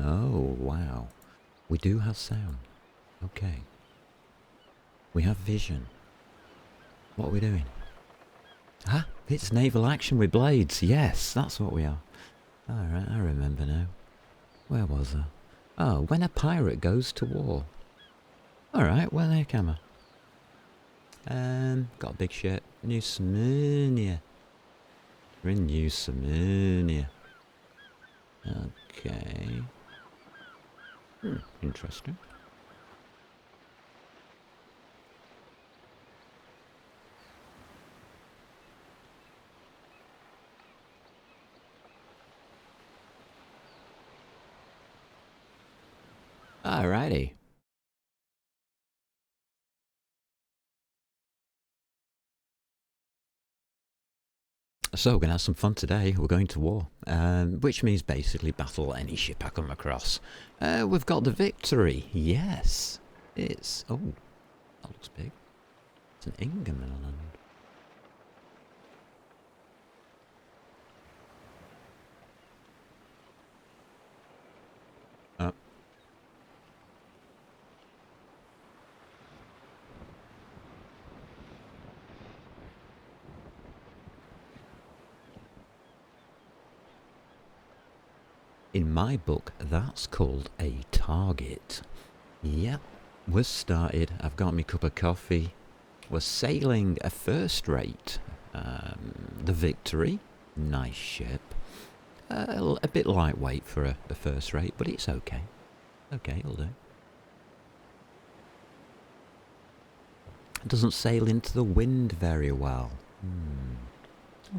Oh, wow. We do have sound. Okay. We have vision. What are we doing? Ah, it's naval action with blades. Yes, that's what we are. Alright, I remember now. Where was I? Oh, when a pirate goes to war. Alright, where the heck am I? Got a big ship. New Smyrnia. We're in New Smyrnia. Okay. Interesting. Alrighty. So we're going to have some fun today. We're going to war, which means basically battle any ship I come across. We've got the victory. Yes. It's... Oh, that looks big. It's an Ingerman. Oh. In my book, that's called a target. Yep, we're started. I've got me cup of coffee. We're sailing a first rate. The Victory. Nice ship. A bit lightweight for a first rate, but it's okay. Okay, it'll do. It doesn't sail into the wind very well.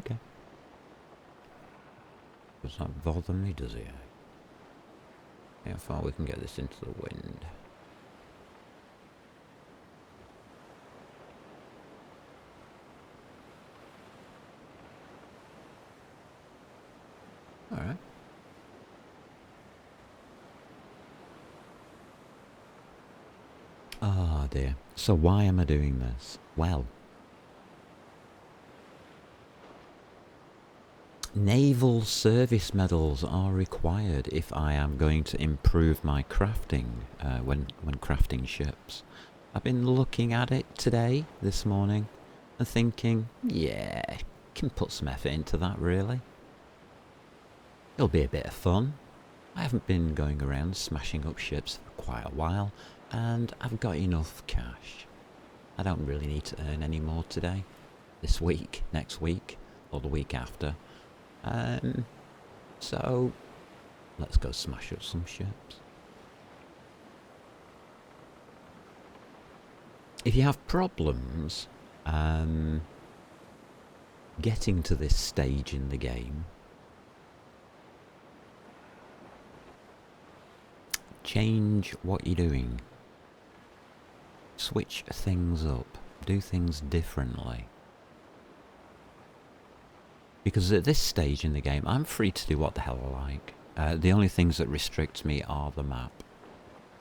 Okay. Does that bother me, does it? How far we can get this into the wind? Alright. Ah, dear. So why am I doing this? Well, naval service medals are required if I am going to improve my crafting when crafting ships. I've been looking at it today, this morning, and thinking, yeah, can put some effort into that really. It'll be a bit of fun. I haven't been going around smashing up ships for quite a while, and I've got enough cash. I don't really need to earn any more today, this week, next week, or the week after. So let's go smash up some ships. If you have problems getting to this stage in the game, change what you're doing. Switch things up. Do things differently. Because at this stage in the game, I'm free to do what the hell I like. The only things that restrict me are the map.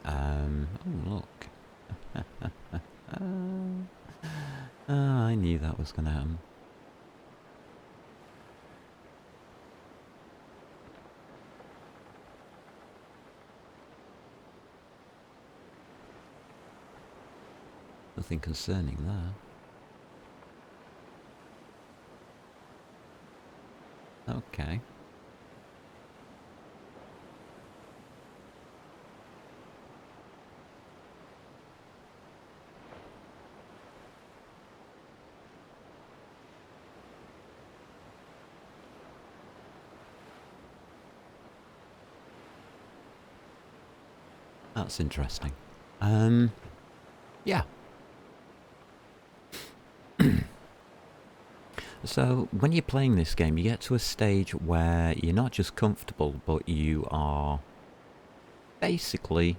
Oh, look. I knew that was going to happen. Nothing concerning that. Okay. That's interesting. Yeah. So, when you're playing this game, you get to a stage where you're not just comfortable, but you are basically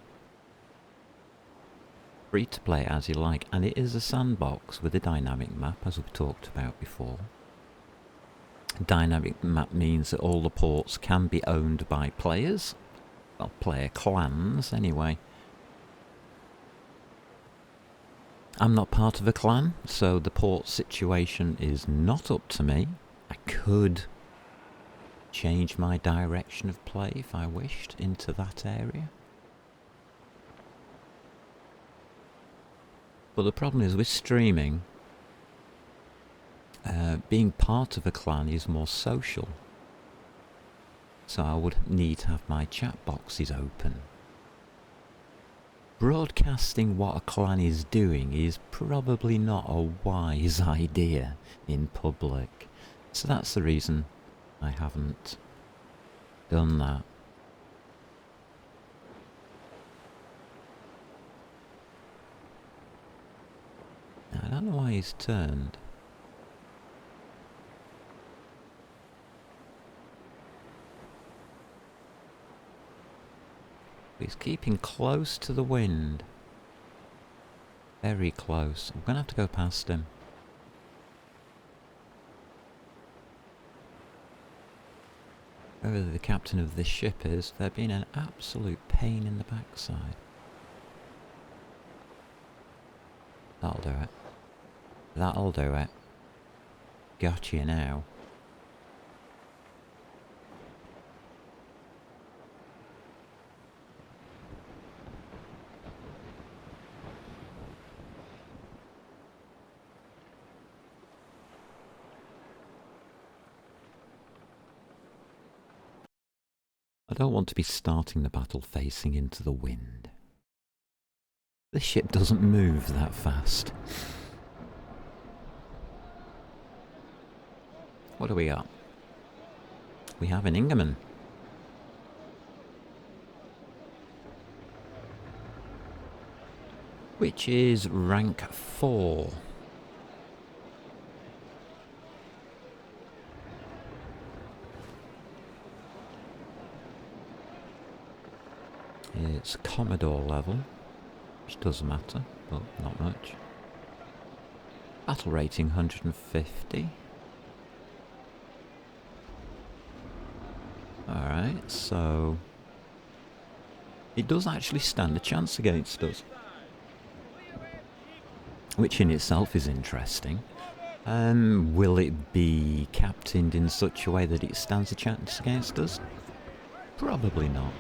free to play as you like. And it is a sandbox with a dynamic map, as we've talked about before. Dynamic map means that all the ports can be owned by players. Well, player clans, anyway. I'm not part of a clan, so the port situation is not up to me. I could change my direction of play if I wished into that area. But the problem is with streaming, being part of a clan is more social. So I would need to have my chat boxes open. Broadcasting what a clan is doing is probably not a wise idea in public. So that's the reason I haven't done that. I don't know why he's turned. He's keeping close to the wind. Very close. I'm going to have to go past him. Whoever the captain of this ship is, they're being an absolute pain in the backside. That'll do it. That'll do it. Got you now. I don't want to be starting the battle facing into the wind. The ship doesn't move that fast. What do we got? We have an Ingerman. Which is rank 4. It's Commodore level, which does matter, but not much. Battle rating 150. Alright, so it does actually stand a chance against us, which in itself is interesting. Will it be captained in such a way that it stands a chance against us? Probably not.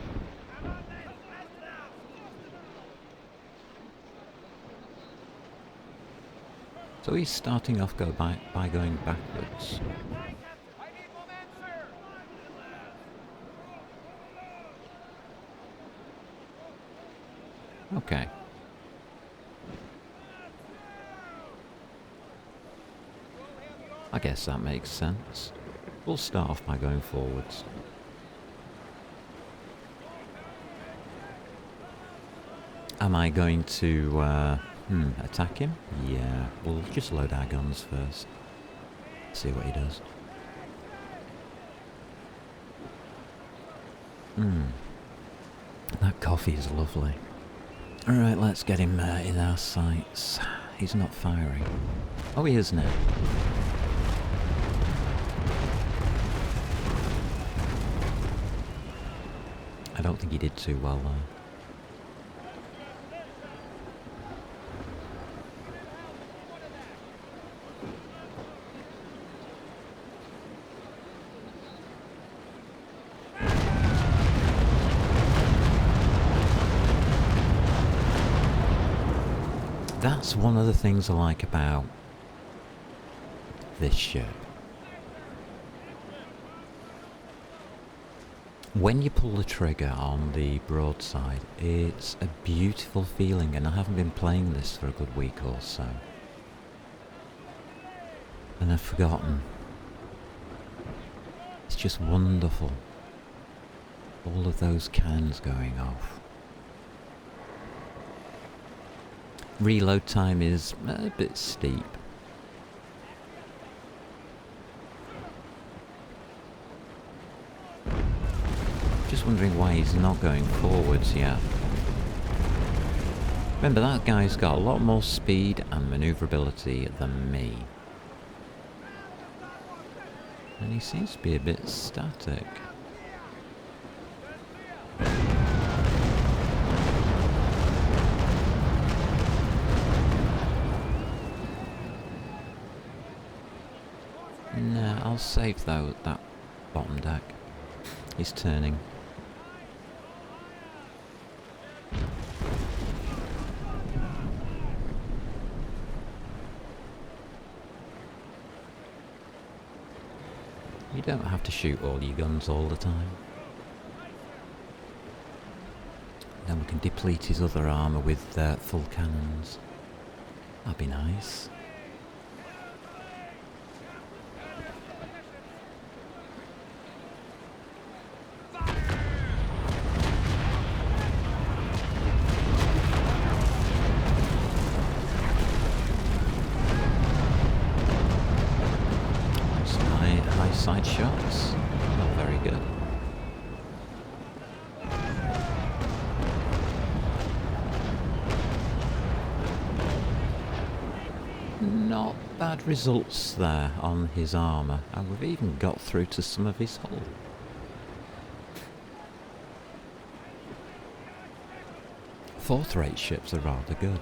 So he's starting off by going backwards. Okay. I guess that makes sense. We'll start off by going forwards. Am I going to attack him? Yeah, we'll just load our guns first. See what he does. That coffee is lovely. Alright, let's get him in our sights. He's not firing. Oh, he is now. I don't think he did too well there. That's one of the things I like about this ship. When you pull the trigger on the broadside, it's a beautiful feeling, and I haven't been playing this for a good week or so. And I've forgotten. It's just wonderful. All of those cans going off. Reload time is a bit steep. Just wondering why he's not going forwards yet. Remember, that guy's got a lot more speed and manoeuvrability than me. And he seems to be a bit static. No, I'll save though that bottom deck. He's turning. You don't have to shoot all your guns all the time. Then we can deplete his other armour with full cannons. That'd be nice. Side shots, not very good. Not bad results there on his armour, and we've even got through to some of his hull. Fourth-rate ships are rather good.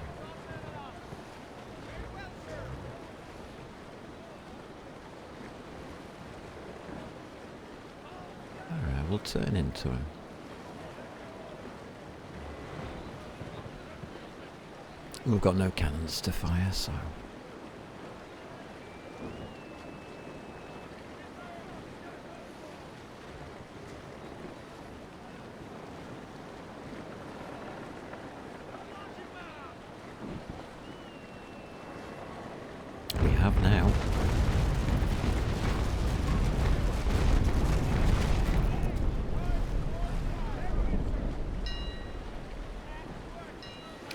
We'll turn into him. We've got no cannons to fire, so... we have now.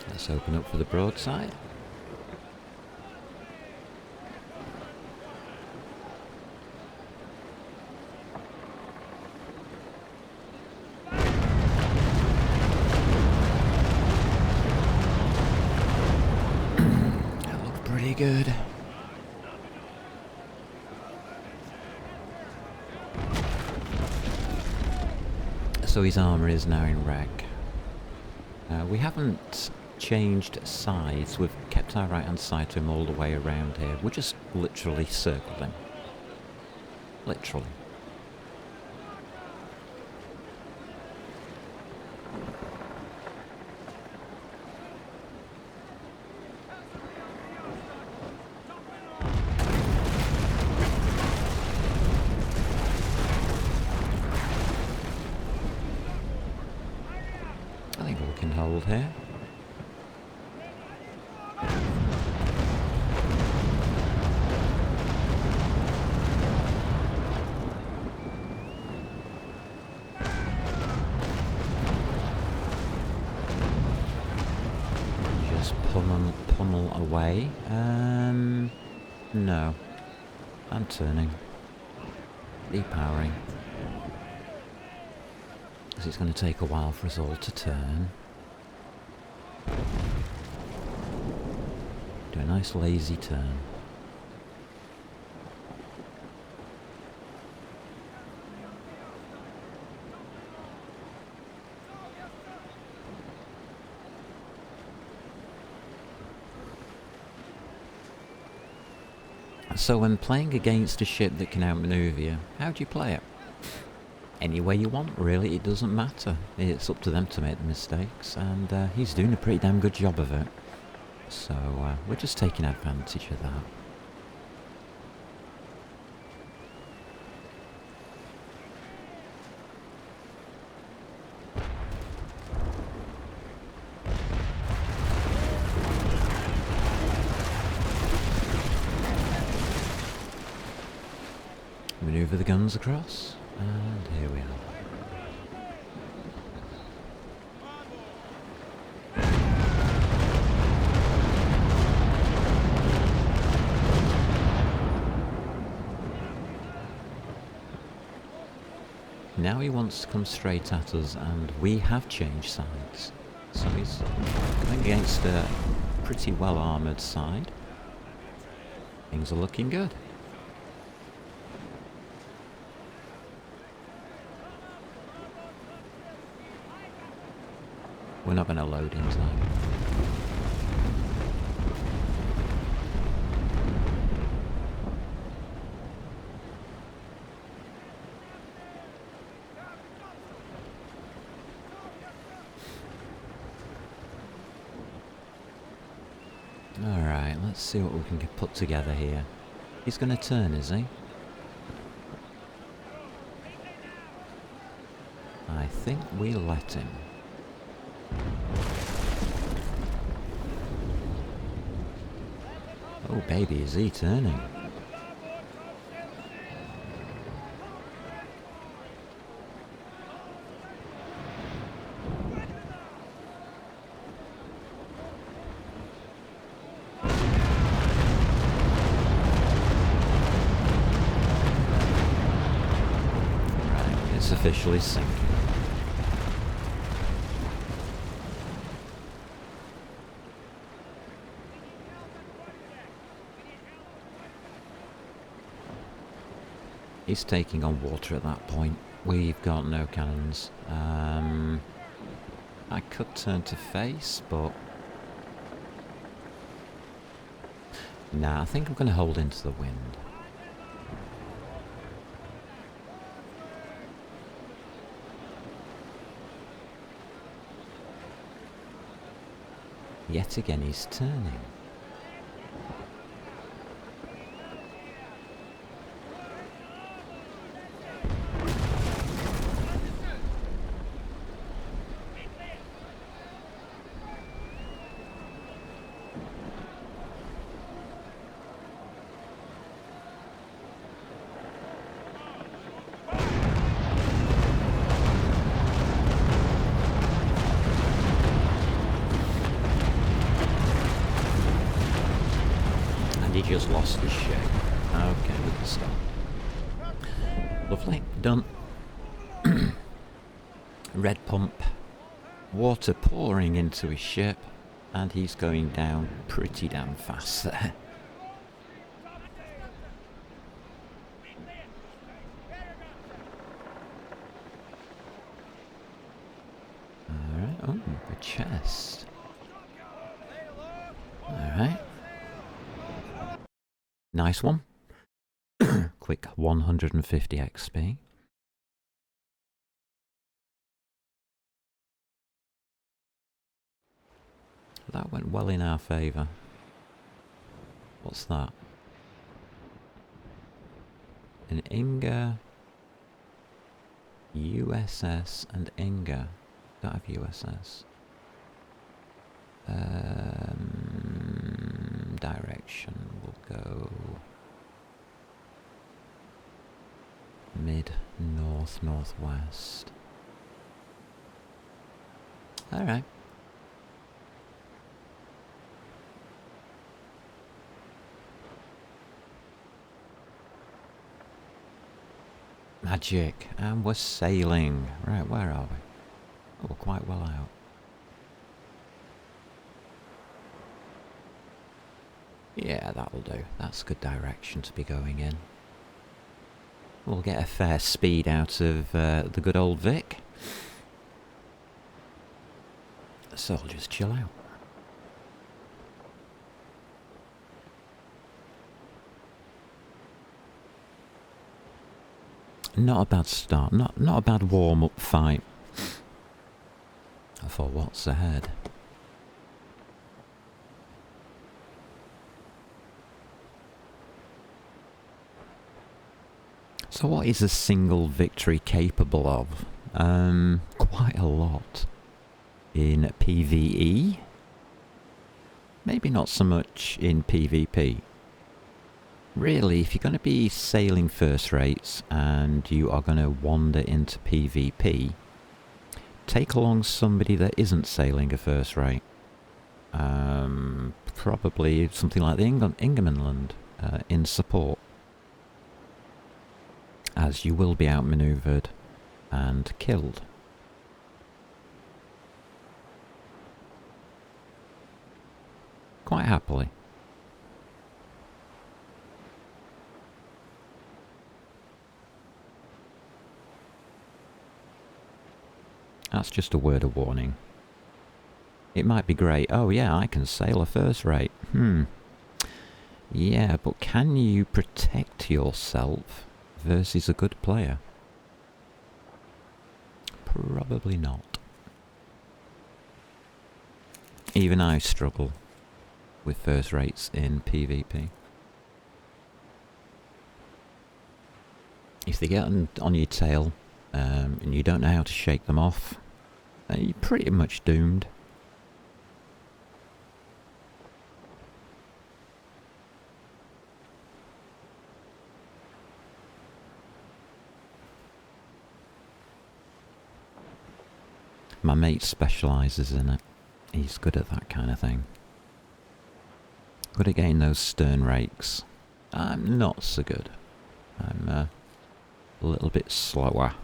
Let's open up for the broadside. That looked pretty good. So his armour is now in wreck. We haven't changed sides, we've kept our right hand side to him all the way around here. We just literally circled him. Literally. I think we can hold here. Pummel away. No. I'm turning. Depowering. Because it's going to take a while for us all to turn. Do a nice lazy turn. So when playing against a ship that can outmaneuver you, how do you play it? Any way you want, really, it doesn't matter. It's up to them to make the mistakes, and he's doing a pretty damn good job of it. So we're just taking advantage of that. Maneuver the guns across, and here we are. Now he wants to come straight at us, and we have changed sides. So he's going against a pretty well armoured side. Things are looking good. We're not going to load in time. see what we can put together here. He's going to turn, is he? I think we let him. Oh baby, is he turning? It's officially sinking. He's taking on water at that point. We've got no cannons. I could turn to face, but... Nah, I think I'm going to hold into the wind. Yet again he's turning. He just lost his ship. Okay, we can stop. Lovely, done. Red pump. Water pouring into his ship. And he's going down pretty damn fast there. Alright, oh, a chest. Alright. Nice one. Quick 150 XP. That went well in our favour. What's that? An Inga, USS and Inga. Don't have USS. Direction will go mid, north, northwest. Alright. Magic, and we're sailing. Right, where are we? Oh, we're quite well out. Yeah, that'll do. That's a good direction to be going in. We'll get a fair speed out of the good old Vic. So I'll just chill out. Not a bad start. Not a bad warm-up fight for what's ahead. So what is a single victory capable of? Quite a lot. In PvE? Maybe not so much in PvP. Really, if you're going to be sailing first rates and you are going to wander into PvP, take along somebody that isn't sailing a first rate. Probably something like the Ingermanland in support. As you will be outmaneuvered and killed. Quite happily. That's just a word of warning. It might be great. Oh yeah, I can sail a first rate. Yeah, but can you protect yourself versus a good player? Probably not. Even I struggle. with first rates in PvP. If they get on your tail and you don't know how to shake them off, you're pretty much doomed. My mate specialises in it. He's good at that kind of thing. Good at getting those stern rakes. I'm not so good. I'm a little bit slower.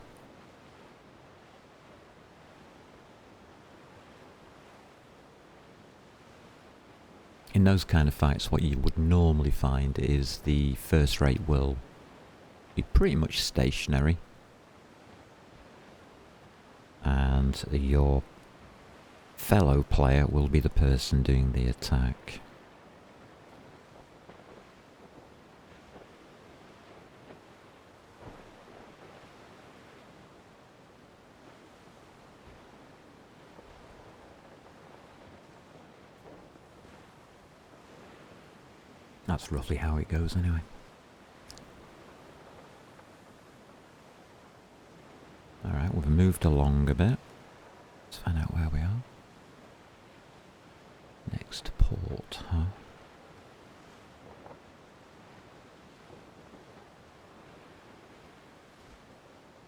In those kind of fights, what you would normally find is the first rate will be pretty much stationary. And your fellow player will be the person doing the attack. That's roughly how it goes anyway. Alright, we've moved along a bit. Let's find out where we are. Next port, huh?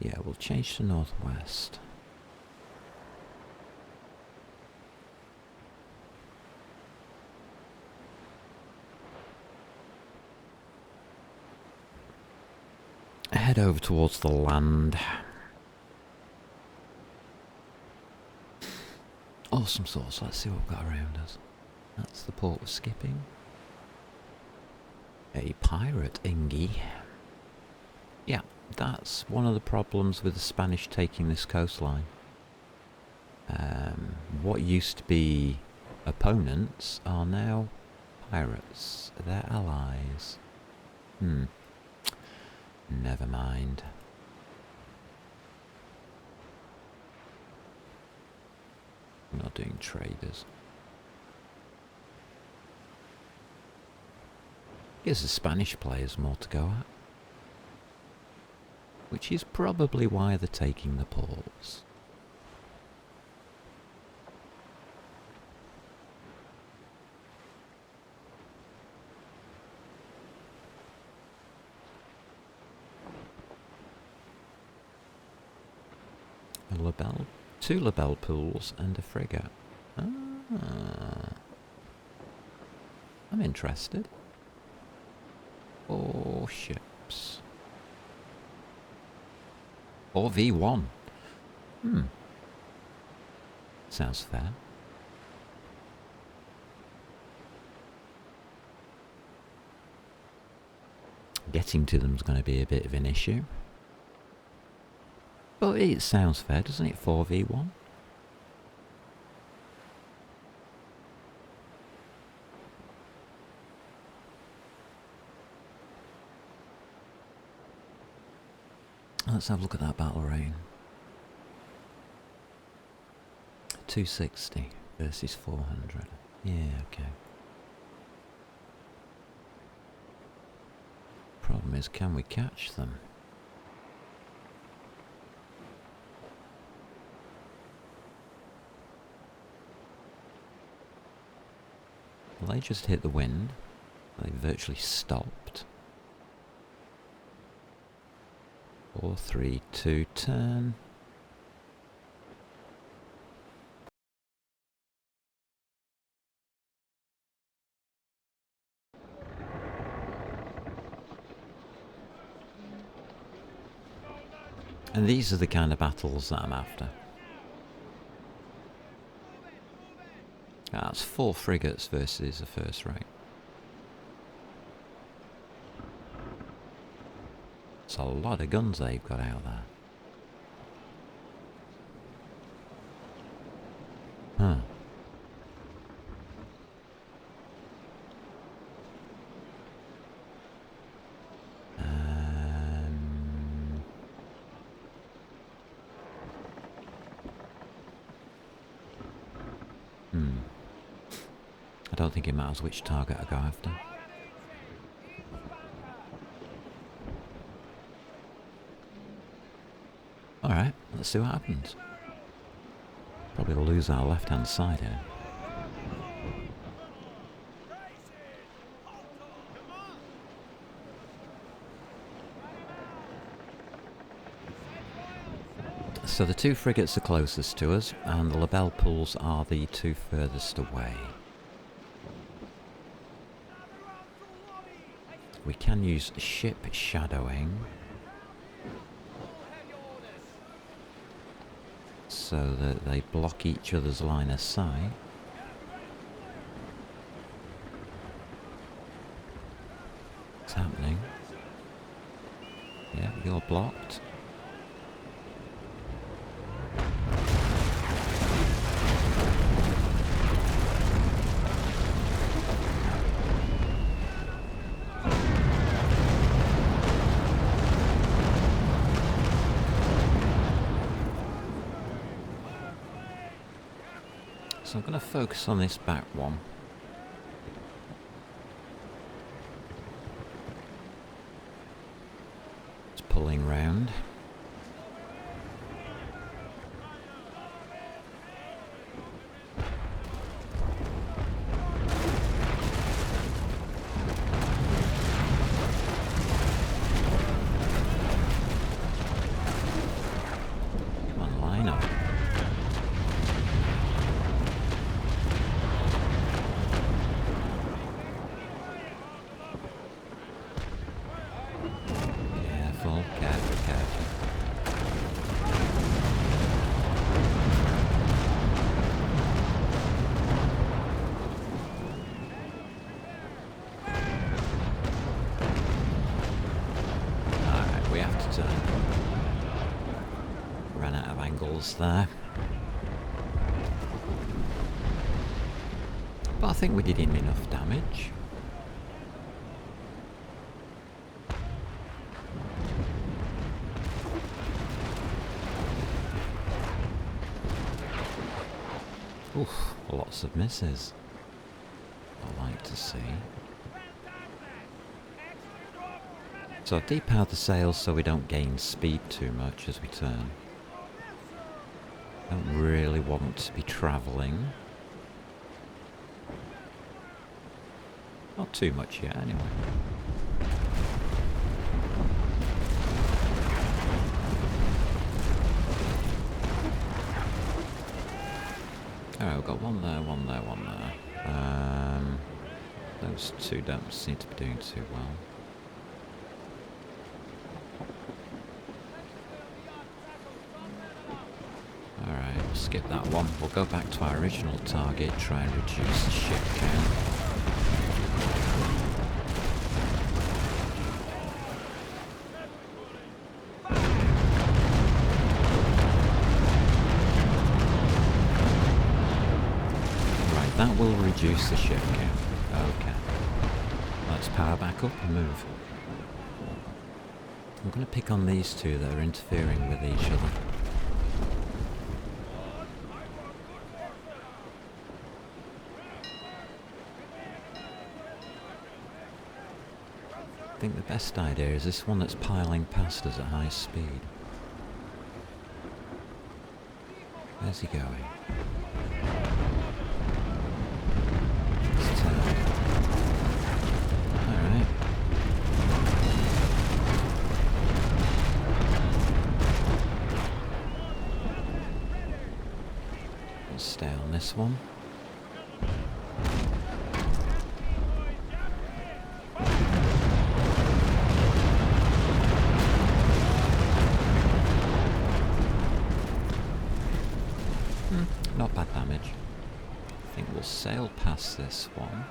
Yeah, we'll change to northwest. Head over towards the land. Awesome sauce, let's see what we've got around us. That's the port we're skipping. A pirate ingy. Yeah, that's one of the problems with the Spanish taking this coastline. What used to be opponents are now pirates. They're allies. Never mind. I'm not doing traders. Gives the Spanish players more to go at. Which is probably why they're taking the ports. A label, 2 label pools and a frigate. Ah. I'm interested. 4 ships. 4v1. Sounds fair. Getting to them's going to be a bit of an issue. But it sounds fair, doesn't it? 4v1. Let's have a look at that battle rating. 260 versus 400. Yeah, okay. Problem is, can we catch them? Well, they just hit the wind. They virtually stopped. 4, 3, 2, turn. And these are the kind of battles that I'm after. That's 4 frigates versus a first rate. It's a lot of guns they've got out there. Huh. I don't think it matters which target I go after. Alright, let's see what happens. Probably lose our left-hand side here. So the two frigates are closest to us, and the Naval pools are the two furthest away. We can use ship shadowing, so that they block each other's line of sight. What's happening? Yeah, you're blocked. So I'm going to focus on this back one. It's pulling round. Come on, line up. Careful. Alright, we have to turn. Ran out of angles there. But I think we did him enough damage. Oof, lots of misses. I like to see. So I've depowered the sails so we don't gain speed too much as we turn. Don't really want to be travelling. Not too much yet, anyway. Alright, we've got one there. Those two don't seem to be doing too well. Alright, we'll skip that one. We'll go back to our original target, try and reduce the ship count. Right, that will reduce the ship count. Okay. Let's power back up and move. I'm going to pick on these two that are interfering with each other. I think the best idea is this one that's piling past us at high speed. Where's he going? He's turned. Alright. Let's stay on this one. Not bad damage. I think we'll sail past this one.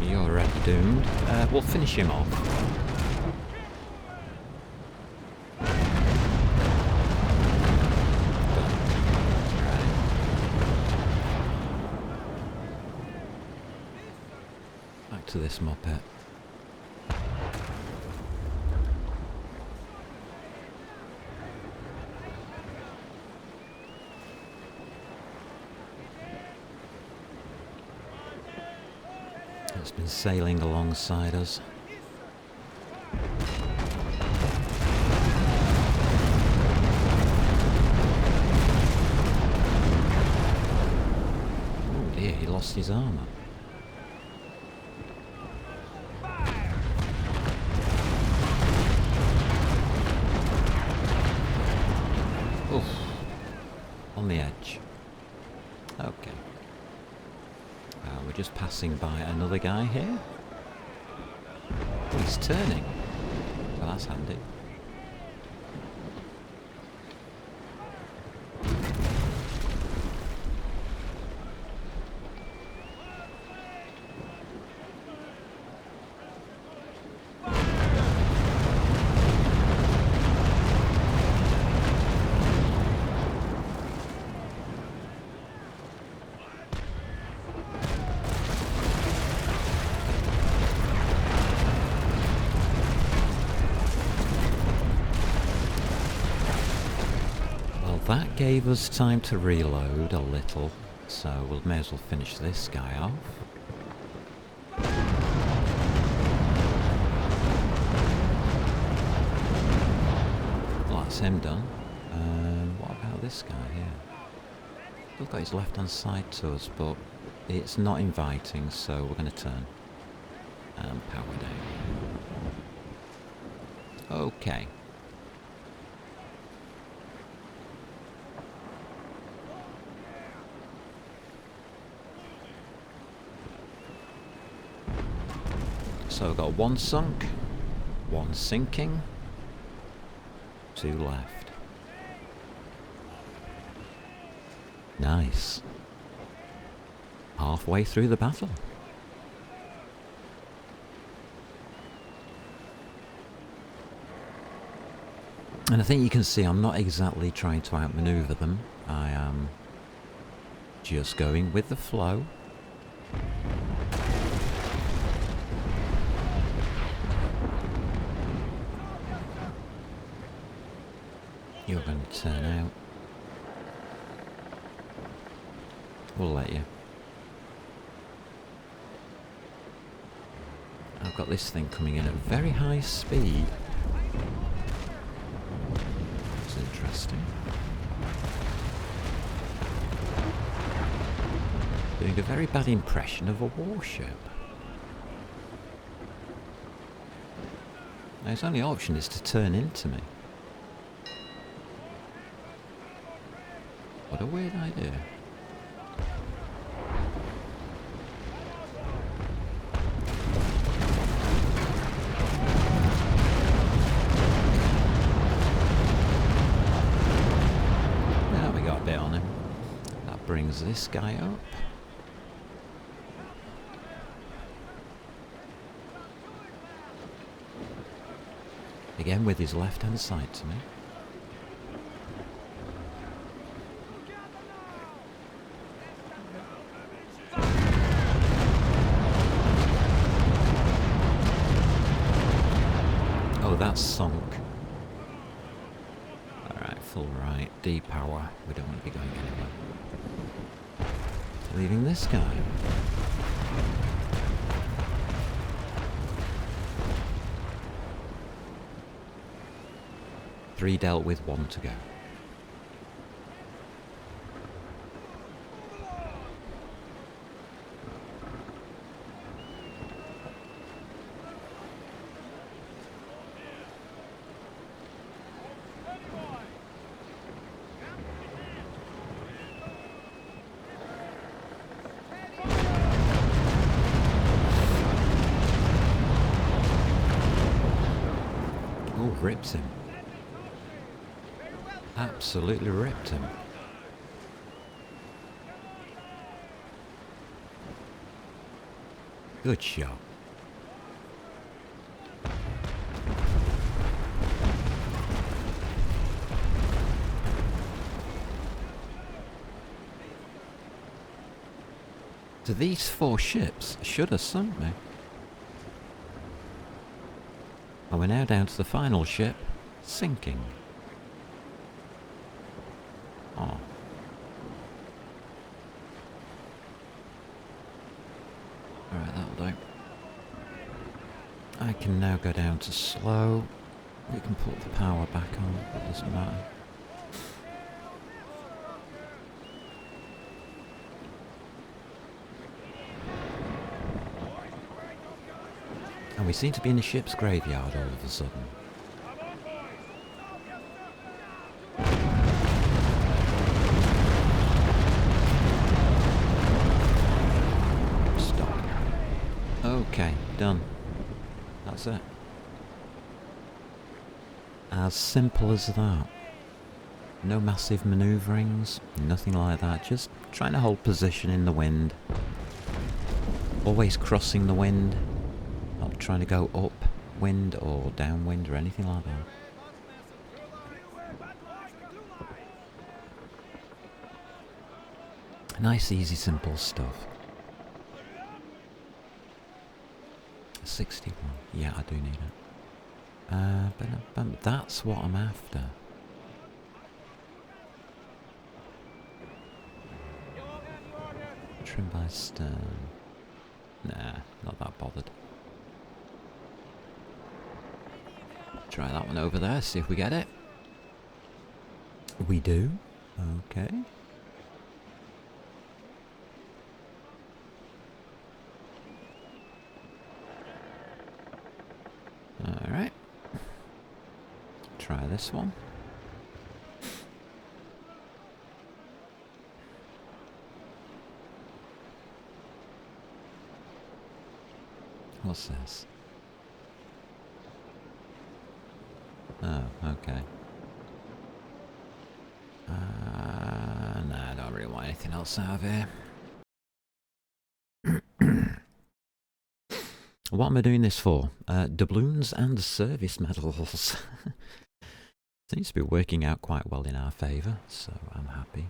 You're already doomed. We'll finish him off. To this muppet. that's been sailing alongside us. Oh dear, he lost his armour. Oof. On the edge. Okay. We're just passing by another guy here. Oh, he's turning. Well, that's handy. That gave us time to reload a little, so we may as well finish this guy off. Well, that's him done. What about this guy here? Still got his left hand side to us, but it's not inviting, so we're going to turn and power down. Okay. So we've got one sunk, one sinking, two left. Nice. Halfway through the battle. And I think you can see I'm not exactly trying to outmaneuver them. I am just going with the flow. You're going to turn out. We'll let you. I've got this thing coming in at very high speed. That's interesting. Doing a very bad impression of a warship. Now his only option is to turn into me. What a weird idea. Now we got a bit on him. That brings this guy up. Again with his left hand side to me. That's sunk. Alright, full right, D-power. We don't want to be going anywhere. Leaving this guy. Three dealt with, one to go. Rips him. Absolutely ripped him. Good shot. So these four ships should have sunk me. And we're now down to the final ship, sinking. Oh. Alright, that'll do. I can now go down to slow. We can put the power back on, it doesn't matter. And we seem to be in a ship's graveyard all of a sudden. Stop. Okay, done. That's it. As simple as that. No massive manoeuvrings, nothing like that. Just trying to hold position in the wind. Always crossing the wind. Not trying to go upwind or downwind or anything like that. Nice, easy, simple stuff. 61. Yeah, I do need it. But that's what I'm after. Trim by stern. Nah, not that bothered. Try that one over there, see if we get it. We do. Okay. Alright. Try this one. What's this? Oh, okay. No, I don't really want anything else out of here. What am I doing this for? Doubloons and service medals. Seems to be working out quite well in our favour, so I'm happy.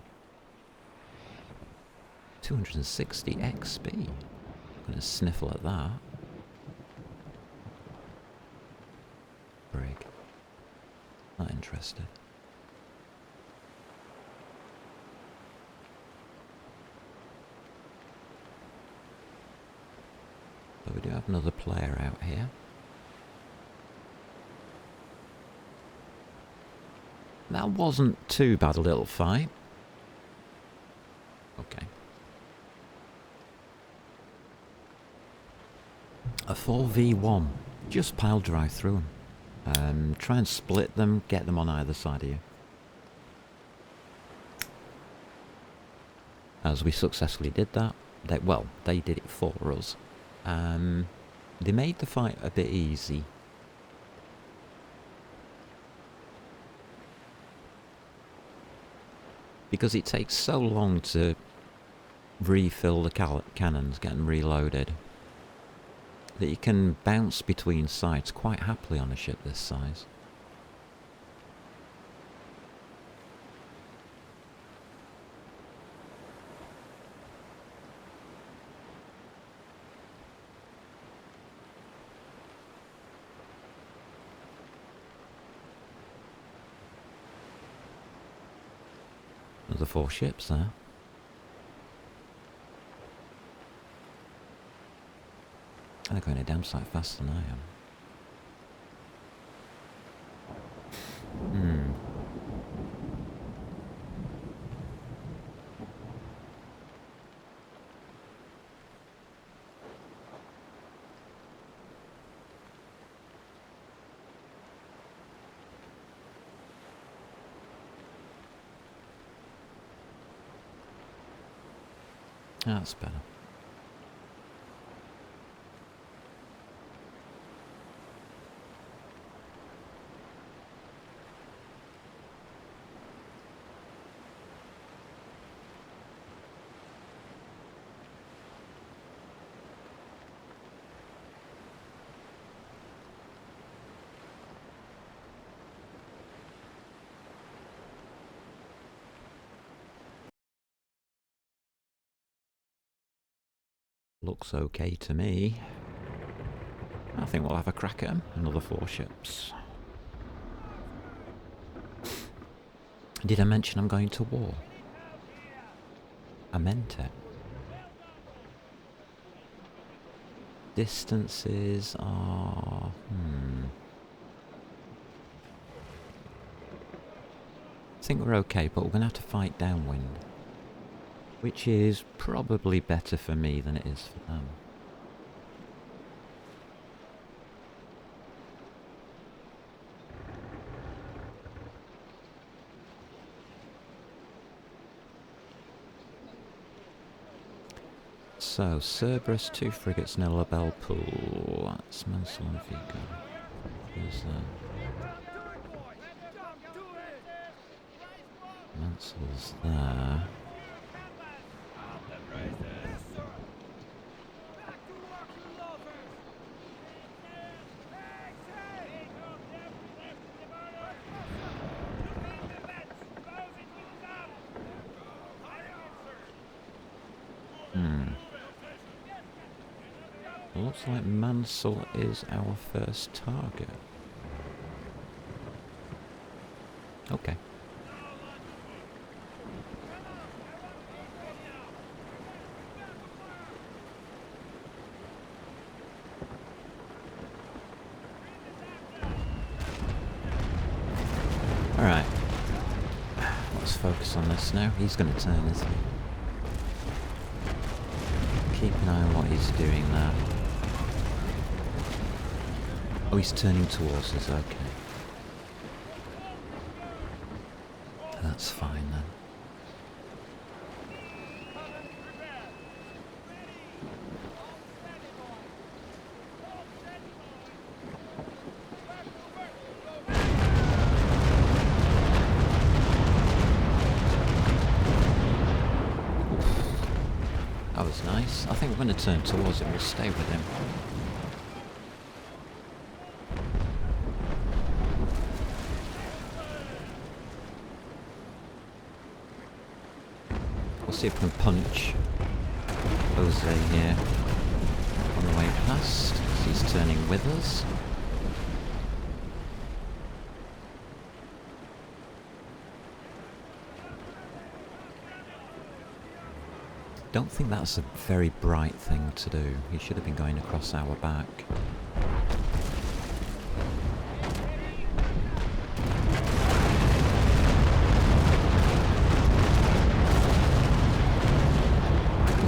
260 XP. I'm going to sniffle at that. Brig. Not interested. But we do have another player out here. That wasn't too bad a little fight. Okay. A 4v1. Just pile drive through them. Try and split them, get them on either side of you. As we successfully did that. They did it for us. They made the fight a bit easy. Because it takes so long to refill the cannons, get them reloaded, that you can bounce between sites quite happily on a ship this size. Another 4 ships there. They're going a damn sight faster than I am. That's better. Looks okay to me. I think we'll have a crack at 'em. Another 4 ships. Did I mention I'm going to war? I meant it. Distances are... I think we're okay, but we're going to have to fight downwind. Which is probably better for me than it is for them. So, Cerberus, 2 frigates, and a Labelle pool. That's Mansell and Vigo. Who's that? Mansell's there. Looks like Mansell is our first target. Okay. Alright. Let's focus on this now. He's going to turn, isn't he? Keep an eye on what he's doing there. Oh, he's turning towards us, okay. That's fine then. That was nice. I think we're going to turn towards it. We'll stay with him. We'll see if we can punch Jose here on the way past. He's turning with us. Don't think that's a very bright thing to do. He should have been going across our back.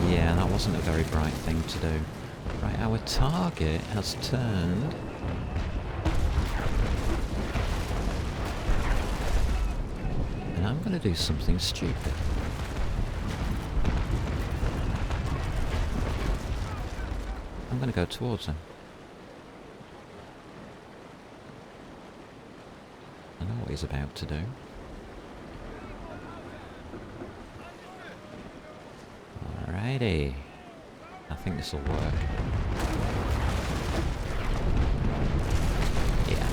Yeah, that wasn't a very bright thing to do. Right, our target has turned. And I'm going to do something stupid. I'm going to go towards him. I know what he's about to do. Alrighty. I think this will work. Yeah.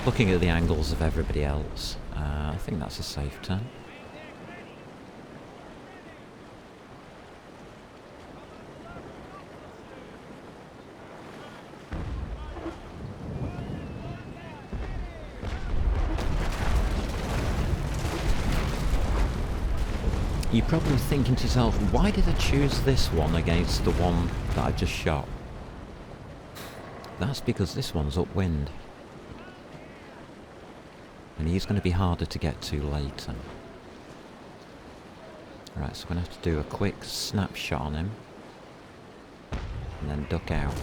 Looking at the angles of everybody else, I think that's a safe turn. You're probably thinking to yourself, why did I choose this one against the one that I just shot? That's because this one's upwind. And he's going to be harder to get to later. Right, so we're going to have to do a quick snapshot on him. And then duck out.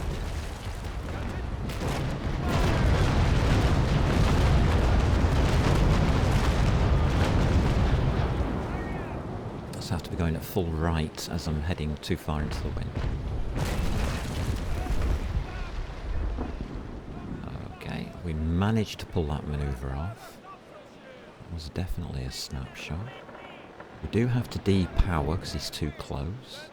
I have to be going at full right as I'm heading too far into the wind. Okay, we managed to pull that manoeuvre off. It was definitely a snapshot. We do have to depower because he's too close.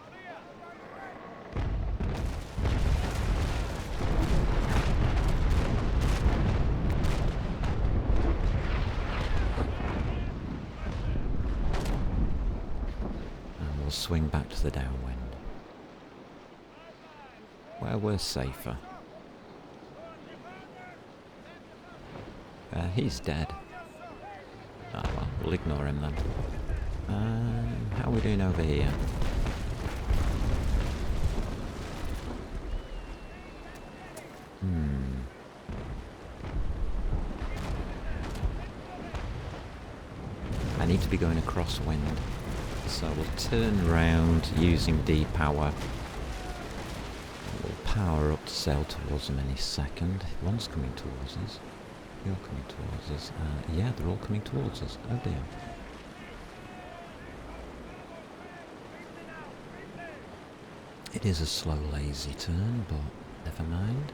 Swing back to the downwind, where we're safer. He's dead. Ah well, we'll ignore him then. How are we doing over here? to be going across wind. So we'll turn round using D-power. We'll power up to sail towards them any second. One's coming towards us. You're coming towards us. Yeah, they're all coming towards us. Oh dear. It is a slow, lazy turn, but never mind.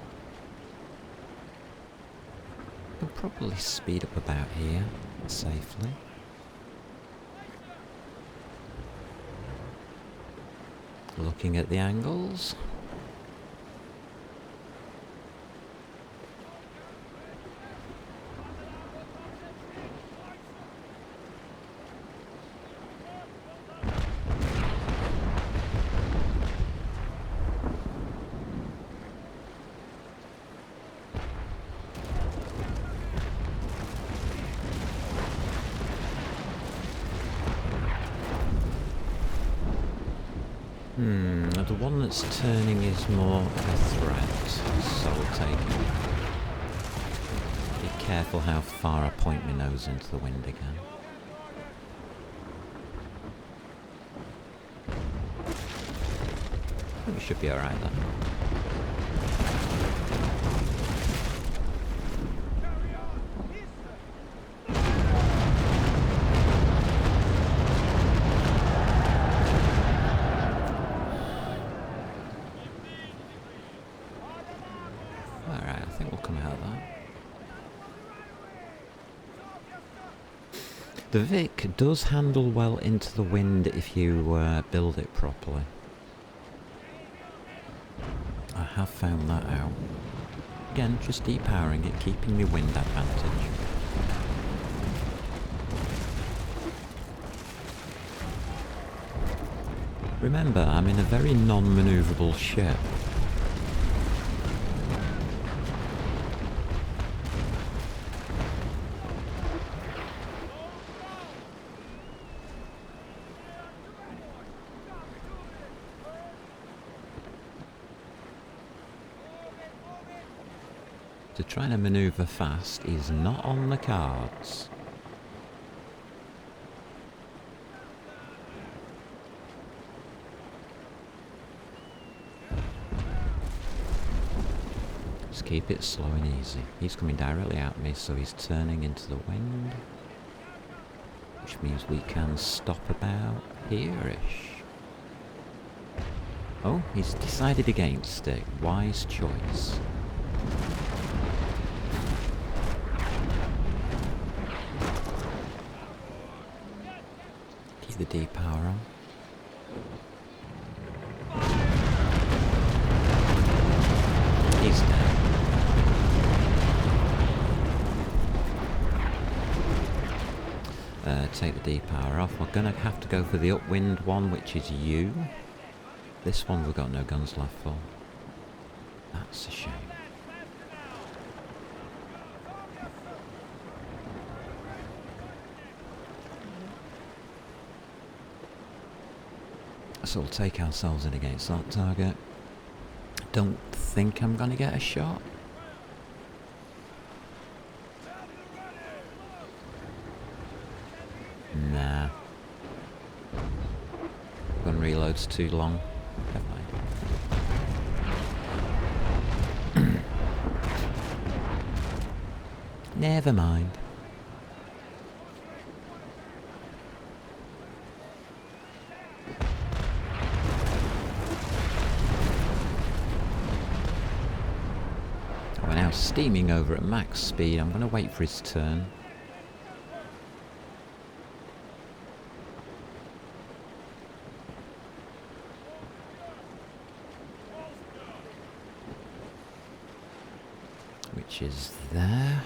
We'll probably speed up about here safely. Looking at the angles. The one that's turning is more of a threat, so we'll take it. Be careful how far I point my nose into the wind again. I think we should be alright then. The Vic does handle well into the wind if you build it properly. I have found that out. Again, just depowering it, keeping the wind advantage. Remember, I'm in a very non-manoeuvrable ship. So trying to manoeuvre fast is not on the cards. Just keep it slow and easy. He's coming directly at me, so he's turning into the wind. Which means we can stop about here-ish. Oh, he's decided against it. Wise choice. The D-power on. He's dead. Take the D-power off. We're gonna have to go for the upwind one, which is you. This one we've got no guns left for. That's a shame. So we'll take ourselves in against that target. Don't think I'm going to get a shot. Nah. Gun reload's too long. Never mind. Never mind. We're now steaming over at max speed. I'm going to wait for his turn. Which is there.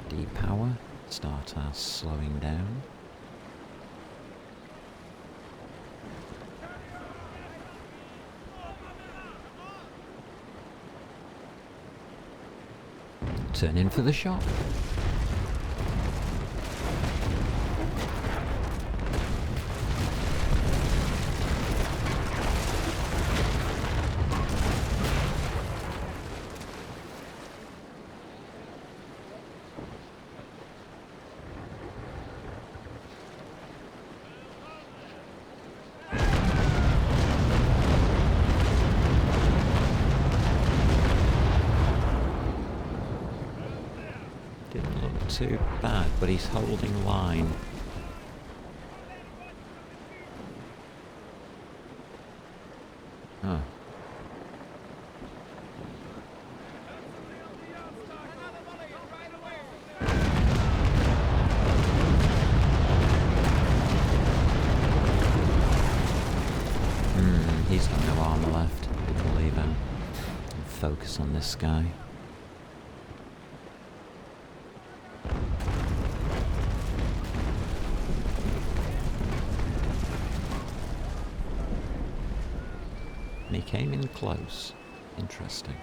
D-power. Start our slowing down. Turn in for the shot. too bad, but he's holding line. Huh. He's got no armour left. We can leave him and focus on this guy. And he came in close. Interesting.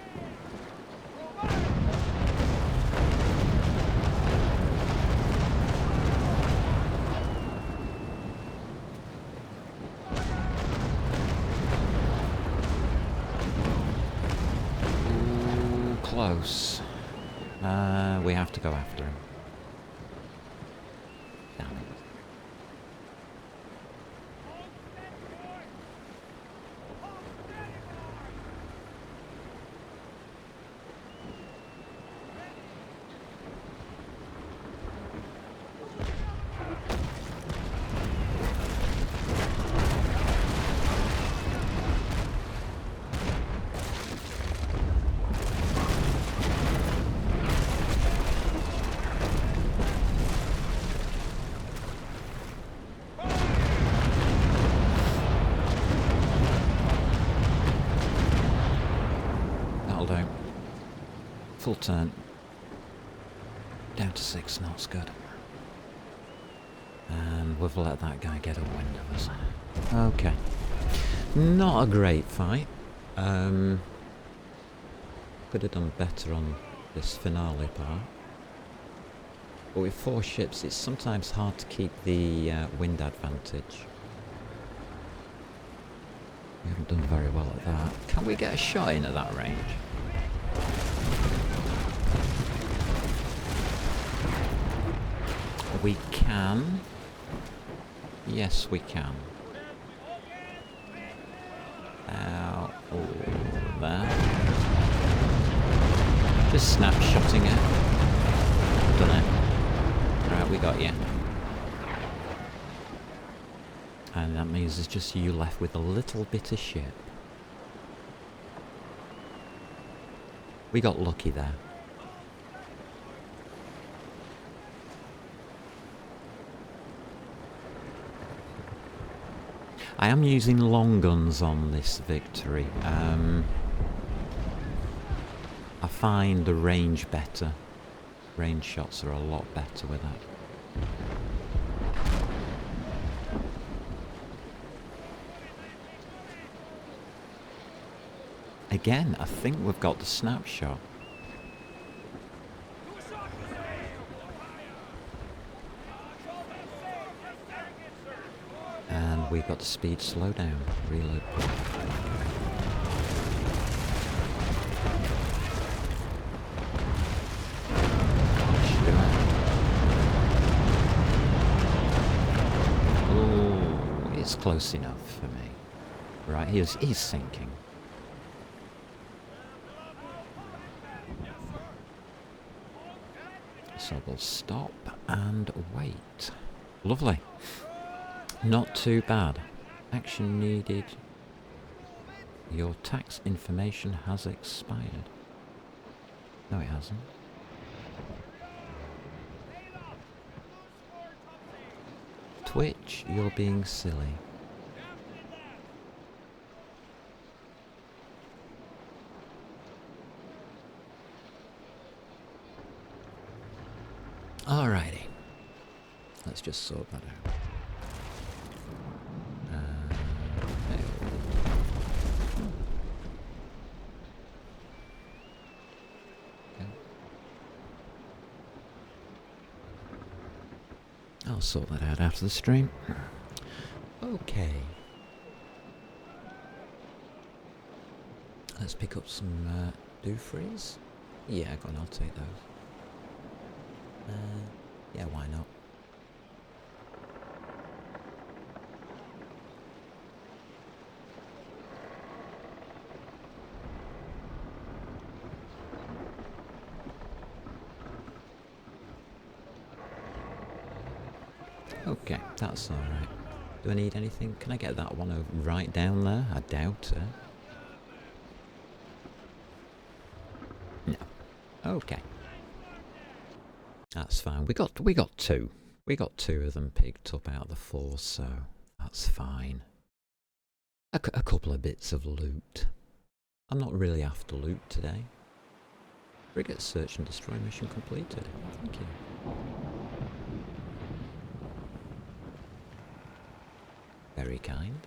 Ooh, close. We have to go after him. Damn it. Full turn. Down to 6 knots, good. And we've let that guy get upwind of us. Okay. Not a great fight. Could have done better on this finale part. But with 4 ships, it's sometimes hard to keep the wind advantage. We haven't done very well at that. Can we get a shot in at that range? We can. Yes, we can. Ow. Oh, there. Just snapshotting it. Done it. Alright, we got you. And that means there's just you left with a little bit of ship. We got lucky there. I am using long guns on this victory. I find the range better. Range shots are a lot better with that. Again, I think we've got the snapshot. And we've got the speed slowdown. Reload. Oh, it's close enough for me. Right, he's sinking. So we'll stop and wait. Lovely. Not too bad. Action needed. Your tax information has expired. No, it hasn't. Twitch, you're being silly. Alrighty. Let's just sort that out. I'll sort that out after the stream. Okay. Let's pick up some doofries. Yeah, go on, I'll take those. Yeah, why not? Okay, that's alright. Do I need anything? Can I get that one over right down there? I doubt it. No. Okay. That's fine. We got two. We got two of them picked up out of the four, so that's fine. A couple of bits of loot. I'm not really after loot today. Frigate search and destroy mission completed. Thank you. Very kind.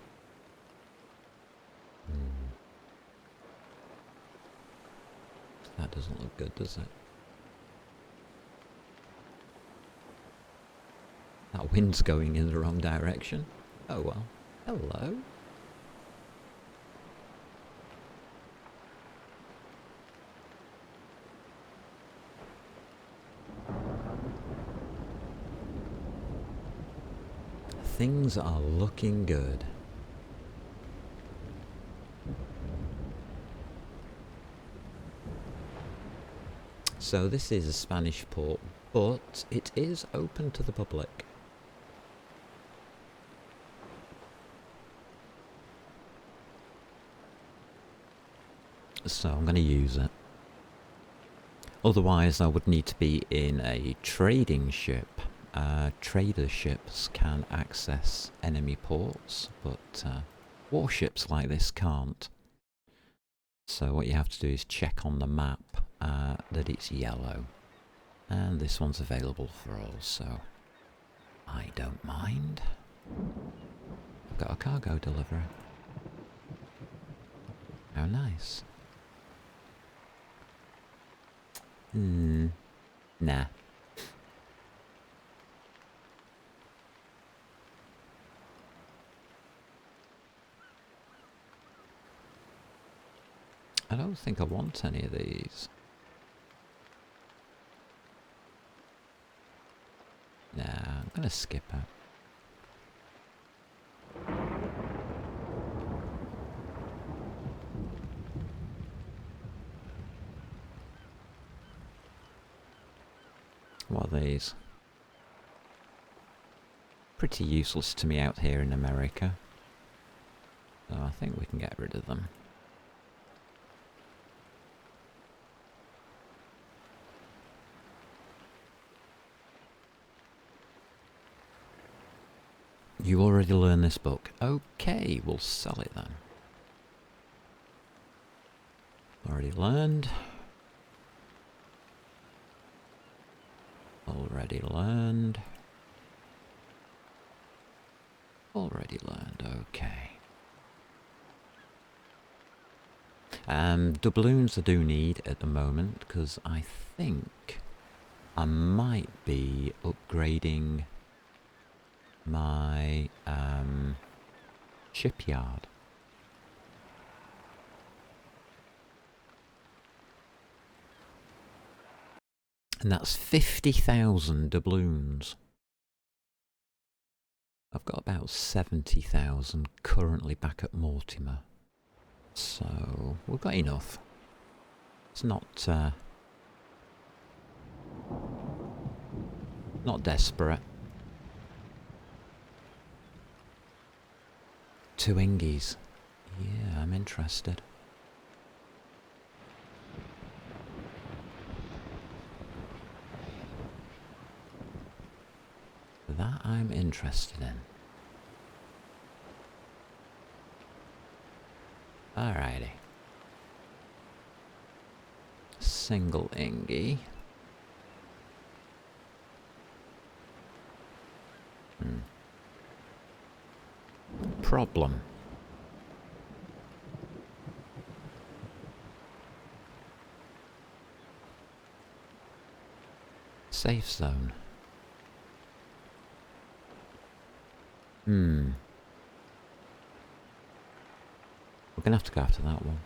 That doesn't look good, does it? That wind's going in the wrong direction. Oh well. Hello. Things are looking good. So this is a Spanish port, but it is open to the public. So I'm going to use it. Otherwise I would need to be in a trading ship. Trader ships can access enemy ports, but warships like this can't. So what you have to do is check on the map that it's yellow. And this one's available for all, so I don't mind. I've got a cargo delivery. How nice. Nah. I don't think I want any of these. Nah, I'm gonna skip it. What are these? Pretty useless to me out here in America. So I think we can get rid of them. You already learned this book. Okay, we'll sell it then. Already learned. Already learned. Already learned, okay. Doubloons I do need at the moment, because I think I might be upgrading my shipyard. And that's 50,000 doubloons. I've got about 70,000 currently back at Mortimer. So we've got enough. It's not desperate. 2 Ingies. Yeah, I'm interested. That I'm interested in. Alrighty. Single Ingie. Problem. Safe zone. We're gonna have to go after that one.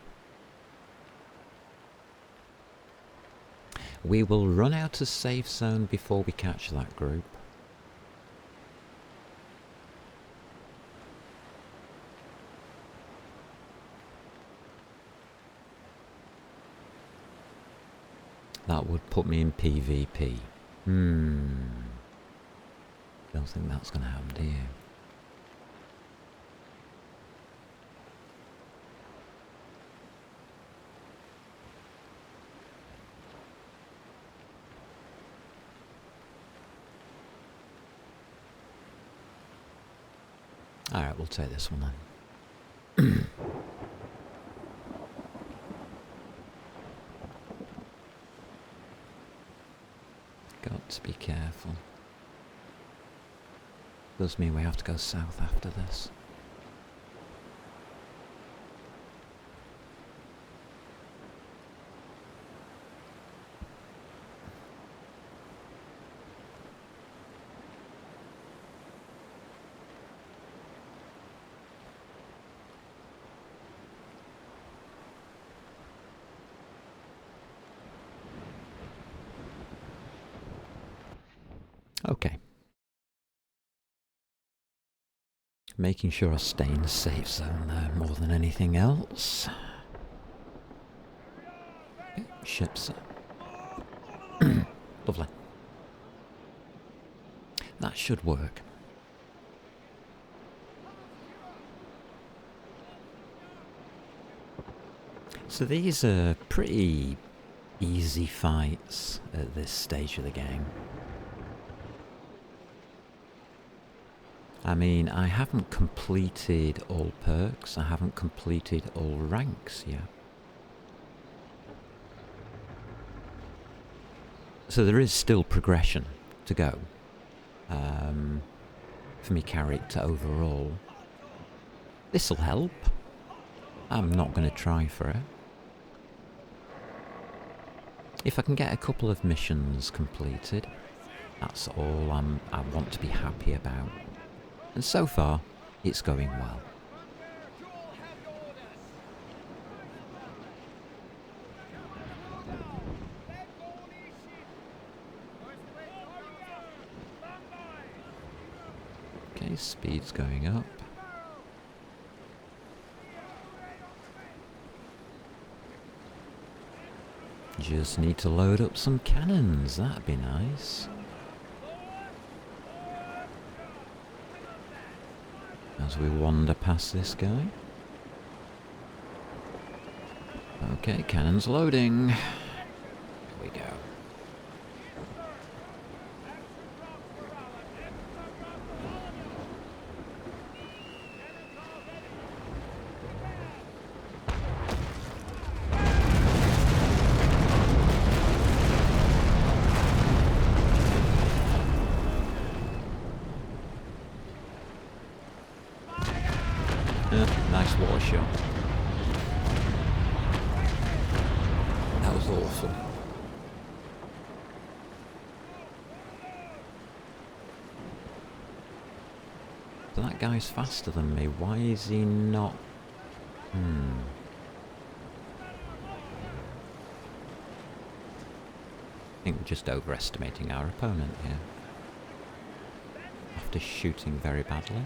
We will run out of safe zone before we catch that group. That would put me in PvP. Don't think that's going to happen, do you? Alright, we'll take this one then. Got to be careful. Does mean we have to go south after this. Okay. Making sure I stay in the safe zone there more than anything else. Okay, ships. Lovely. That should work. So these are pretty easy fights at this stage of the game. I mean, I haven't completed all perks, I haven't completed all ranks yet. So there is still progression to go for me character overall. This'll help. I'm not going to try for it. If I can get a couple of missions completed, that's all I want to be happy about. And so far, it's going well. Okay, speed's going up. Just need to load up some cannons, that'd be nice. As we wander past this guy. Okay, cannons loading. Here we go. Nice water shot. That was awful. So that guy's faster than me. Why is he not? I think we're just overestimating our opponent here. After shooting very badly.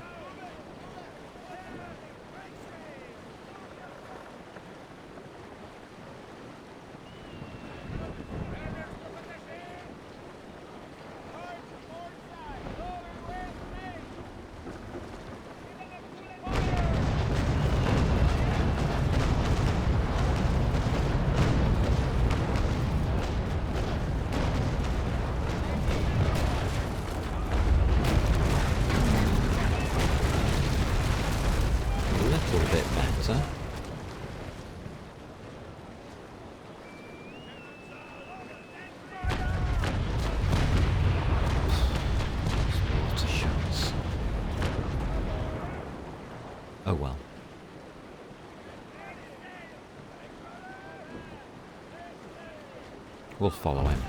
Oh well. We'll follow him.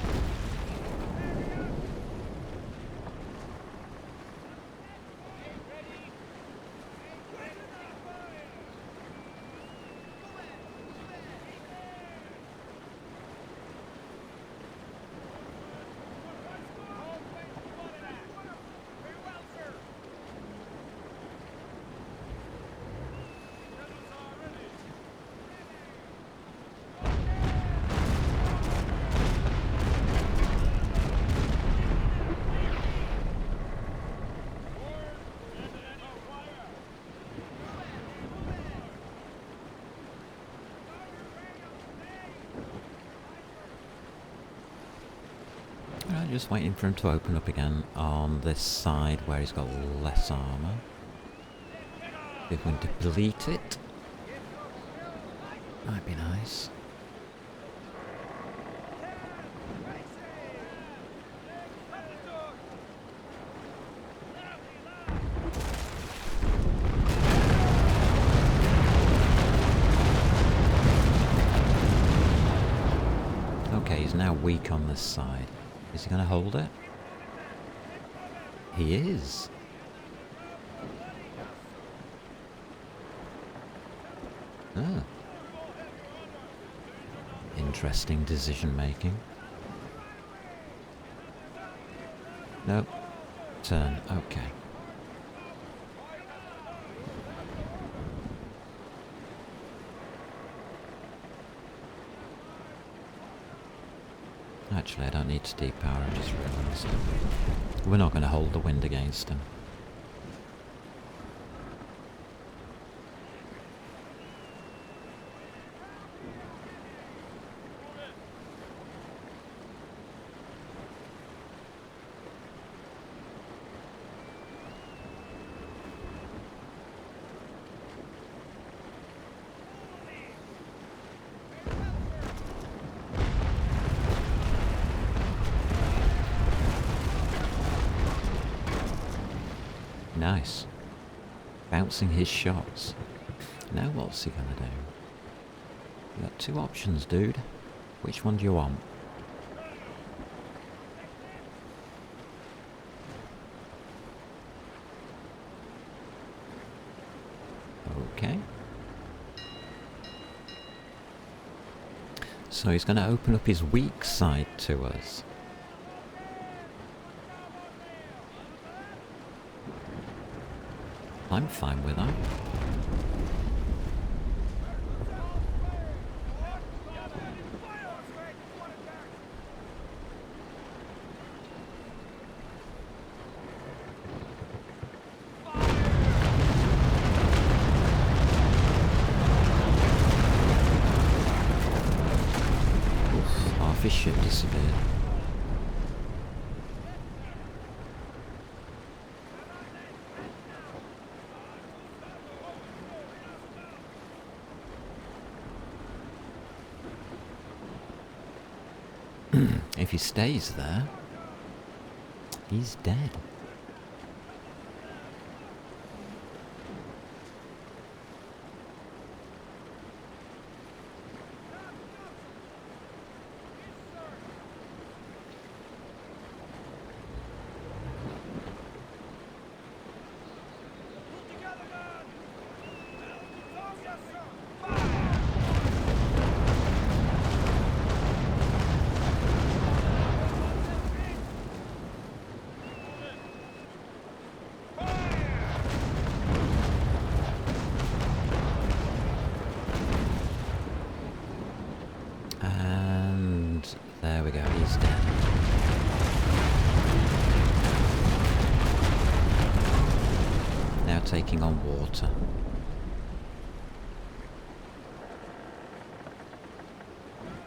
just waiting for him to open up again on this side where he's got less armour. If we can delete it, might be nice. Okay, he's now weak on this side. Is he going to hold it? He is. Ah. Interesting decision making. Nope. Turn. Okay. Actually, I don't need to depower, I just realised. We're not going to hold the wind against him. Nice. Bouncing his shots. Now what's he gonna do? You got two options, dude. Which one do you want? Okay. So he's gonna open up his weak side to us. I'm fine with that. Oof, half his ship disappeared. If he stays there, he's dead. There we go, he's dead. Now taking on water.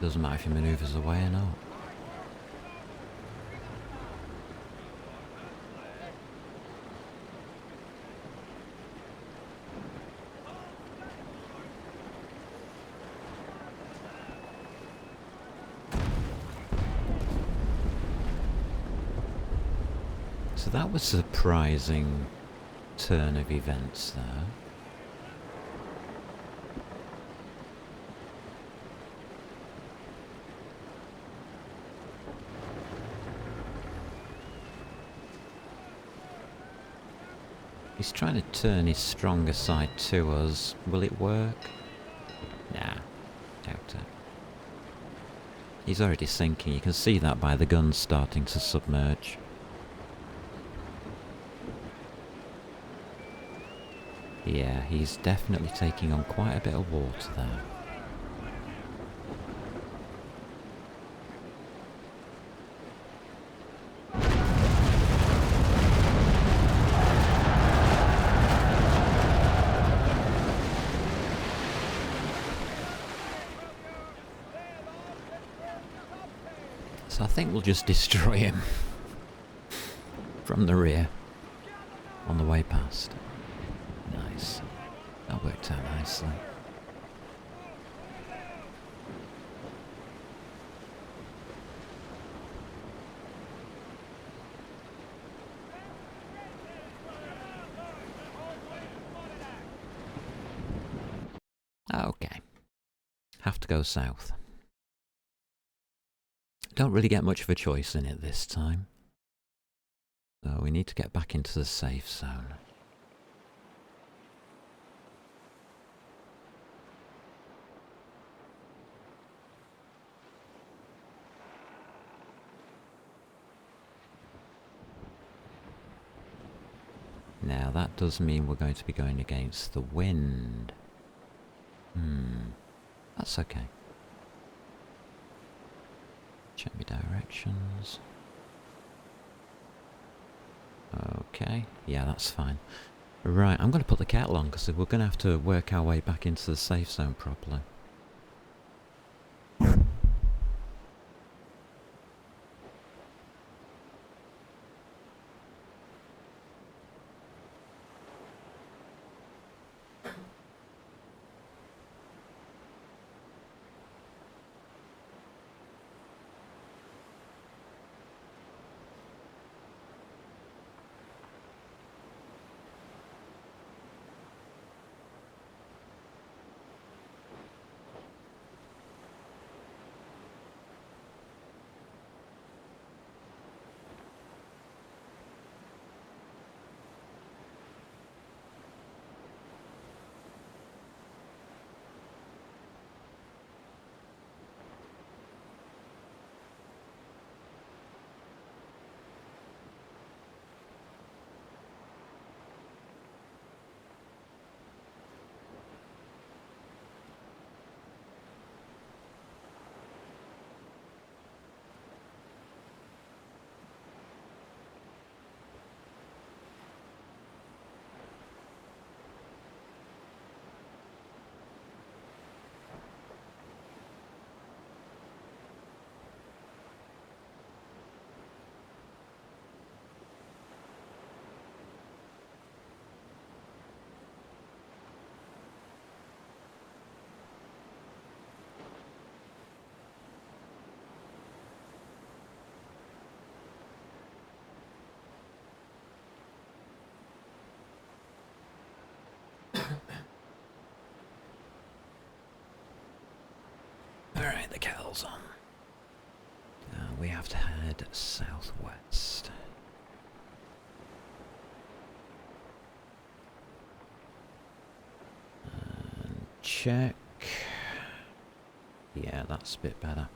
Doesn't matter if he manoeuvres away or not. So that was a surprising turn of events there. He's trying to turn his stronger side to us. Will it work? Nah, doubt it. He's already sinking. You can see that by the guns starting to submerge. Yeah, he's definitely taking on quite a bit of water there. So I think we'll just destroy him from the rear on the way past. Nice. That worked out nicely. Okay. Have to go south. Don't really get much of a choice in it this time. So we need to get back into the safe zone. Now that does mean we're going to be going against the wind. That's okay. Check my directions. Okay, yeah, that's fine. Right, I'm going to put the kettle on because we're going to have to work our way back into the safe zone properly. Alright, the kettle's on. Now we have to head southwest. And check. Yeah, that's a bit better.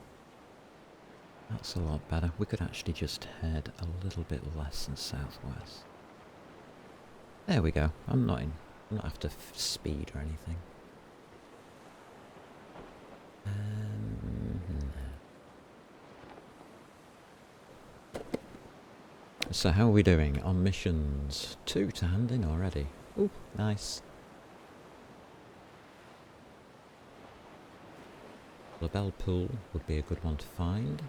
That's a lot better. We could actually just head a little bit less than southwest. There we go. I'm not after speed or anything. So how are we doing on missions? 2 to hand in already. Ooh, nice. Labelle Pool would be a good one to find.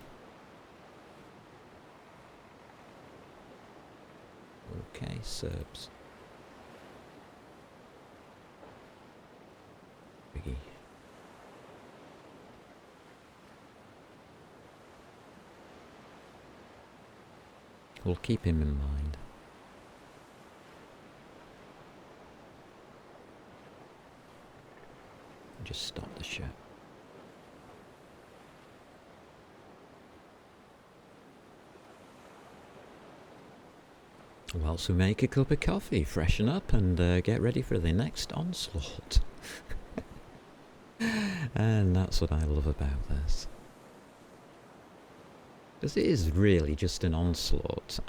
Okay, Serbs. Biggie. We'll keep him in mind. Just stop the ship. Whilst we make a cup of coffee, freshen up and get ready for the next onslaught. And that's what I love about this. Because it is really just an onslaught.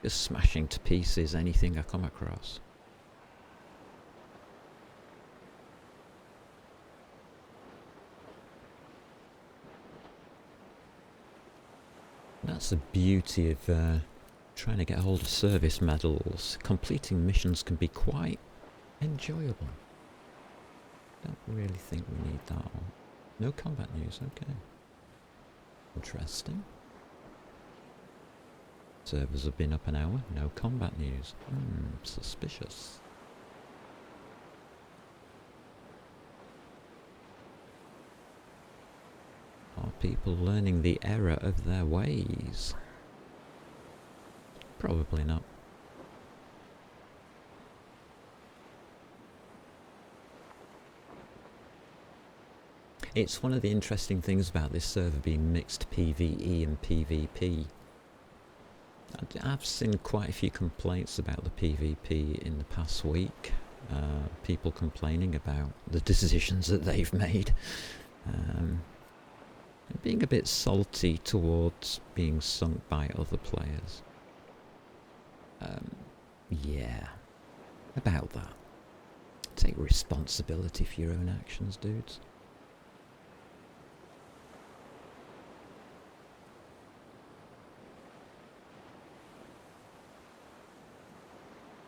Just smashing to pieces anything I come across. That's the beauty of trying to get hold of service medals. Completing missions can be quite enjoyable. Don't really think we need that one. No combat news, okay. Interesting. Servers have been up an hour, no combat news. Suspicious. Are people learning the error of their ways? Probably not. It's one of the interesting things about this server being mixed PvE and PvP. I've seen quite a few complaints about the PvP in the past week. People complaining about the decisions that they've made. Being a bit salty towards being sunk by other players. Yeah, about that. Take responsibility for your own actions, dudes.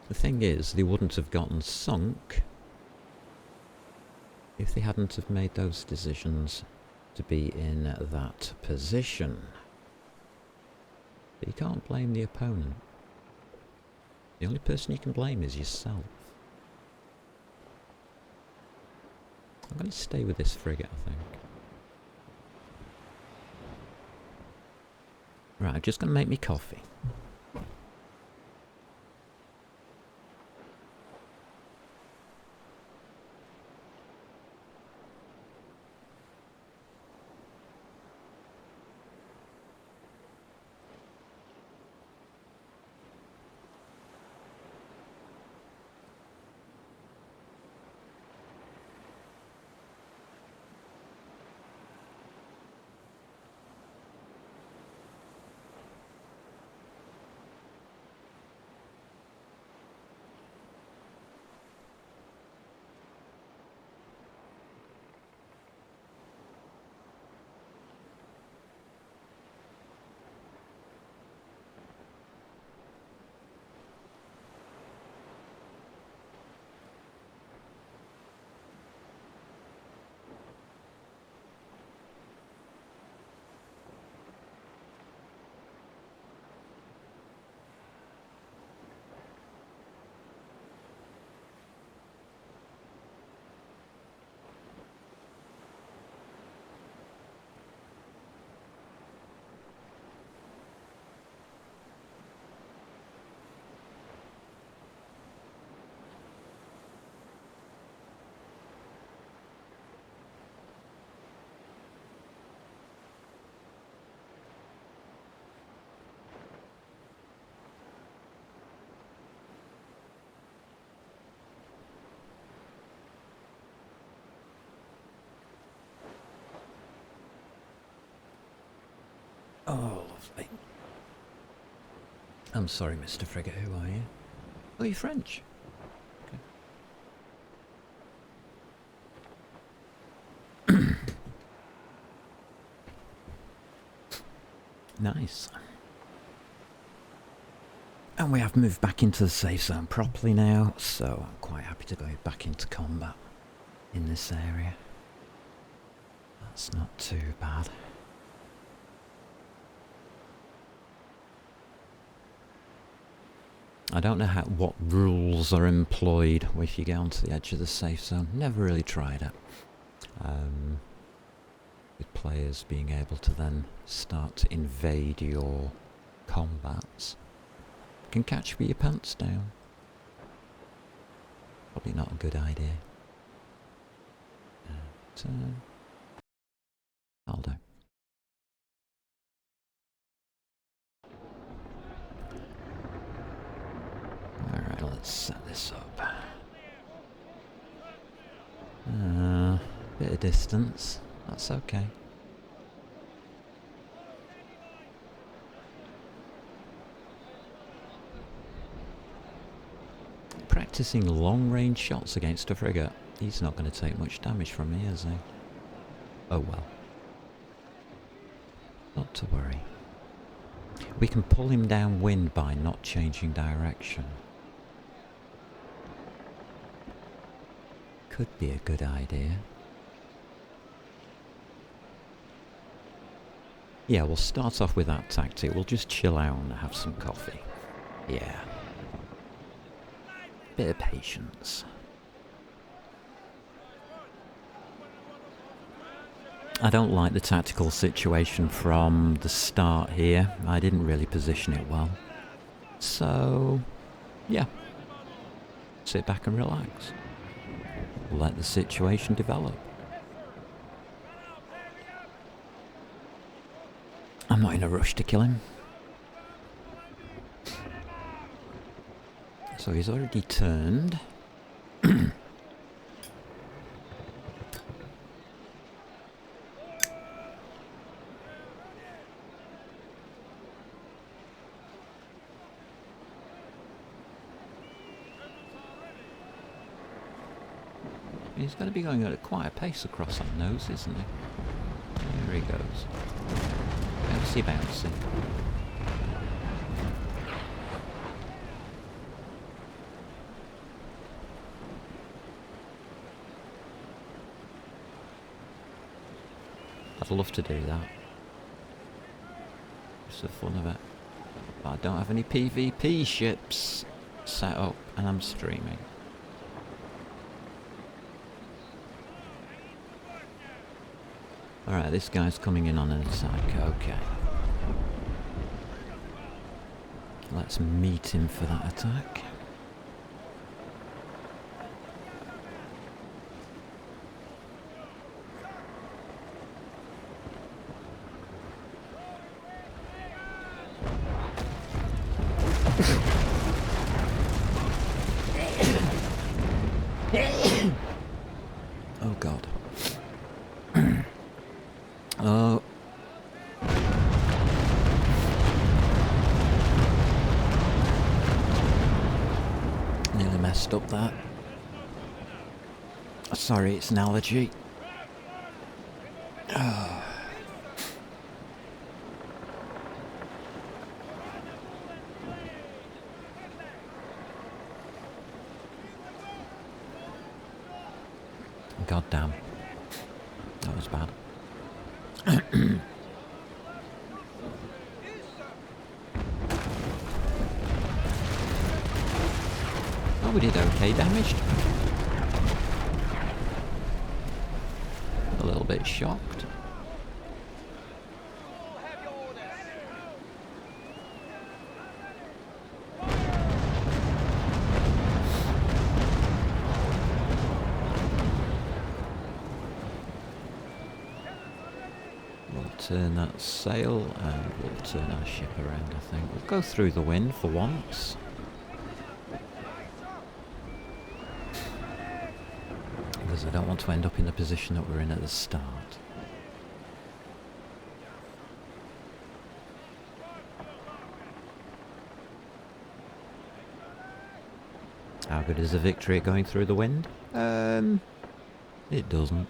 The thing is, they wouldn't have gotten sunk if they hadn't have made those decisions to be in that position. But you can't blame the opponent. The only person you can blame is yourself. I'm going to stay with this frigate, I think. Right, I'm just going to make me coffee. Oh, lovely. I'm sorry, Mr. Frigate, who are you? Oh, you're French. Okay. Nice. And we have moved back into the safe zone properly now, so I'm quite happy to go back into combat in this area. That's not too bad. I don't know what rules are employed if you get onto the edge of the safe zone. Never really tried it. With players being able to then start to invade your combats. You can catch with your pants down. Probably not a good idea. But, I'll do. Alright, let's set this up. Bit of distance. That's okay. Practicing long-range shots against a frigate. He's not going to take much damage from me, is he? Oh well. Not to worry. We can pull him downwind by not changing direction. Could be a good idea. Yeah, we'll start off with that tactic. We'll just chill out and have some coffee. Yeah. Bit of patience. I don't like the tactical situation from the start here. I didn't really position it well. So, yeah. Sit back and relax. Let the situation develop. I'm not in a rush to kill him. So he's already turned. He's going to be going at quite a pace across that nose, isn't he? There he goes. Bouncy, bouncy. I'd love to do that. Just the fun of it. But I don't have any PvP ships set up and I'm streaming. Alright, this guy's coming in on an attack, okay. Let's meet him for that attack. Oh god. Oh. Nearly messed up that. Sorry, it's an allergy. Oh. God damn. That was bad. Oh, we did okay damage. A little bit shocked. Turn that sail and we'll turn our ship around, I think. We'll go through the wind for once. Because I don't want to end up in the position that we're in at the start. How good is a victory at going through the wind? It doesn't.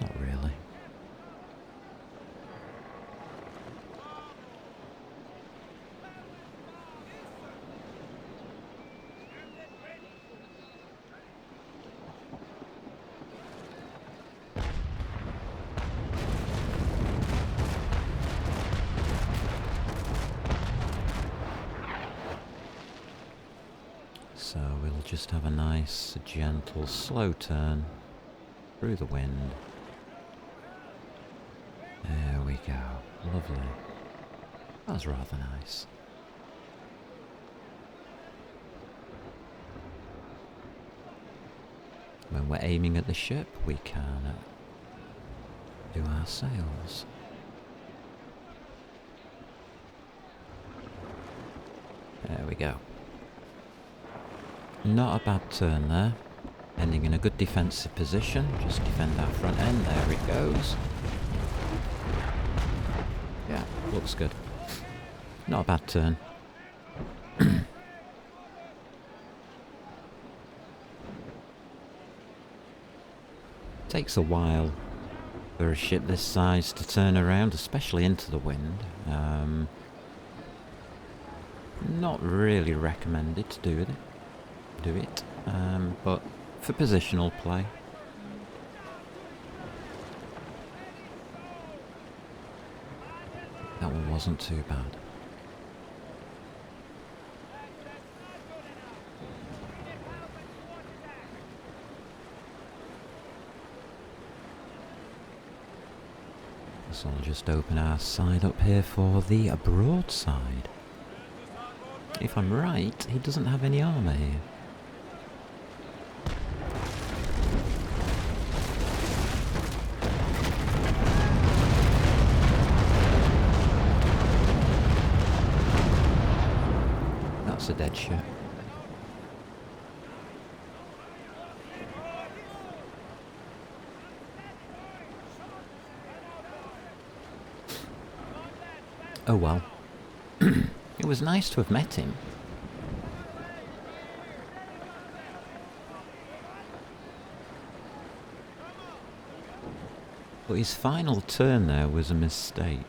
Not really. So we'll just have a nice, gentle, slow turn through the wind. There we go. Lovely. That was rather nice. When we're aiming at the ship, we can do our sails. There we go. Not a bad turn there. Ending in a good defensive position. Just defend our front end. There it goes. Yeah, looks good. Not a bad turn. Takes a while for a ship this size to turn around, especially into the wind. Not really recommended to do it, but for positional play. that one wasn't too bad. So I'll just open our side up here for the broadside. If I'm right, he doesn't have any armour here. That's a dead ship. Oh well. It was nice to have met him. But his final turn there was a mistake.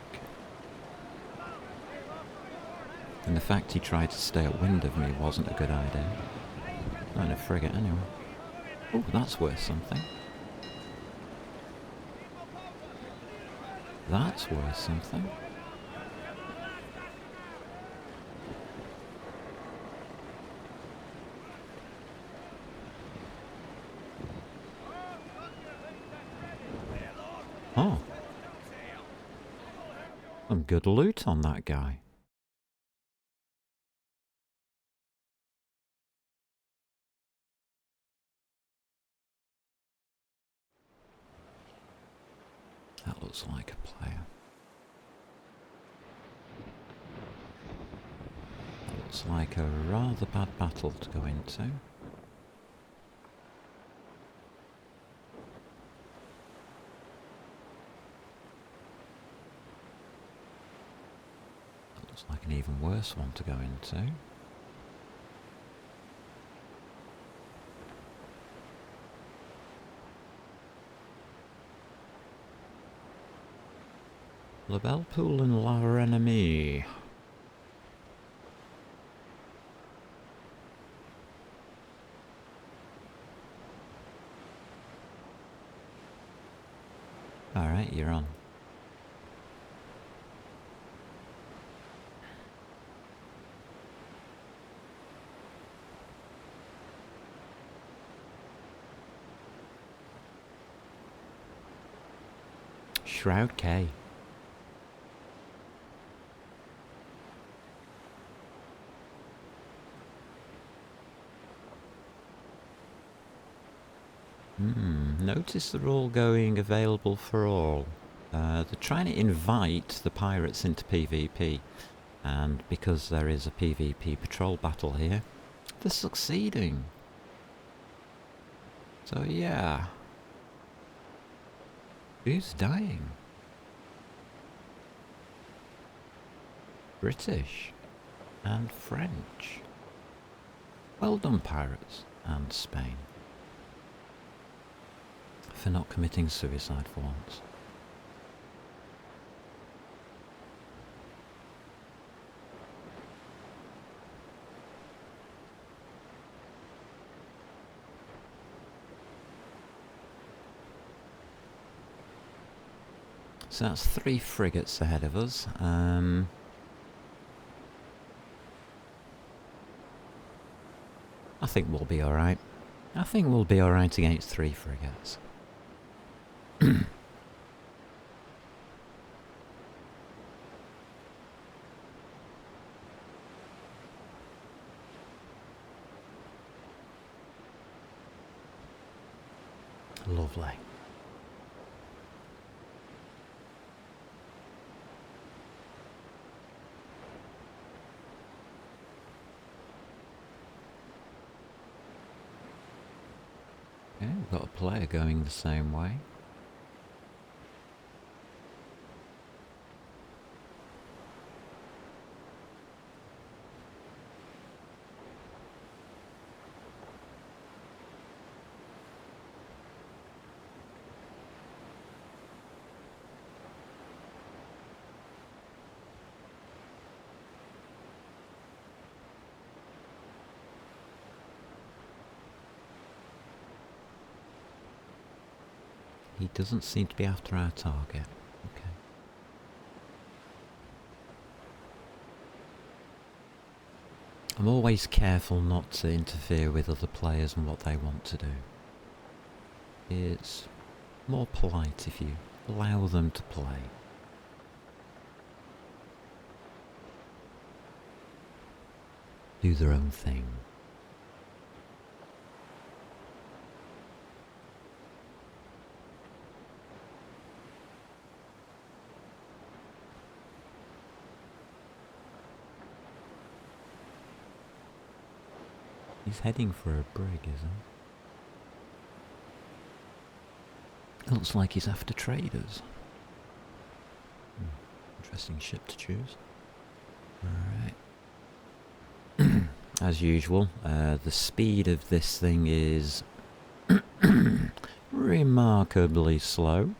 And the fact he tried to stay upwind of me wasn't a good idea. Not in a frigate anyway. Oh, that's worth something. That's worth something. Oh. Some good loot on that guy. That looks like a player. That looks like a rather bad battle to go into. That looks like an even worse one to go into. La Belle Poule and La Renommée. Alright, you're on. Shroud K. Notice they're all going available for all. They're trying to invite the pirates into PvP, and because there is a PvP patrol battle here, they're succeeding. So yeah. Who's dying? British and French. Well done, pirates and Spain, for not committing suicide for once. So that's 3 frigates ahead of us. I think we'll be alright. I think we'll be alright against 3 frigates. Lovely. Okay, we've got a player going the same way. He doesn't seem to be after our target. Okay. I'm always careful not to interfere with other players and what they want to do. It's more polite if you allow them to play. Do their own thing. He's heading for a brig, isn't he? Looks like he's after traders. Interesting ship to choose. Alright. As usual, the speed of this thing is remarkably slow.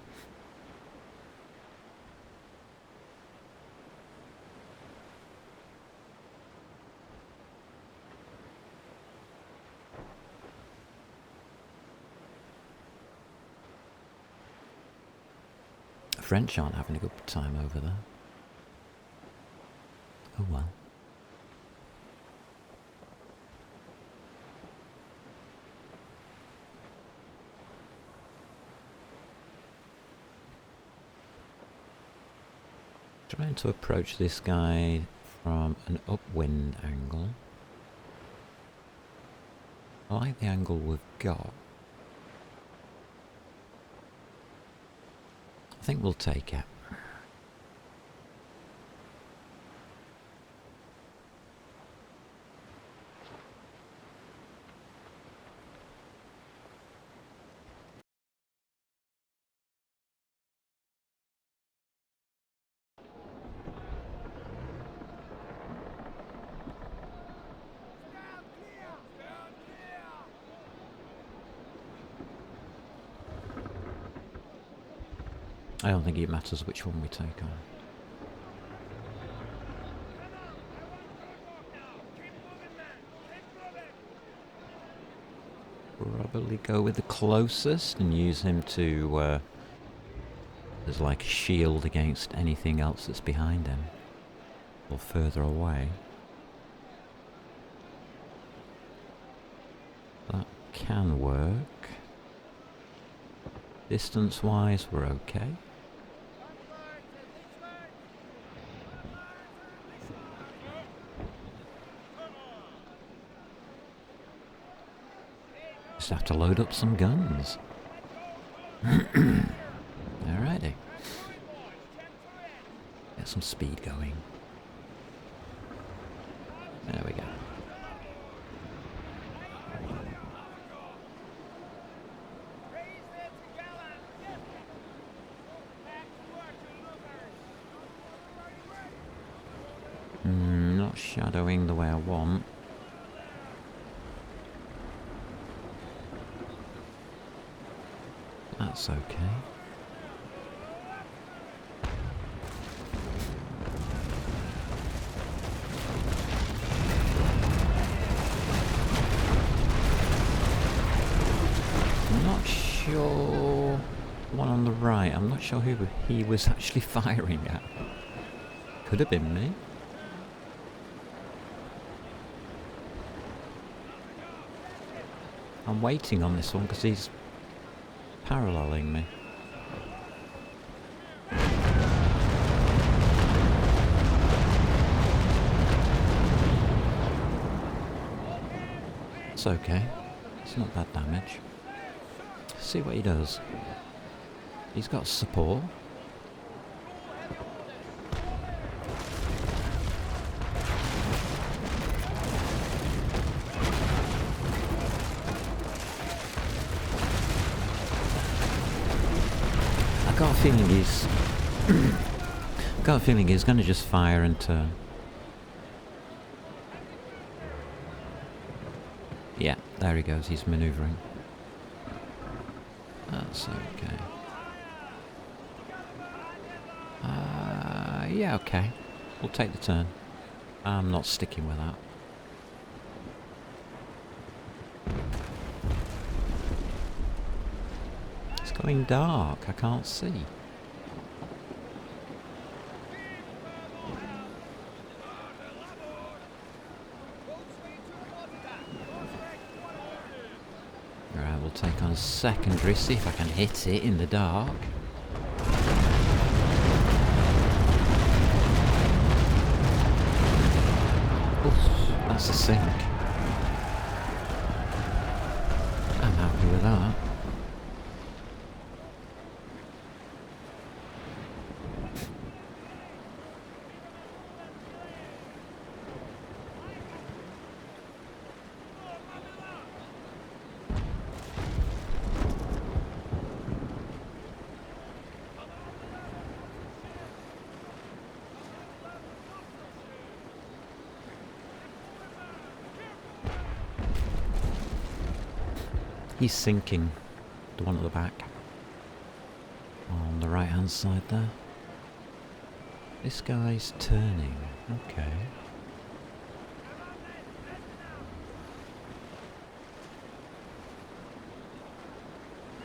French aren't having a good time over there. Oh well. Trying to approach this guy from an upwind angle. I like the angle we've got. I think we'll take it. I don't think it matters which one we take on. Probably go with the closest and use him to as like a shield against anything else that's behind him or further away. That can work. Distance wise we're okay. Just have to load up some guns. Alrighty. Get some speed going. There we go. Not shadowing the way I want. That's okay. I'm not sure. One on the right, I'm not sure who he was actually firing at. Could have been me. I'm waiting on this one because he's paralleling me. It's okay. It's not bad damage. See what he does. He's got support. I got a feeling he's going to just fire and turn. Yeah, there he goes. He's manoeuvring. That's okay. Yeah, okay. We'll take the turn. I'm not sticking with that. It's going dark. I can't see. Alright, we'll take on a secondary, see if I can hit it in the dark. Oof, that's a sink. I'm happy with that. He's sinking, the one at the back, on the right hand side there. This guy's turning, okay.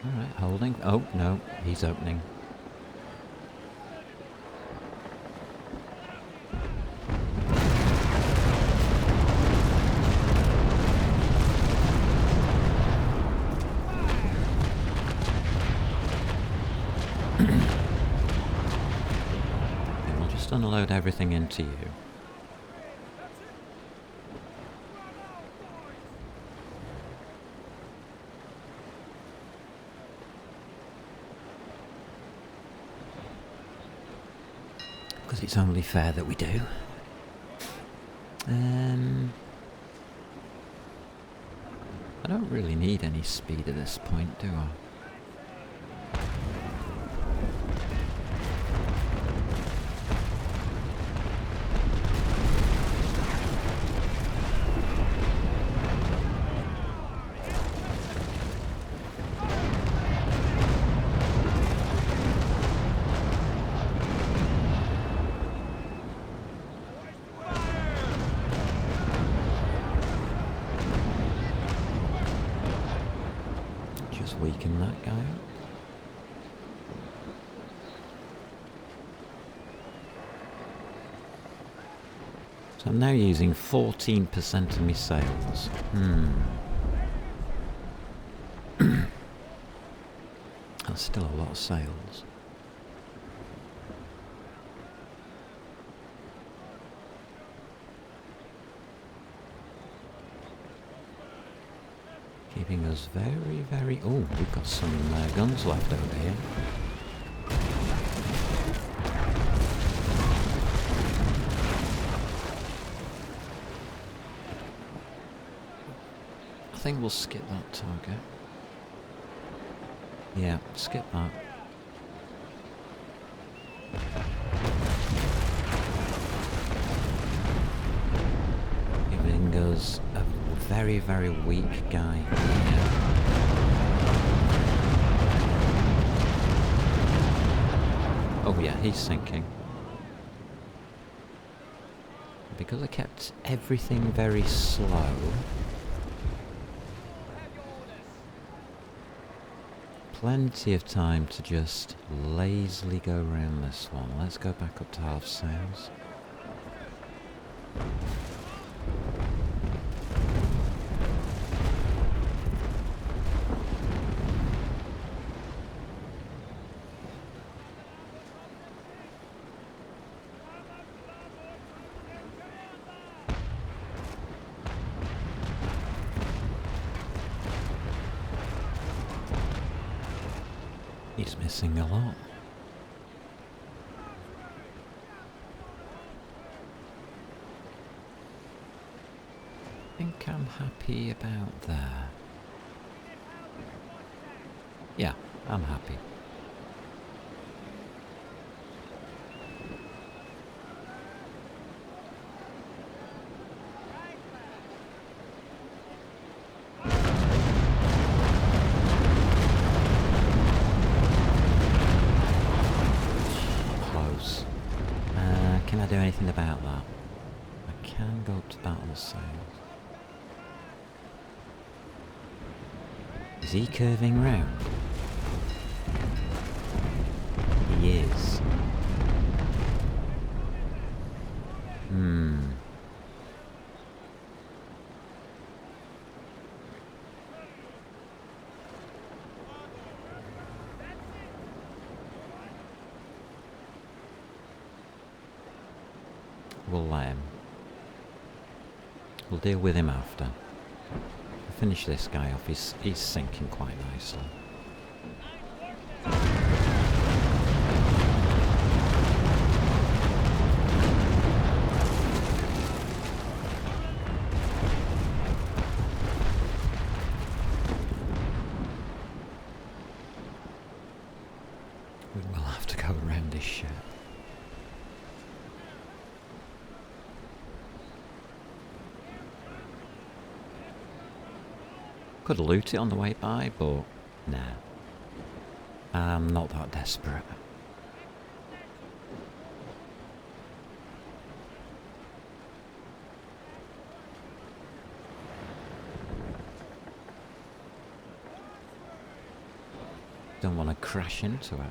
Alright, holding. Oh, no, he's opening. Unload everything into you. Because it's only fair that we do. I don't really need any speed at this point, do I? Weaken that guy up. So I'm now using 14% of my sails. That's still a lot of sails. Keeping us very, very... Oh, we've got some guns left over here. I think we'll skip that target. Yeah, skip that. Giving us a very, very weak guy. Oh yeah, he's sinking. Because I kept everything very slow, plenty of time to just lazily go around this one. Let's go back up to half sails. He's missing a lot. I think I'm happy about there. Yeah, I'm happy. Can I do anything about that? I can go up to battle sails. Is he curving round? He is. we'll let him. We'll deal with him after. We'll finish this guy off. He's sinking quite nicely. We will have to go around this ship. Could loot it on the way by, but nah. I'm not that desperate. Don't want to crash into it.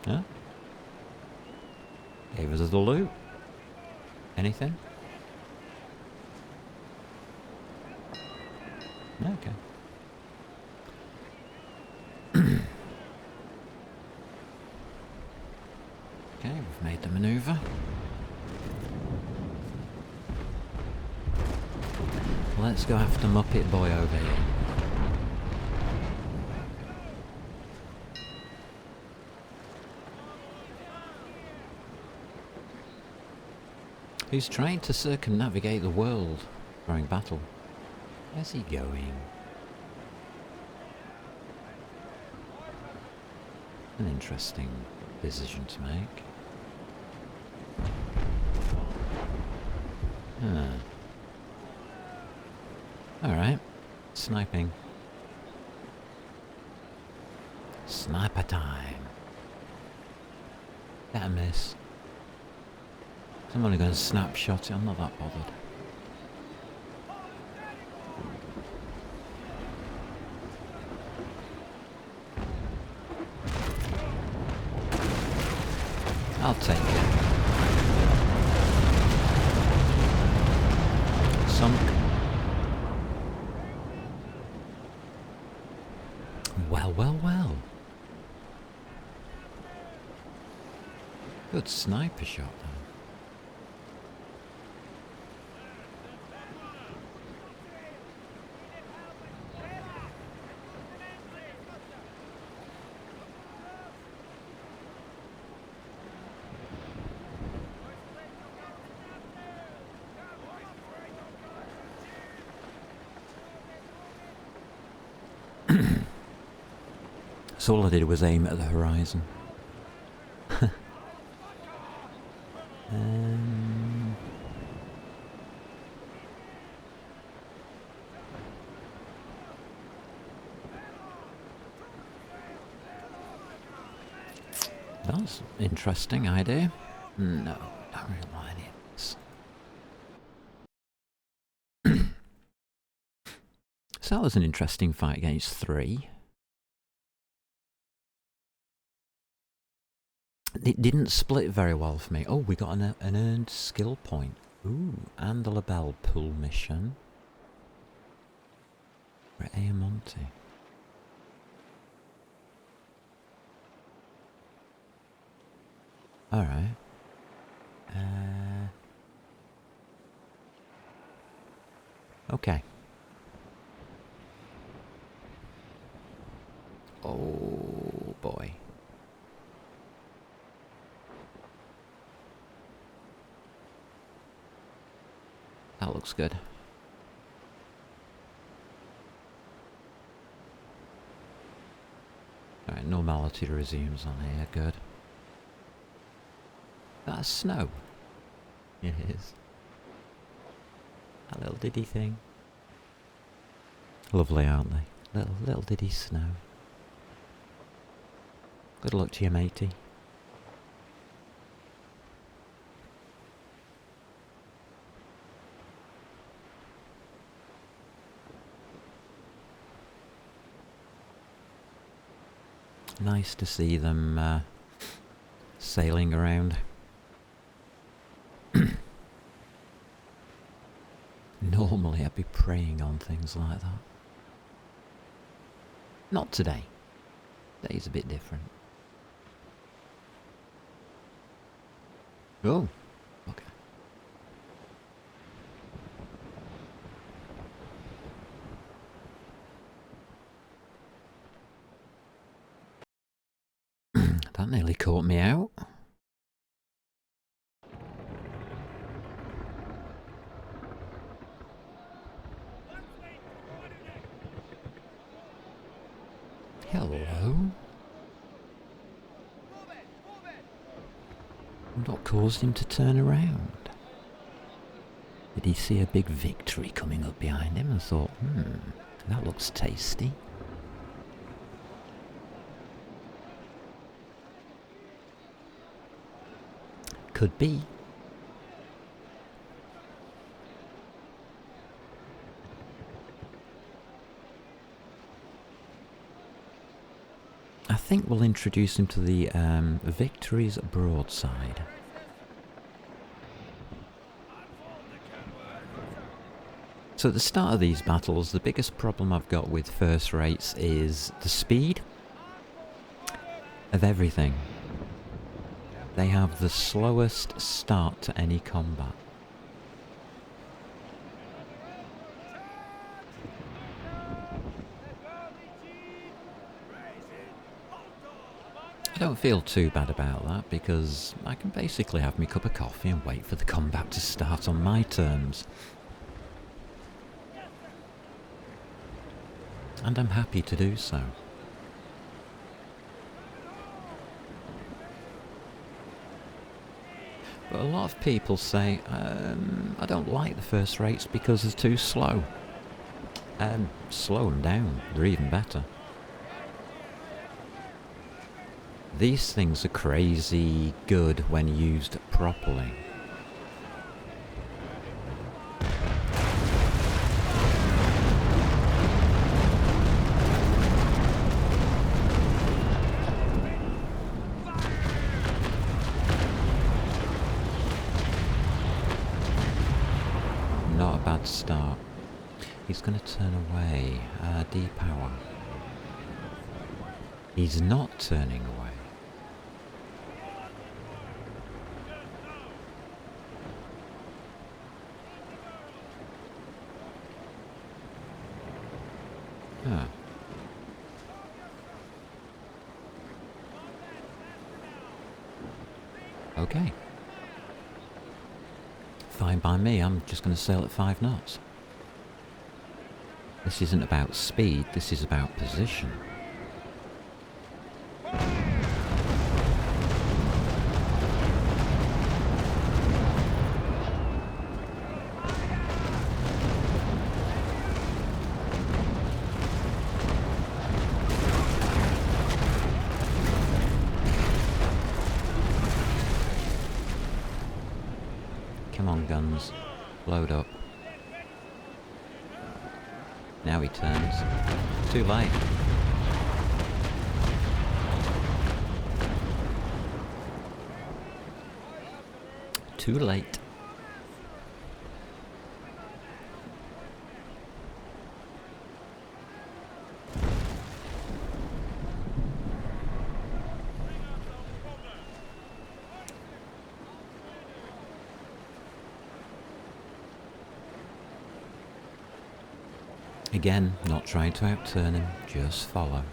Huh? Gave us the loot. Anything? Okay. Okay, we've made the maneuver. Let's go after Muppet Boy over here. Who's trying to circumnavigate the world during battle? Where's he going? An interesting decision to make. Alright. Sniping. Sniper time. Better miss. I'm only going to snapshot it, I'm not that bothered. I'll take it. Sunk. Well, well, well. Good sniper shot though. So all I did was aim at the horizon. That's an interesting idea. No, don't really like it. So that was an interesting fight against 3. It didn't split very well for me. Oh, we got an earned skill point. Ooh, and the Naval pool mission. We're at Ayamonte. Alright. Okay. Oh boy. That looks good. Alright, normality resumes on here, good. That's snow. It is. That little diddy thing. Lovely, aren't they? Little diddy snow. Good luck to you, matey. Nice to see them sailing around. Normally I'd be preying on things like that. Not today. Today's a bit different. Oh, okay. That nearly caught me out. Hello? What caused him to turn around? Did he see a big victory coming up behind him and thought, that looks tasty? Could be. I think we'll introduce him to the Victory's broadside. So at the start of these battles, the biggest problem I've got with first rates is the speed of everything. They have the slowest start to any combat. I don't feel too bad about that because I can basically have my cup of coffee and wait for the combat to start on my terms. And I'm happy to do so. But a lot of people say, I don't like the first rates because they're too slow. Slow them down, they're even better. These things are crazy good when used properly. Not a bad start. He's going to turn away. Depower. He's not turning away. Huh. Okay. Fine by me, I'm just going to sail at 5 knots. This isn't about speed, this is about position. Come on, guns. Load up. Now he turns. Too late. Too late. Again, not trying to outturn him, just follow.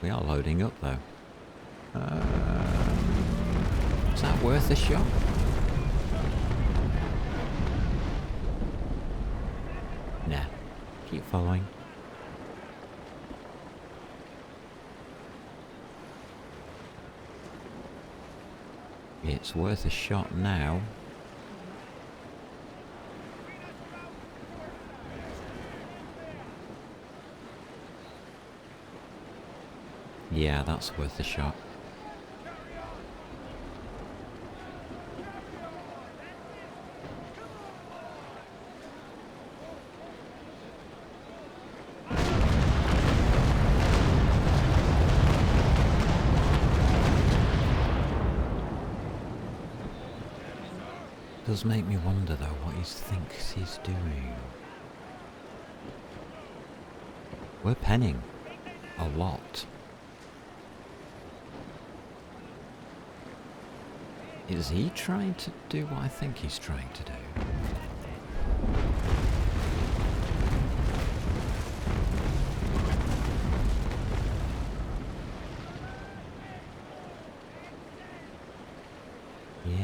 We are loading up though. Is that worth a shot? Nah, keep following. It's worth a shot now. Yeah, that's worth a shot. Does make me wonder though what he thinks he's doing. We're penning a lot. Is he trying to do what I think he's trying to do? Yeah.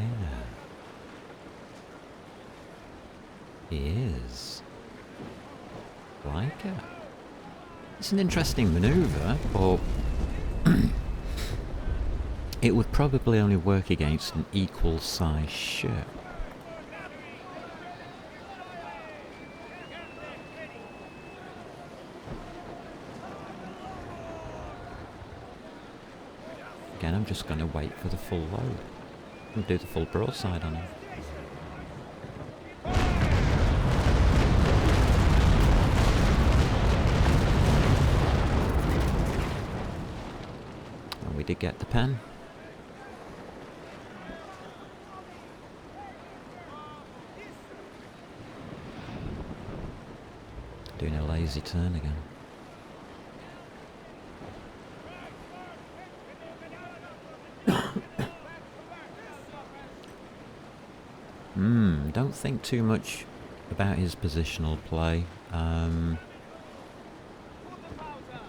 He is. Like it. It's an interesting manoeuvre, but it would probably only work against an equal size ship. Again, I'm just going to wait for the full load and do the full broadside on him. And we did get the pen. Doing a lazy turn again. Don't think too much about his positional play.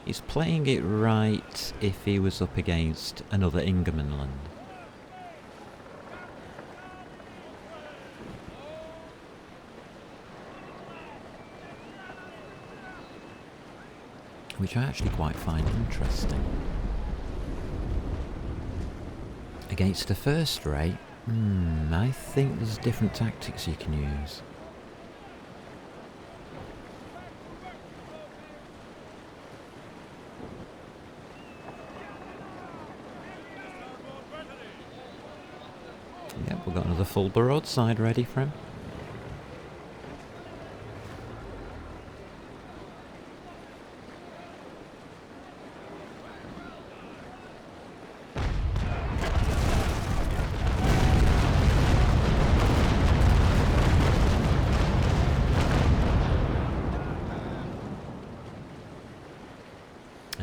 He's playing it right if he was up against another Ingermanland. Which I actually quite find interesting. Against a first rate, I think there's different tactics you can use. Yep, we've got another full broadside ready for him.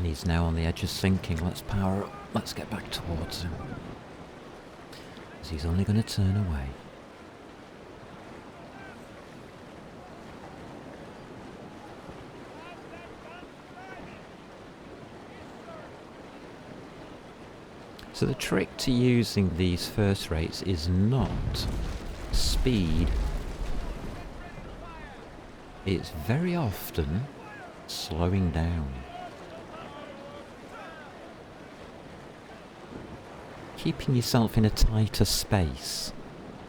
He's now on the edge of sinking. Let's power up. Let's get back towards him. Because he's only going to turn away. So the trick to using these first rates is not speed. It's very often slowing down. Keeping yourself in a tighter space,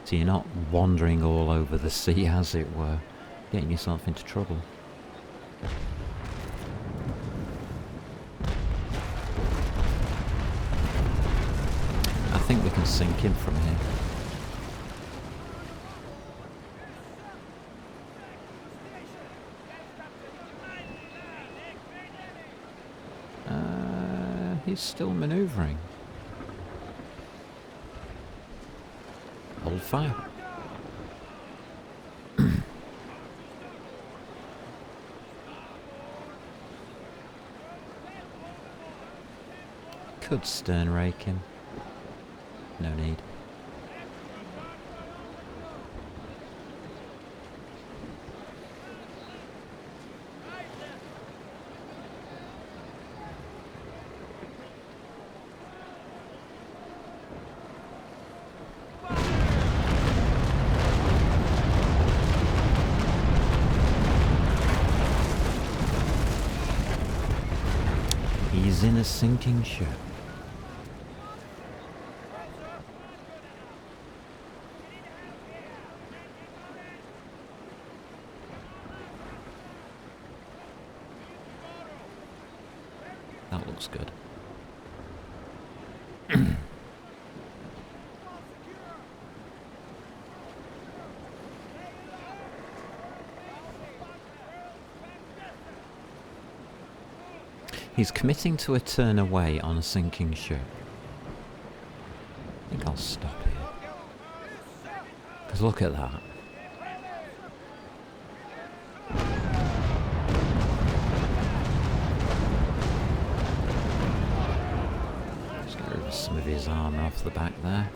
so you're not wandering all over the sea, as it were, getting yourself into trouble. I think we can sink him from here. He's still manoeuvring. Hold fire. Could stern rake him. No need. He's in a sinking ship. That looks good. He's committing to a turn away on a sinking ship. I think I'll stop here. Because look at that. Let's get rid of some of his armour off the back there.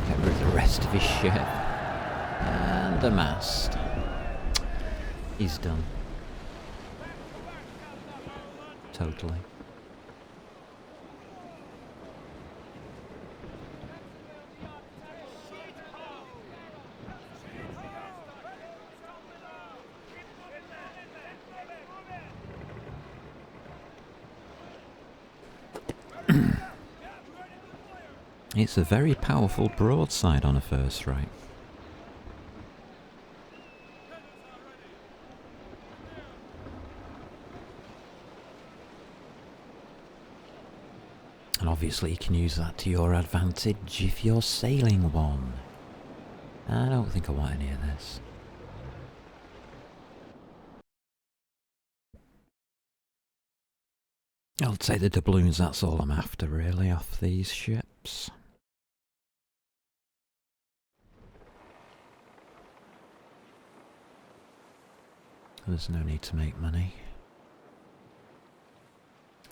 Get rid of the rest of his ship. And the mast. He's done. Totally. It's a very powerful broadside on a first rate. And obviously you can use that to your advantage if you're sailing one. I don't think I want any of this. I'll take the doubloons, that's all I'm after really off these ships. There's no need to make money.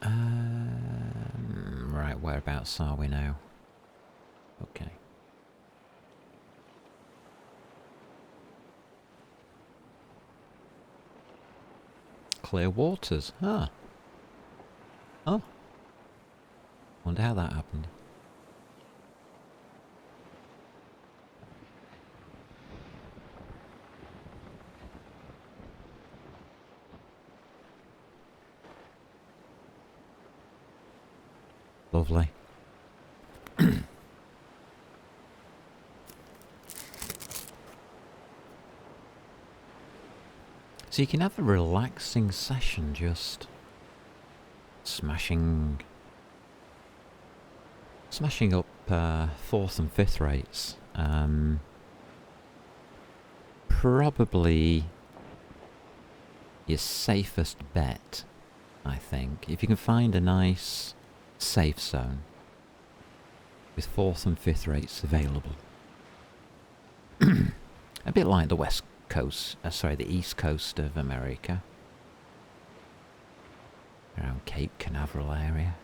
Right, whereabouts are we now? Okay. Clear waters, huh? Oh. Wonder how that happened. Lovely. So you can have a relaxing session just smashing up 4th and 5th rates. Probably your safest bet, I think. If you can find a nice safe zone with 4th and 5th rates available. A bit like the west coast, the east coast of America. Around Cape Canaveral area.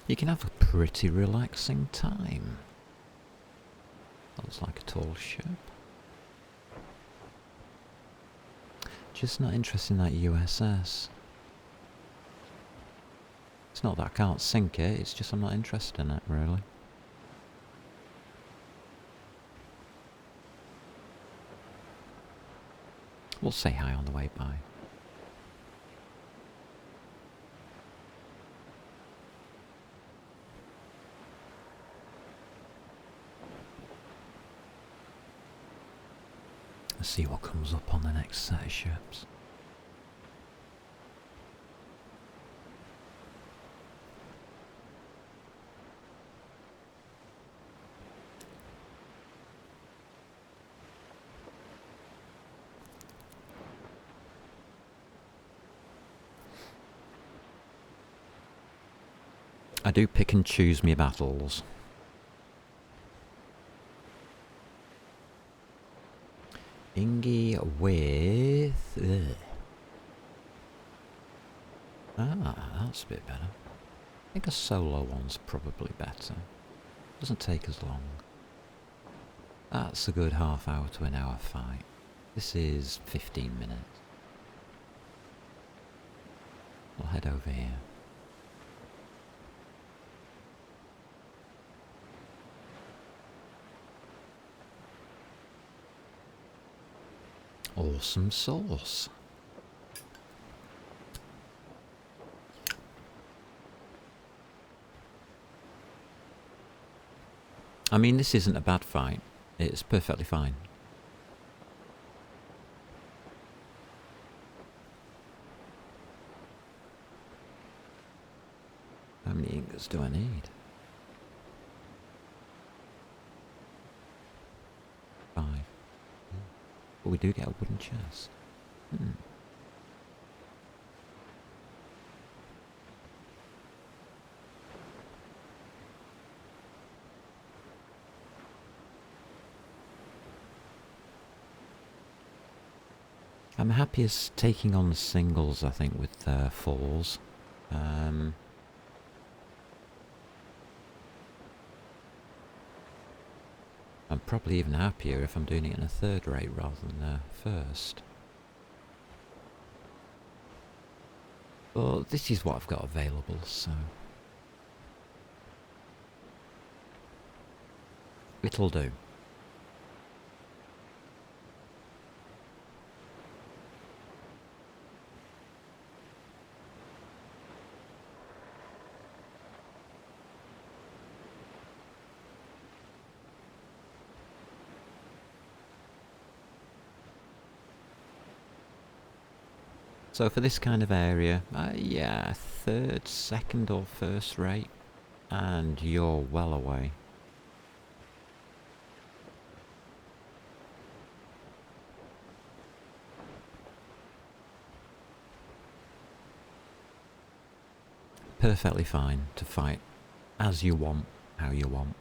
You can have a pretty relaxing time. Looks like a tall ship. Just not interested in that USS. It's not that I can't sink it, it's just I'm not interested in it, really. We'll say hi on the way by. Let's see what comes up on the next set of ships. I do pick and choose me battles. Ingy with... Ugh. Ah, that's a bit better. I think a solo one's probably better. Doesn't take as long. That's a good half hour to an hour fight. This is 15 minutes. We'll head over here. Awesome sauce. I mean, this isn't a bad fight. It's perfectly fine. How many ingots do I need? 5. But we do get a wooden chest. Hmm. I'm happiest taking on singles, I think, with fours. I'm probably even happier if I'm doing it in a third rate rather than a first. But this is what I've got available, so it'll do. So for this kind of area, yeah, third, second or first rate, and you're well away. Perfectly fine to fight as you want, how you want.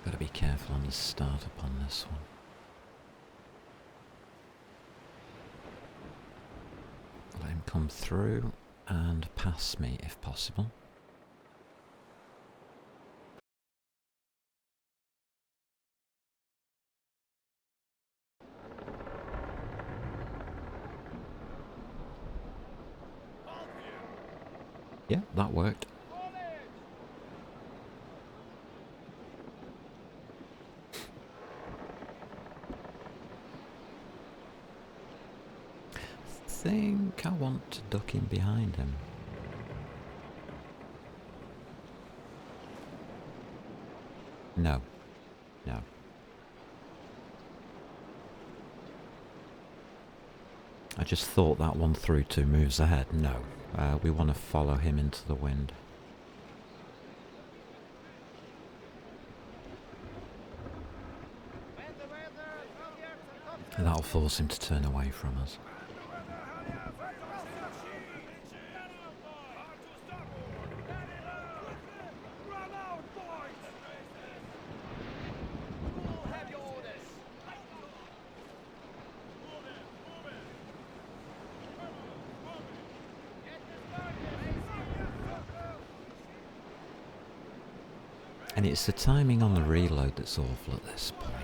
Gotta be careful on the startup on this one. Let him come through and pass me if possible. Yeah, that worked. I think I want to duck in behind him. No. No. I just thought that one through 2 moves ahead. No. We want to follow him into the wind. That'll force him to turn away from us. And it's the timing on the reload that's awful at this point.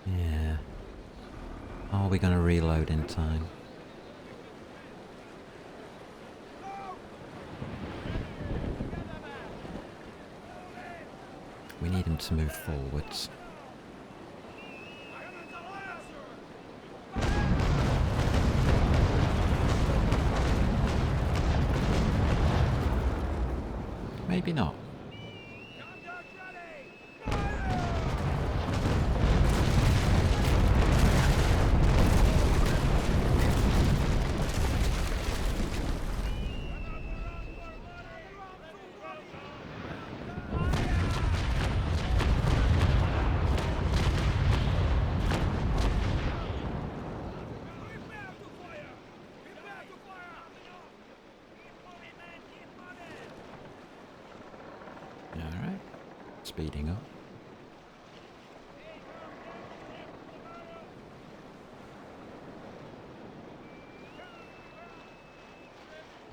Yeah. Are we going to reload in time? We need him to move forwards. Maybe not. Alright. Speeding up.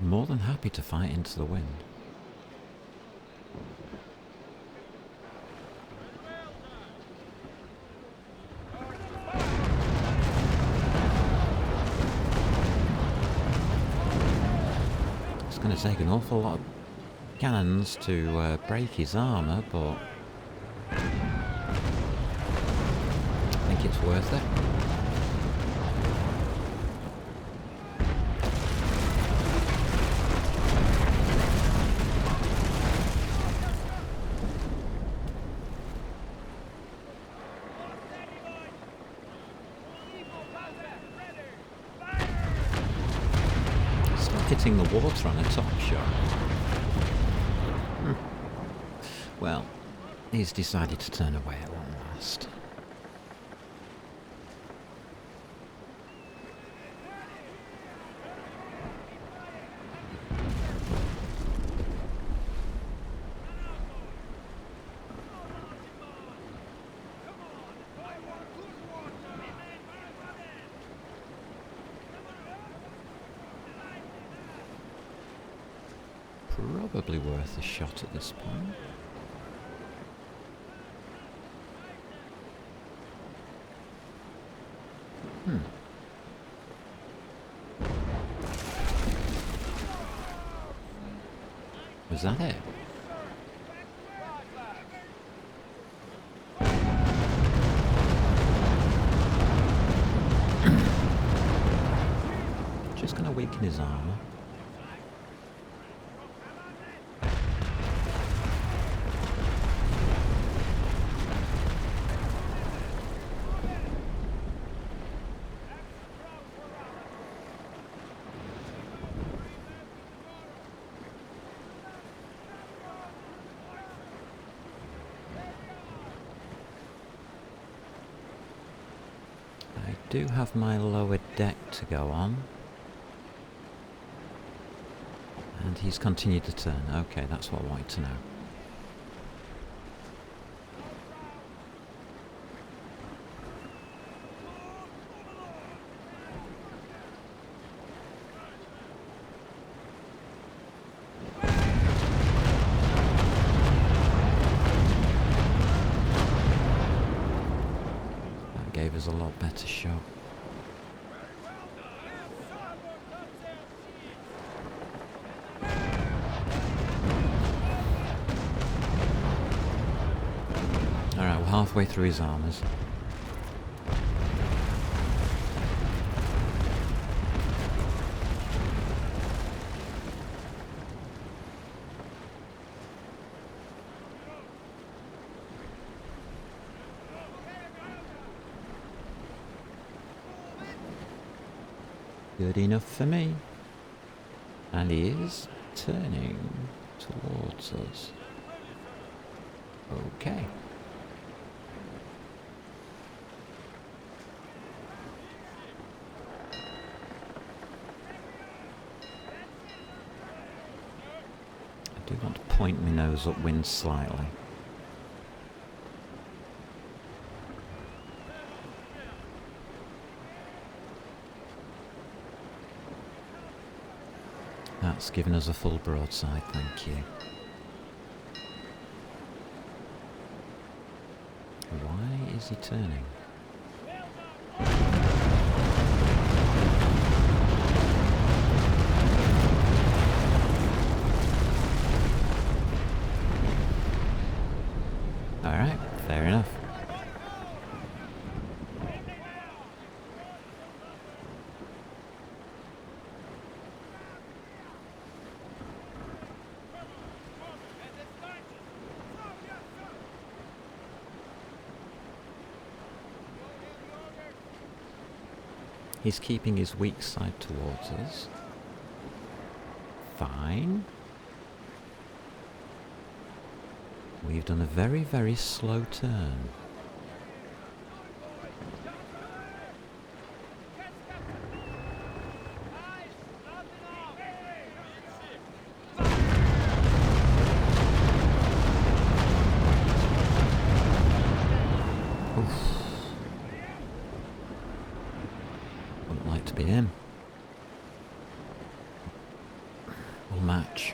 More than happy to fight into the wind. It's going to take an awful lot of cannons to break his armour, but I think it's worth it. hitting the water on a top shot. Well, he's decided to turn away at long last. Probably worth a shot at this point. Was that it? Just gonna weaken his armor. I do have my lower deck to go on. And he's continued to turn. Okay, that's what I wanted to know. That gave us a lot better shot. Alright, we're halfway through his armors. Good enough for me. And he is turning towards us. Okay. I do want to point my nose upwind slightly. That's given us a full broadside, thank you. Why is he turning? Alright, fair enough. He's keeping his weak side towards us. Fine. We've done a very, very slow turn. Wouldn't like to be him. We'll match.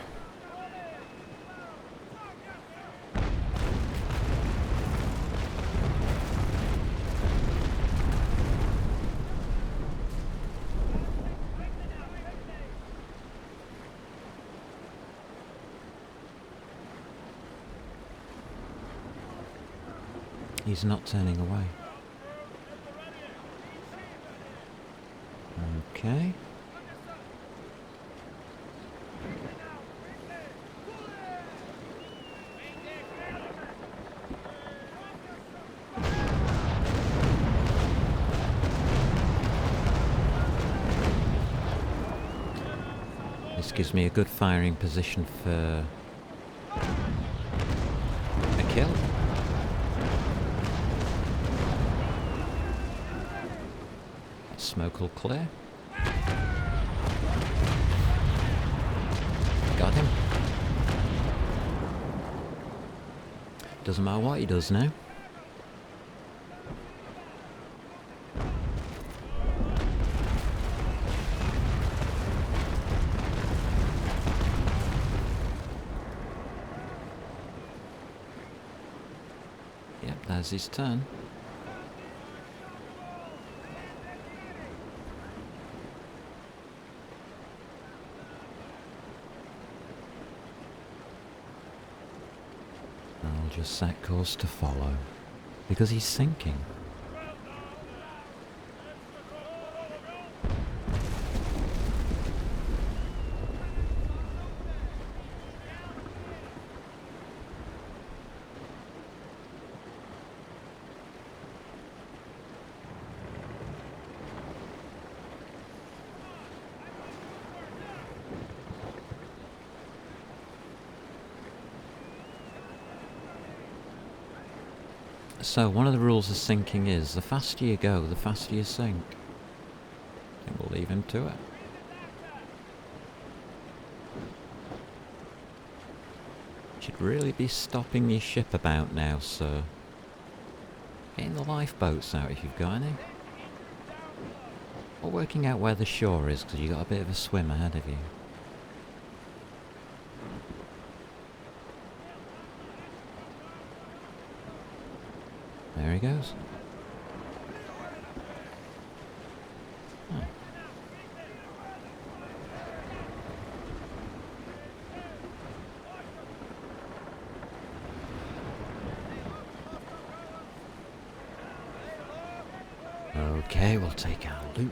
He's not turning away. Okay. This gives me a good firing position for a kill. That smoke will clear. Got him. Doesn't matter what he does now. Yep, there's his turn. I'll just set course to follow, because he's sinking. So, one of the rules of sinking is, the faster you go, the faster you sink. And we'll leave him to it. Should really be stopping your ship about now, sir. Getting the lifeboats out if you've got any. Or working out where the shore is, because you've got a bit of a swim ahead of you. There he goes. Oh. Okay, we'll take our loot.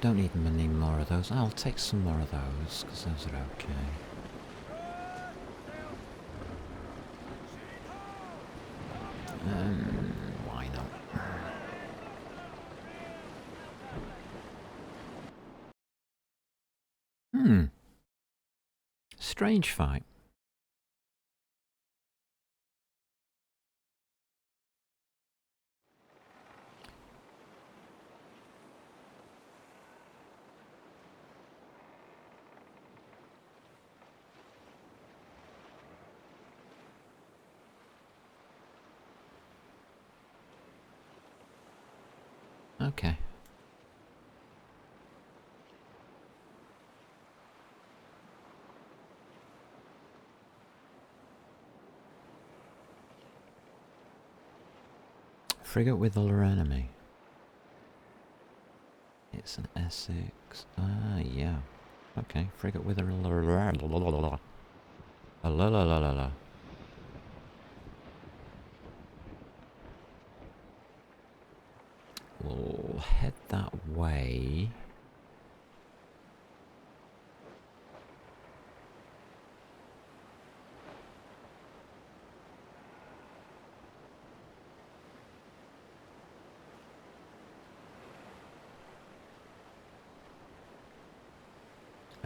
Don't need many more of those. I'll take some more of those, because those are okay. Why not? Strange fight. Okay. Frigate with other enemy. It's an Essex. Ah, yeah. Okay, frigate with a la. We'll head that way.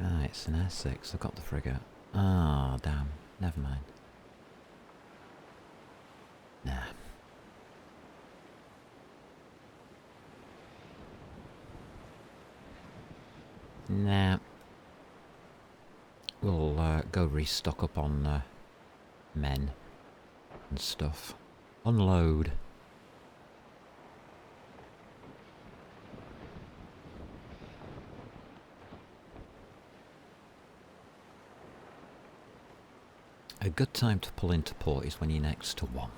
Ah, it's an Essex. I've got the frigate. Ah, damn. Never mind. Nah. Nah. We'll go restock up on men and stuff. Unload. A good time to pull into port is when you're next to one.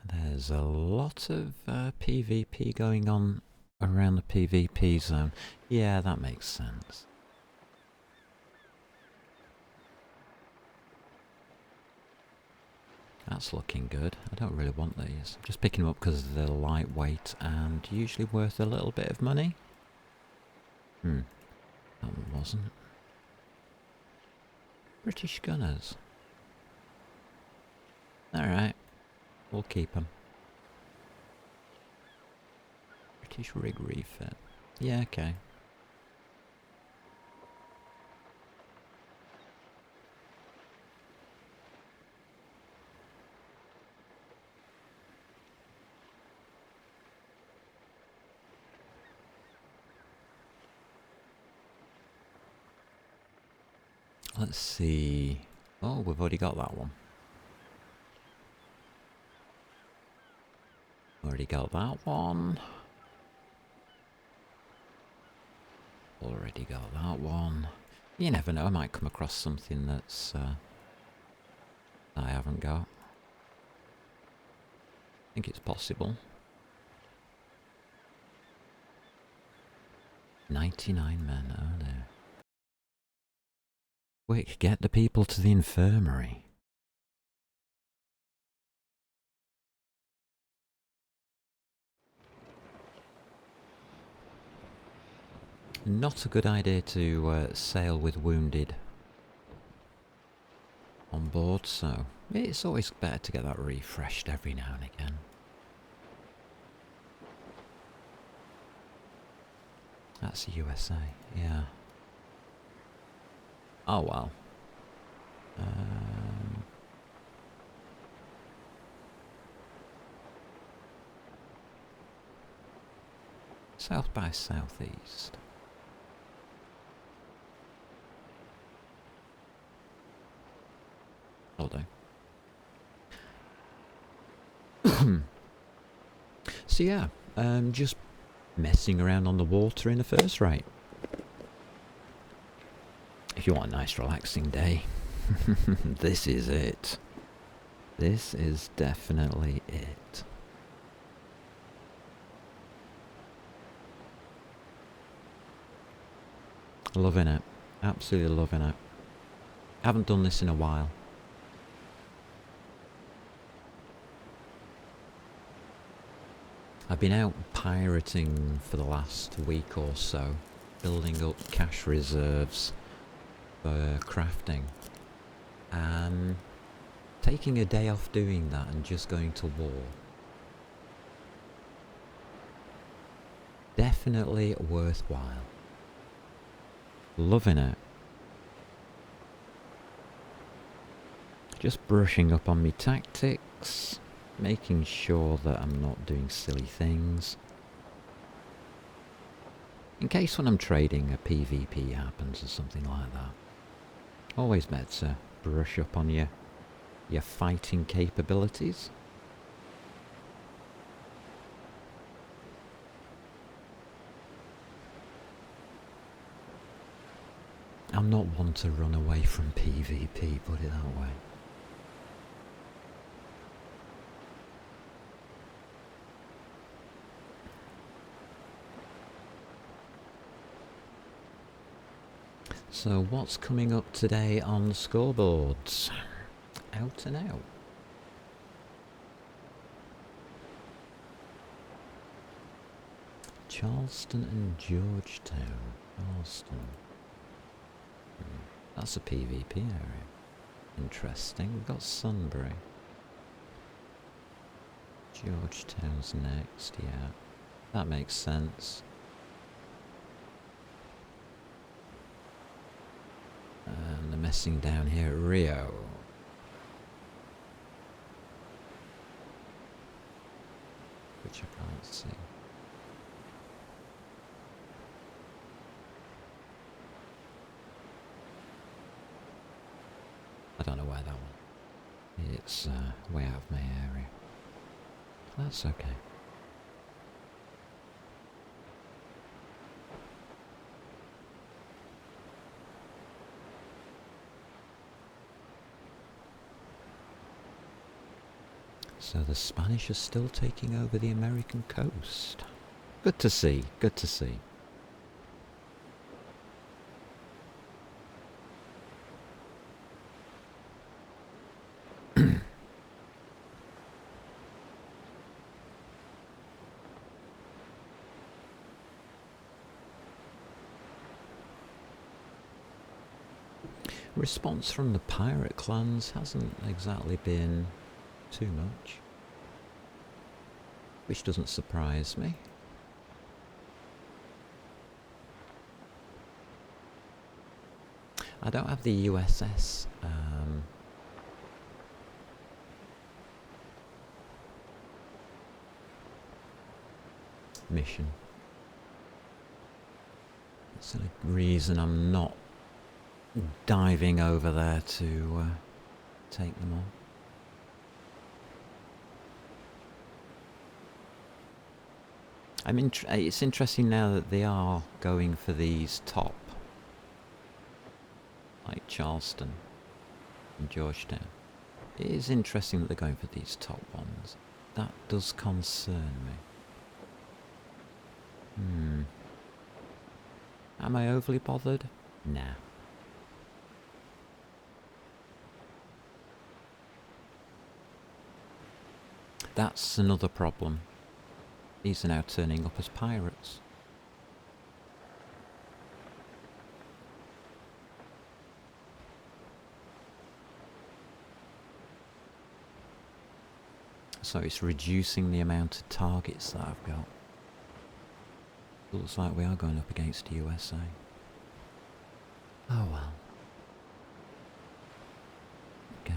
There's a lot of PvP going on around the PvP zone. Yeah, that makes sense. That's looking good. I don't really want these. I'm just picking them up because they're lightweight and usually worth a little bit of money. That one wasn't. British Gunners. Alright, we'll keep them. British Rig Refit. Yeah, okay. Let's see. Oh, we've already got that one. Already got that one. Already got that one. You never know, I might come across something that's I haven't got. I think it's possible. 99 men, oh no. Quick, get the people to the infirmary. Not a good idea to sail with wounded on board, so it's always better to get that refreshed every now and again. That's the USA, yeah. Oh well. South by southeast. Hold on. So yeah, just messing around on the water in the first rate. If you want a nice relaxing day, this is it. This is definitely it. Loving it. Absolutely loving it. Haven't done this in a while. I've been out pirating for the last week or so, building up cash reserves for crafting. And taking a day off doing that and just going to war. Definitely worthwhile. Loving it. Just brushing up on my tactics, making sure that I'm not doing silly things. In case when I'm trading a PvP happens or something like that. Always better to brush up on your fighting capabilities. I'm not one to run away from PvP, put it that way. So what's coming up today on the scoreboards? Out and out. Charleston and Georgetown. Charleston. That's a PvP area. Interesting. We've got Sunbury. Georgetown's next, yeah. That makes sense. And the messing down here at Rio. Which I can't see. I don't know where that one. It's way out of my area. That's okay. So the Spanish are still taking over the American coast. Good to see, good to see. Response from the pirate clans hasn't exactly been too much, which doesn't surprise me. I don't have the USS mission. That's the reason I'm not diving over there to take them on. It's interesting now that they are going for these top, like Charleston and Georgetown. It is interesting that they're going for these top ones. That does concern me. Am I overly bothered? Nah. That's another problem. These are now turning up as pirates. So it's reducing the amount of targets that I've got. Looks like we are going up against the USA. Oh well. Okay.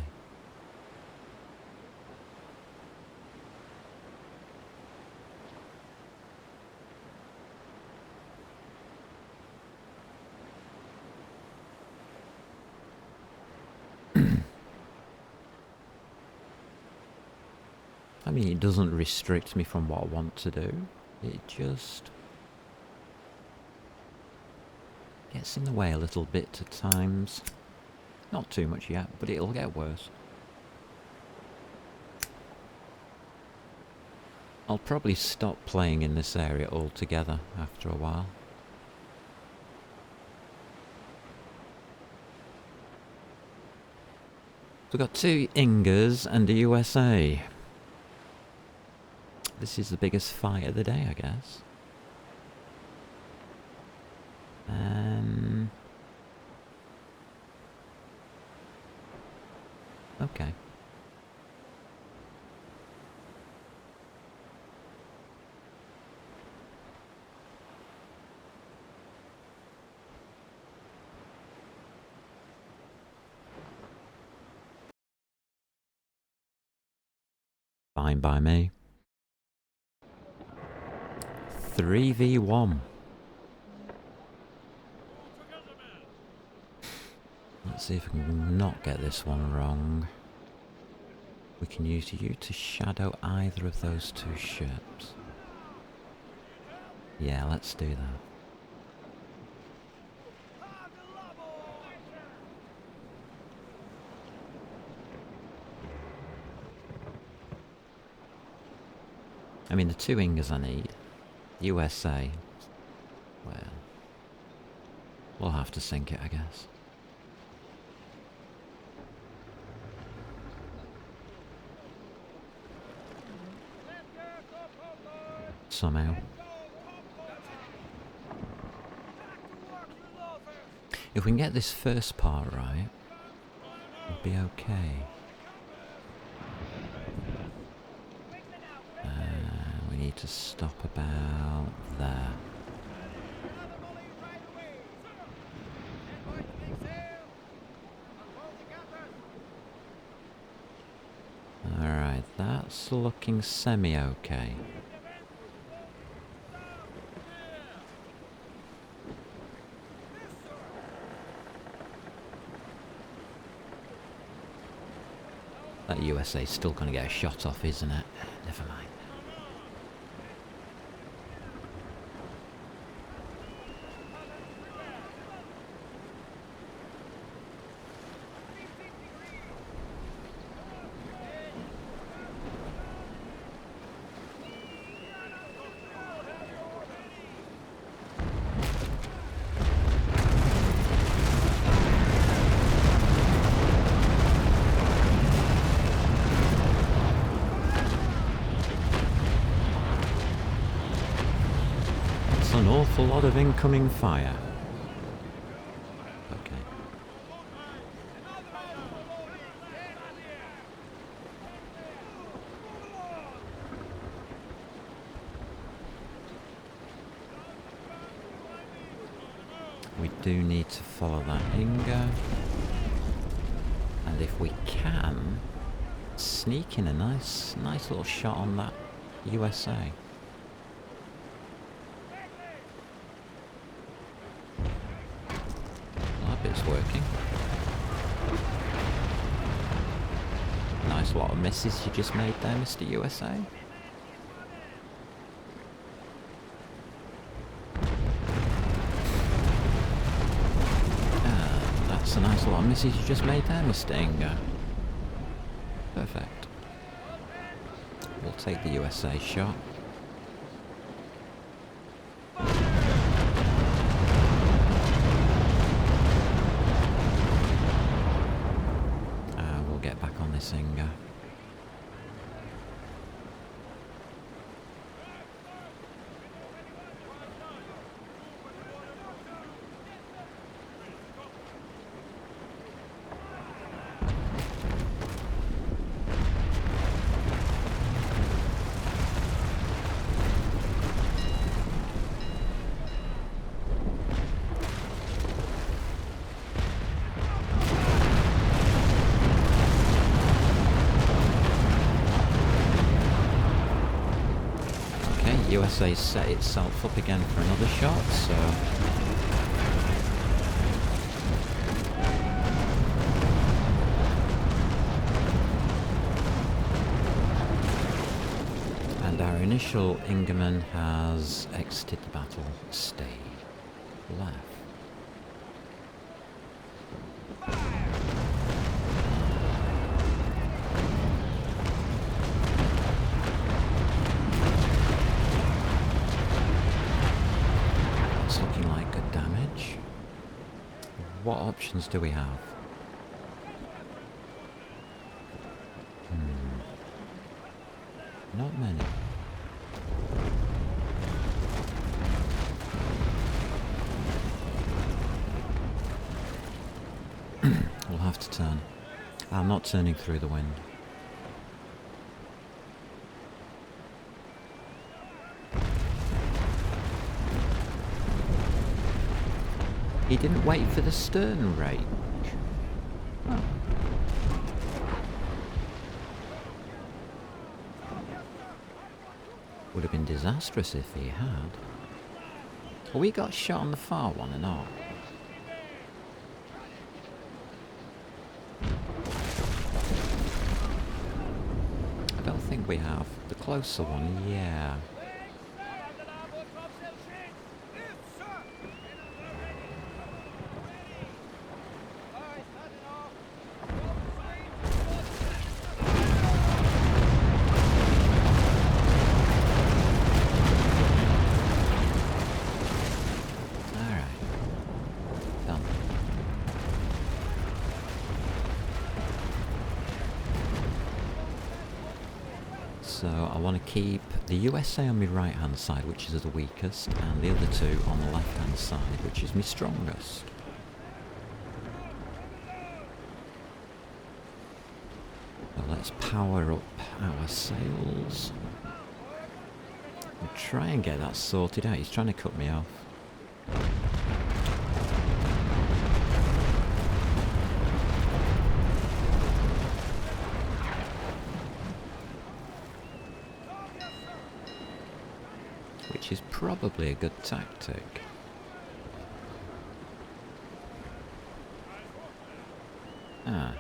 I mean, it doesn't restrict me from what I want to do. It just gets in the way a little bit at times. Not too much yet, but it'll get worse. I'll probably stop playing in this area altogether after a while. We've got 2 Ingers and a USA. This is the biggest fight of the day, I guess. Okay. Fine by me. 3v1. Let's see if we can not get this one wrong. We can use you to shadow either of those 2 ships. Yeah, let's do that. I mean, the 2 Ingers I need. USA. Well, we'll have to sink it, I guess. Somehow. If we can get this first part right, we'll be okay. We need to stop about there. Alright, that's looking semi-okay. That USA's still gonna get a shot off, isn't it? Never mind. An awful lot of incoming fire. Okay. we do need to follow that Inga. And if we can, sneak in a nice little shot on that USA. Well, that bit's working. Nice lot of misses you just made there, Mr. USA. And that's a nice lot of misses you just made there, Mr. Inga. Perfect. We'll take the USA shot. We'll get back on this Inga. USA set itself up again for another shot, so... And our initial Ingerman has exited the battle. Stay left. What options do we have? Not many. We'll have to turn. I'm not turning through the wind. He didn't wait for the stern range. Oh. Would have been disastrous if he had. Well, we got shot on the far one or not? I don't think we have. The closer one, yeah. So I want to keep the USA on my right hand side, which is the weakest, and the other two on the left hand side, which is my strongest. So let's power up our sails and try and get that sorted out. He's trying to cut me off. Which is probably a good tactic. Alright,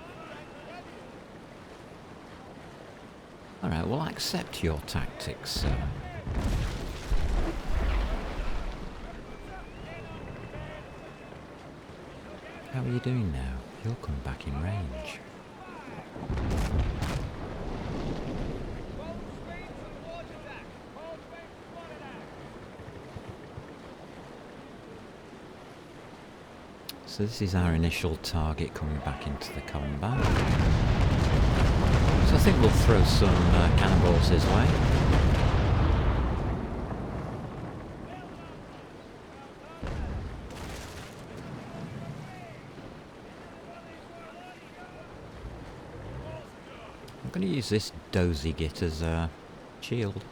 we'll accept your tactics, sir. How are you doing now? You're coming back in range. So this is our initial target coming back into the combat. So I think we'll throw some cannonballs his way. I'm going to use this dozy git as a shield.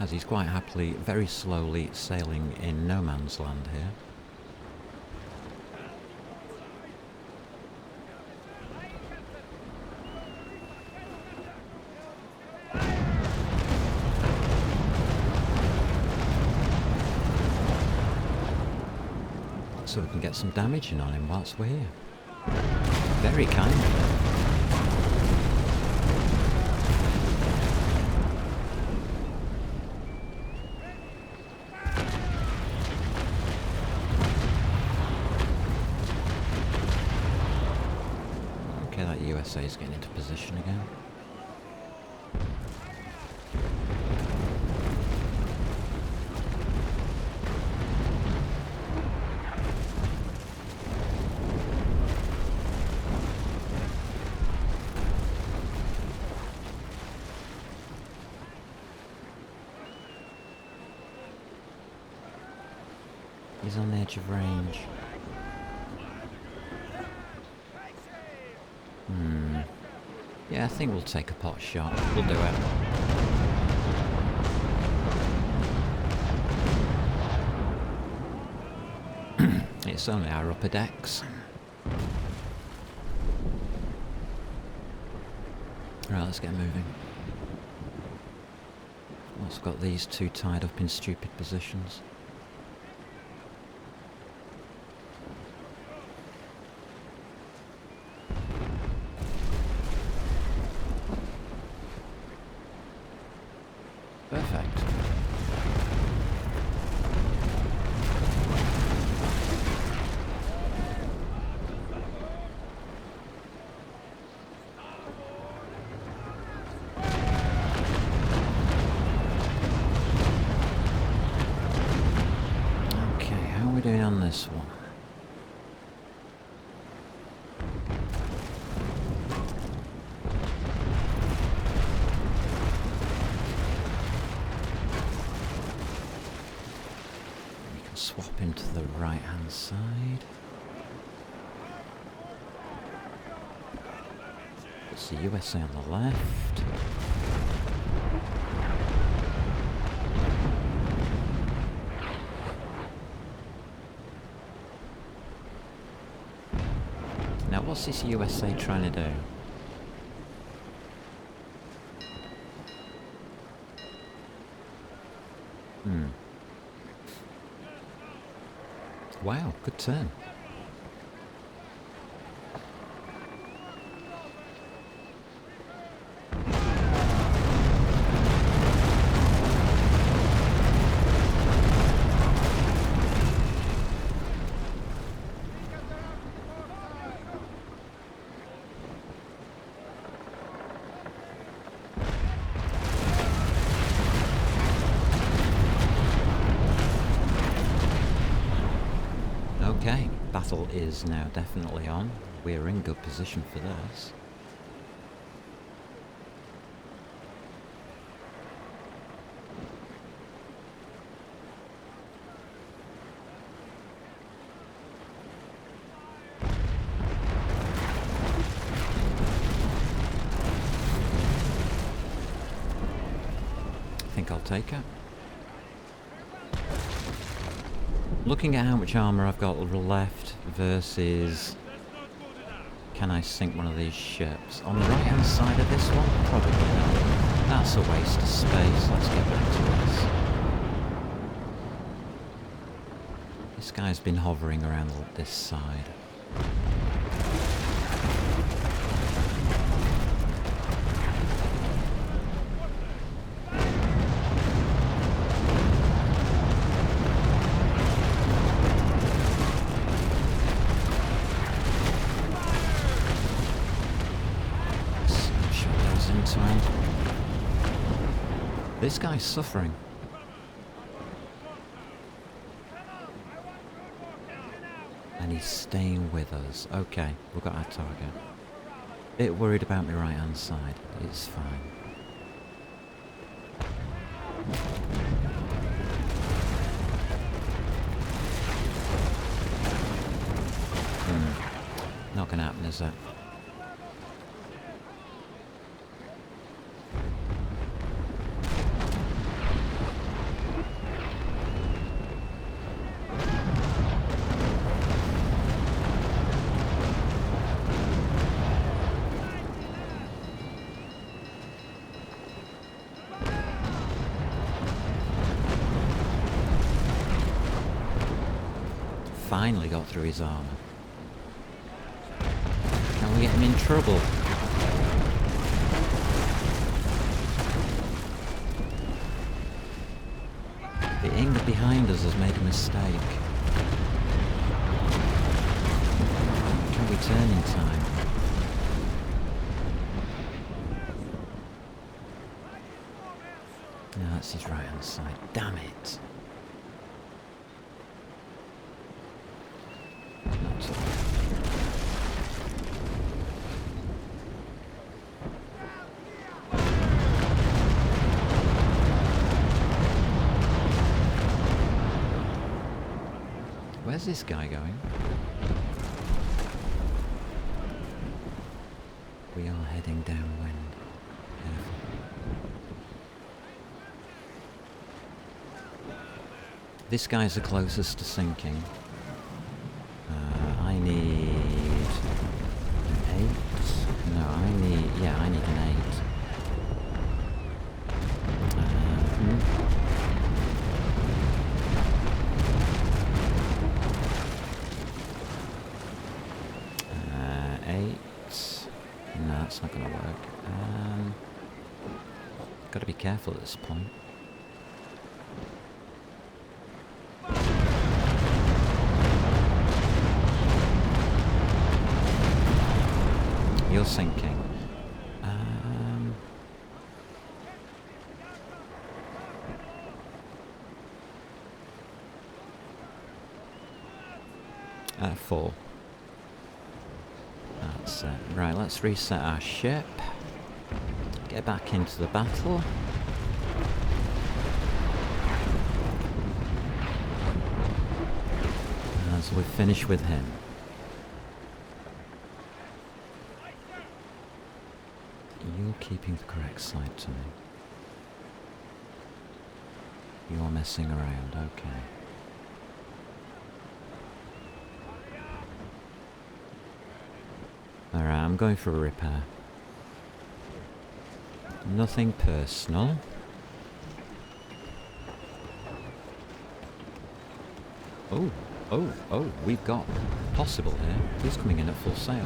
as he's quite happily, very slowly sailing in no man's land here. So we can get some damaging on him whilst we're here. Very kind of him. Okay, that USA is getting into position again. He's on the edge of range. Yeah, I think we'll take a pot shot. We'll do it. It's only our upper decks. Right, let's get moving. Also got these two tied up in stupid positions. Perfect. Okay, how are we doing on this one? Swap him to the right hand side. It's the USA on the left. Now what's this USA trying to do? Wow, good turn. Okay, battle is now definitely on. We're in good position for this. I think I'll take it. Looking at how much armour I've got left versus can I sink one of these ships? On the right hand side of this one? Probably not. That's a waste of space. Let's get back to this. This guy's been hovering around this side. This guy's suffering. And he's staying with us. Okay, we've got our target. Bit worried about my right hand side. It's fine. Not gonna happen, is it? finally got through his armour. Can we get him in trouble? The Ing behind us has made a mistake. Can we turn in time? No, that's his right hand side. Damn it! Not so bad. Where's this guy going? We are heading downwind. Careful. This guy's the closest to sinking. I need an 8. No, I need an 8. 8. No, that's not going to work. Got to be careful at this point. You're sinking. At 4. That's it. Right, let's reset our ship. Get back into the battle. As we finish with him. You're keeping the correct side to me. You're messing around, okay. Alright, I'm going for a repair. Nothing personal. Oh, we've got possible here. He's coming in at full sail.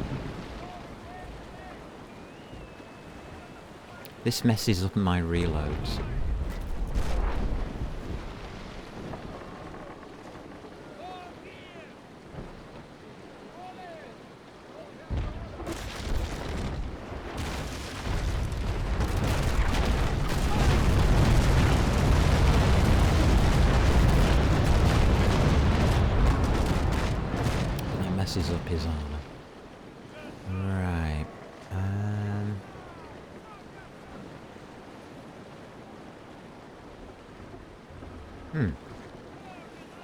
This messes up my reloads. That messes up his armor. Right.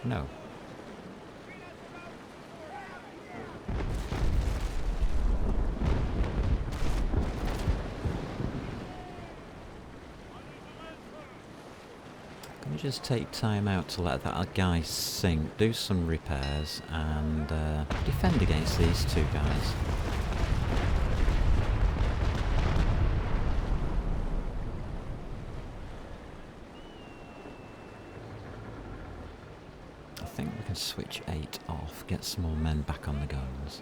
No. Can we just take time out to let that guy sink, do some repairs, and defend against these two guys? I think we can switch 8 off, get some more men back on the guns.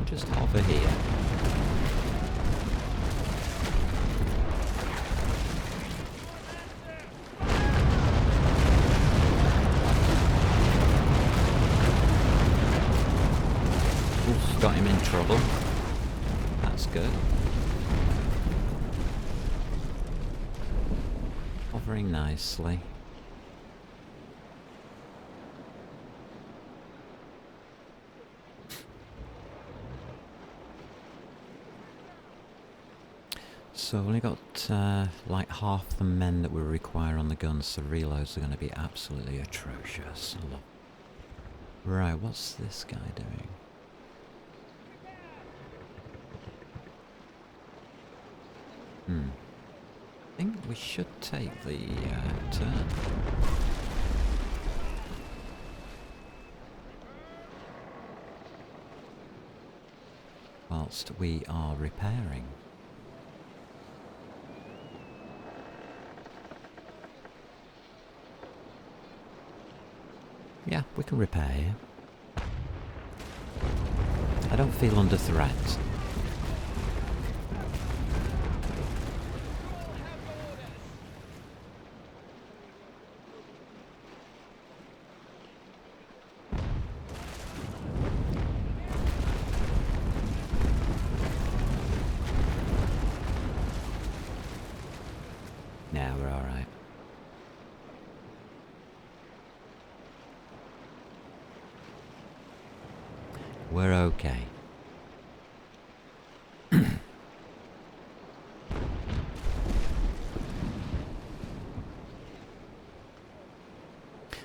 Just hover here. Oof, got him in trouble. That's good. Hovering nicely. So we've only got like half the men that we require on the guns, so reloads are going to be absolutely atrocious. Right, what's this guy doing? I think we should take the turn. whilst we are repairing. Yeah, we can repair here. I don't feel under threat. Yeah, we're alright. We're okay.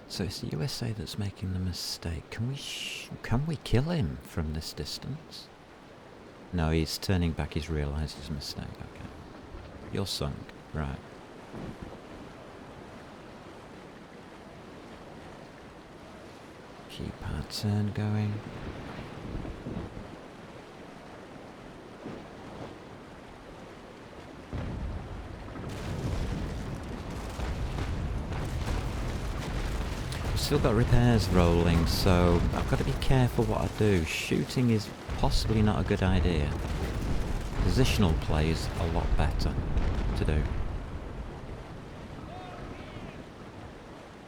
So it's the USA that's making the mistake. Can we kill him from this distance? No, he's turning back. He's realised his mistake. Okay. You're sunk. Right. Keep our turn going. Still got repairs rolling, so I've got to be careful what I do. Shooting is possibly not a good idea. Positional play is a lot better to do.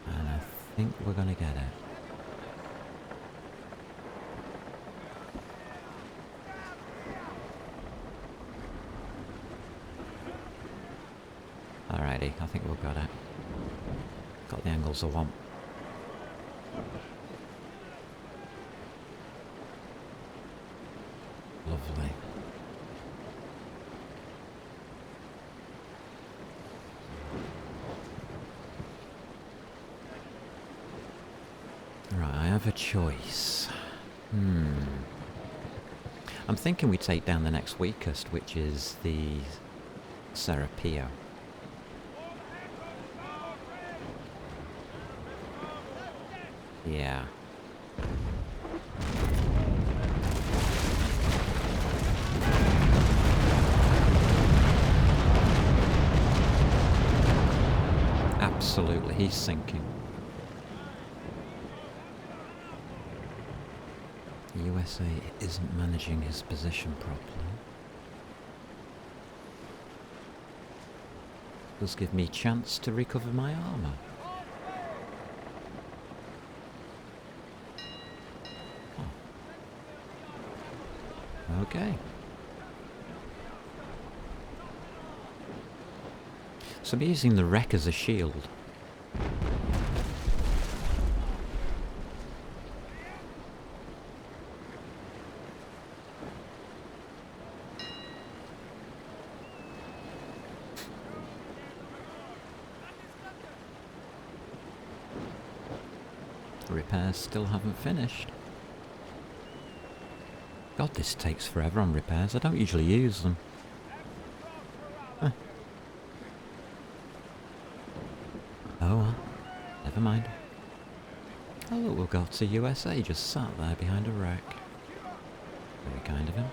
And I think we're going to get it. Alrighty, I think we've got it. Got the angles I want. Lovely. Right, I have a choice. I'm thinking we take down the next weakest, which is the Serapio. Yeah. Absolutely, he's sinking. The USA isn't managing his position properly. Does give me chance to recover my armour. Oh. Okay. So I'm using the wreck as a shield. The repairs still haven't finished. God, this takes forever on repairs. I don't usually use them. Huh. Oh well, never mind. Oh look, we've got a USA just sat there behind a wreck. Very kind of him.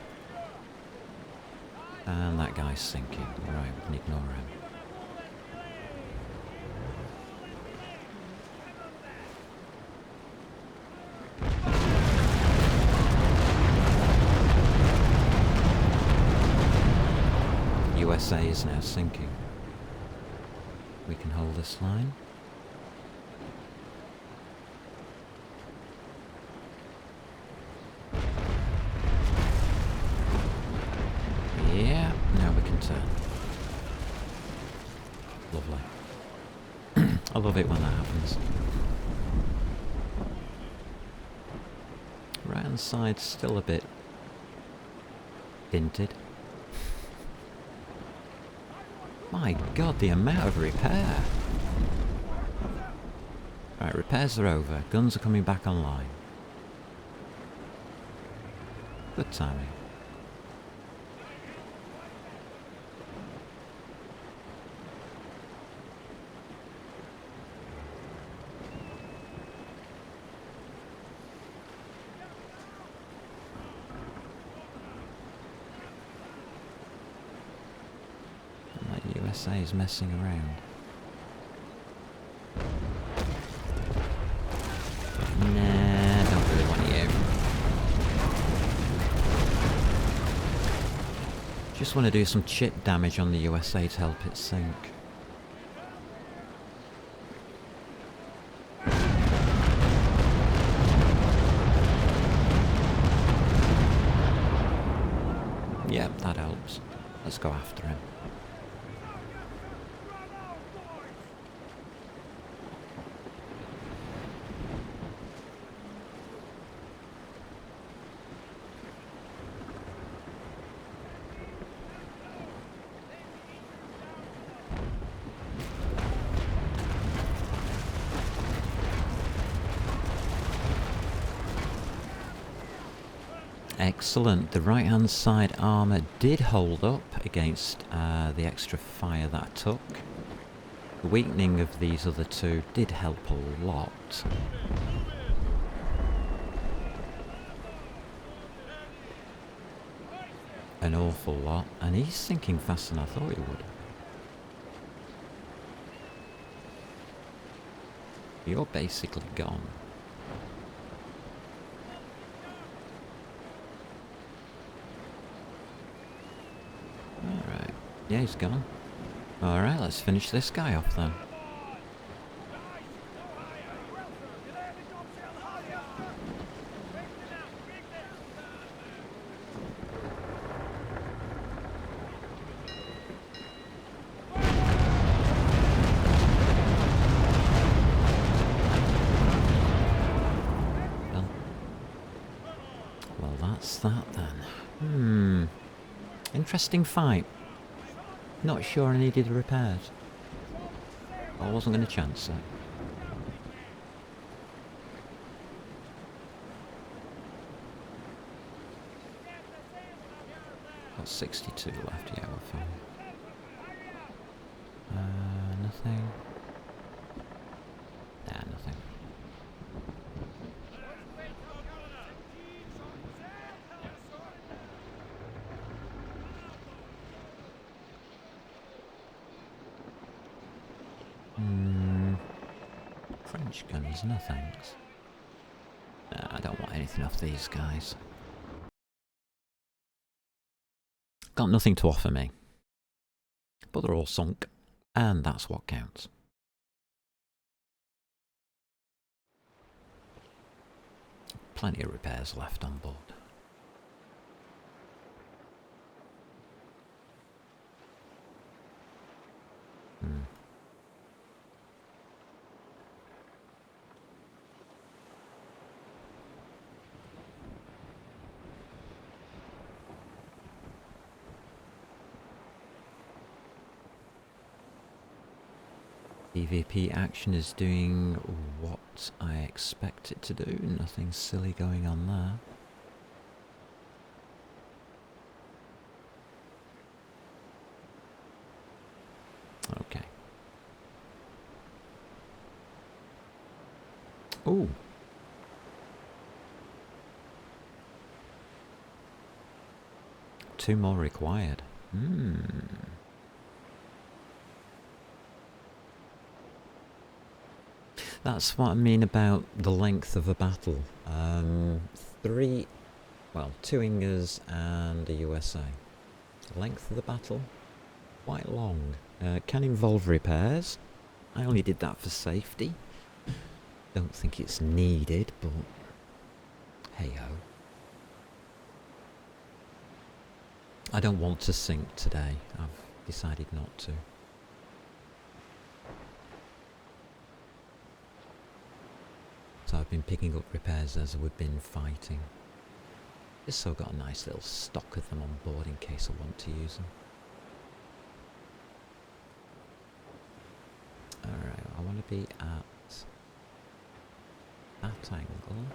And that guy's sinking. Right, we can ignore him. USA is now sinking. We can hold this line. Yeah, now we can turn. Lovely. I love it when that happens. Right hand side's still a bit dinted. My God, the amount of repair. Right, repairs are over. Guns are coming back online. Good timing. USA is messing around. Nah, don't really want you. Just want to do some chip damage on the USA to help it sink. Yep, that helps. Let's go after him. Excellent. The right hand side armour did hold up against the extra fire that I took. The weakening of these other two did help a lot. An awful lot. And he's sinking faster than I thought he would. You're basically gone. Alright. Yeah, he's gone. Alright, let's finish this guy off then. Well, that's that then. Interesting fight. Not sure I needed repairs. I wasn't going to chance it. Got 62 left, yeah, we're fine. Nothing. Nah, nothing. French guns, no thanks. Nah, I don't want anything off these guys. Got nothing to offer me. But they're all sunk, and that's what counts. Plenty of repairs left on board. PvP action is doing what I expect it to do. Nothing silly going on there. Okay. Ooh. Two more required. That's what I mean about the length of a battle. 2 Ingers and a USA. The length of the battle, quite long. Can involve repairs. I only did that for safety. Don't think it's needed, but hey-ho. I don't want to sink today. I've decided not to. So I've been picking up repairs as we've been fighting. Just so I've got a nice little stock of them on board in case I want to use them. Alright, I want to be at that angle.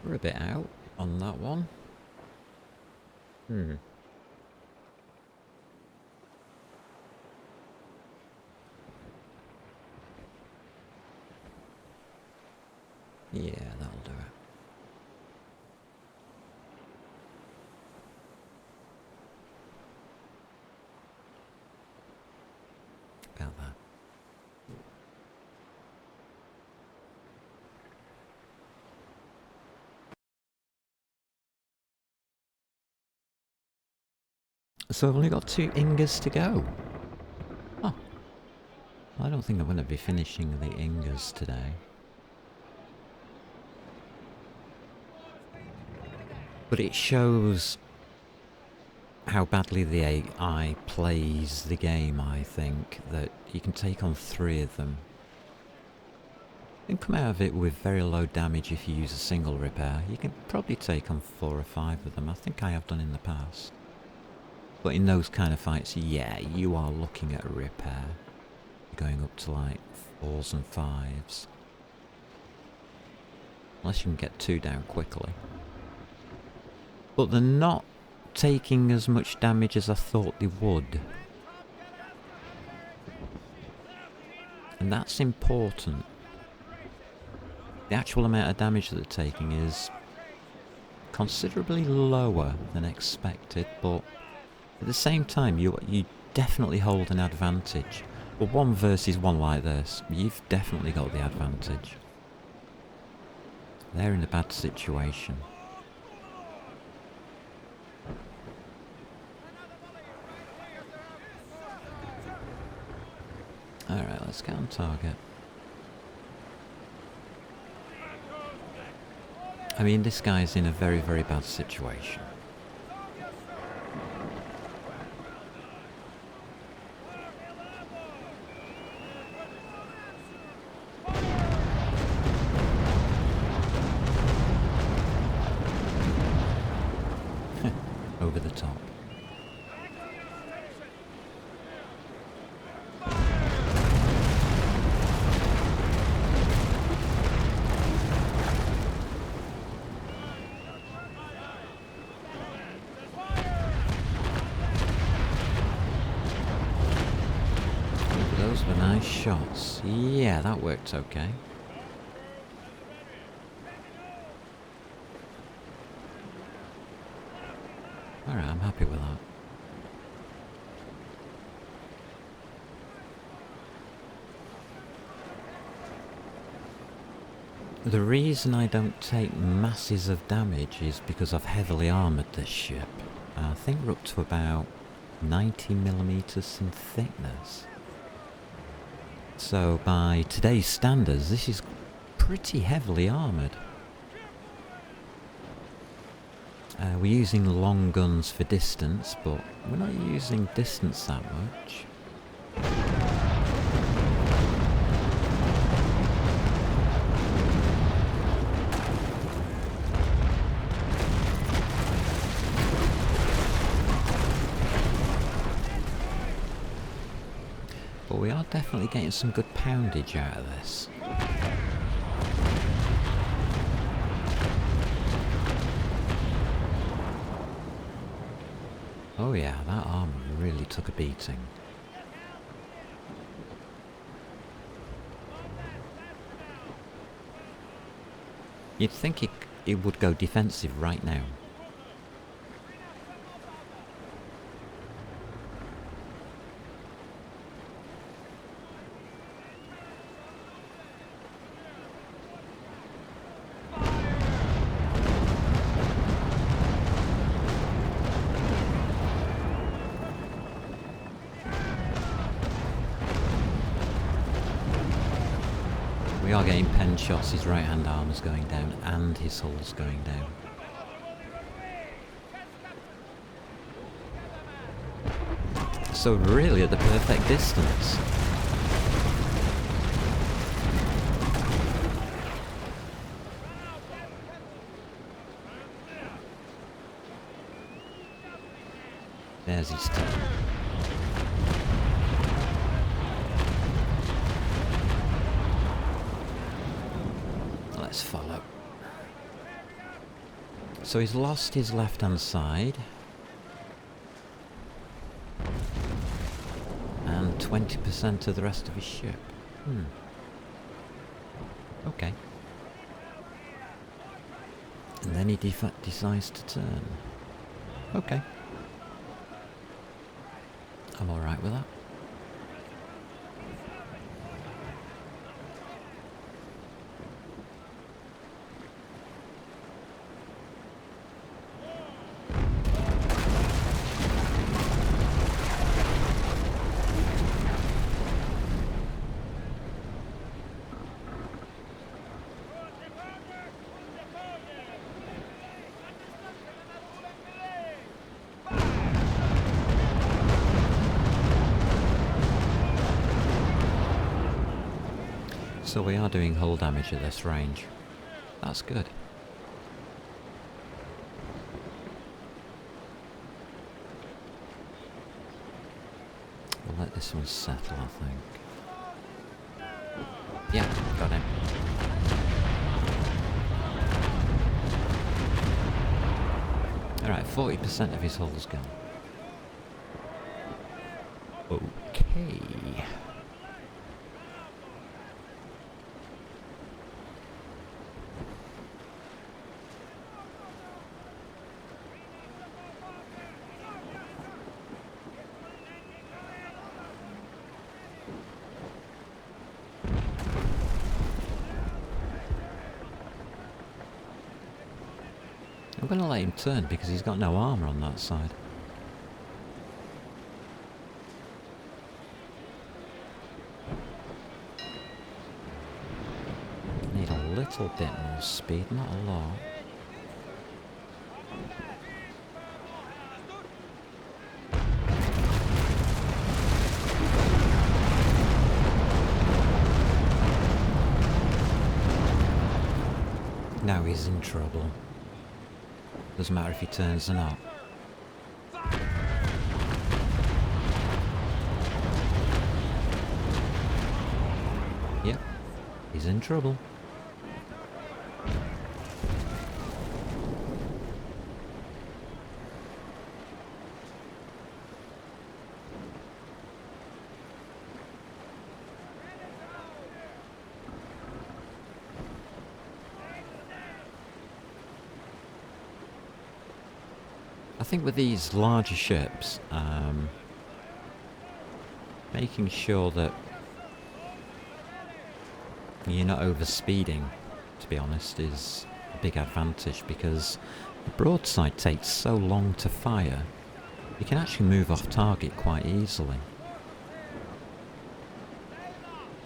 We're a bit out on that one. Yeah, that'll do it. So I've only got 2 Ingers to go. Oh. I don't think I'm going to be finishing the Ingers today. But it shows how badly the AI plays the game, I think, that you can take on 3 of them and come out of it with very low damage if you use a single repair. You can probably take on 4 or 5 of them. I think I have done in the past. But in those kind of fights, yeah, you are looking at a repair. You're going up to like 4s and 5s. Unless you can get 2 down quickly. But they're not taking as much damage as I thought they would. And that's important. The actual amount of damage that they're taking is considerably lower than expected, but at the same time you definitely hold an advantage. Well, 1 versus 1 like this, you've definitely got the advantage. They're in a bad situation. Alright, let's get on target. I mean, this guy's in a very, very bad situation. Over the top. Those were nice shots. Yeah, that worked okay. Alright, I'm happy with that. The reason I don't take masses of damage is because I've heavily armoured this ship. I think we're up to about 90mm in thickness. So by today's standards, this is pretty heavily armoured. We're using long guns for distance, but we're not using distance that much. But we are definitely getting some good poundage out of this. Oh yeah, that armor really took a beating. You'd think it would go defensive right now. We are getting pen shots, his right hand armor's going down and his hull's going down. So really at the perfect distance. There's his turn. Let's follow. So he's lost his left hand side. And 20% of the rest of his ship. Okay. And then he decides to turn. Okay. I'm alright with that. So we are doing hull damage at this range. That's good. We'll let this one settle, I think. Yeah, got him. Alright, 40% of his hull's gone. Okay. I'm going to let him turn because he's got no armour on that side. Need a little bit more speed, not a lot. Now he's in trouble. Doesn't matter if he turns or not. Yep, he's in trouble. I think with these larger ships, making sure that you're not overspeeding, to be honest, is a big advantage because the broadside takes so long to fire, you can actually move off target quite easily.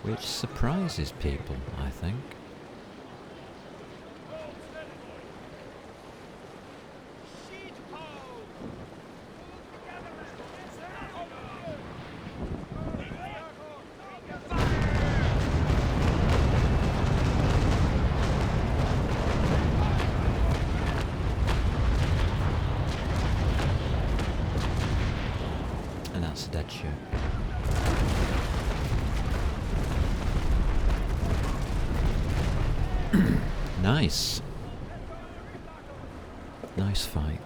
Which surprises people, I think. And that's a dead ship. Nice. Nice fight.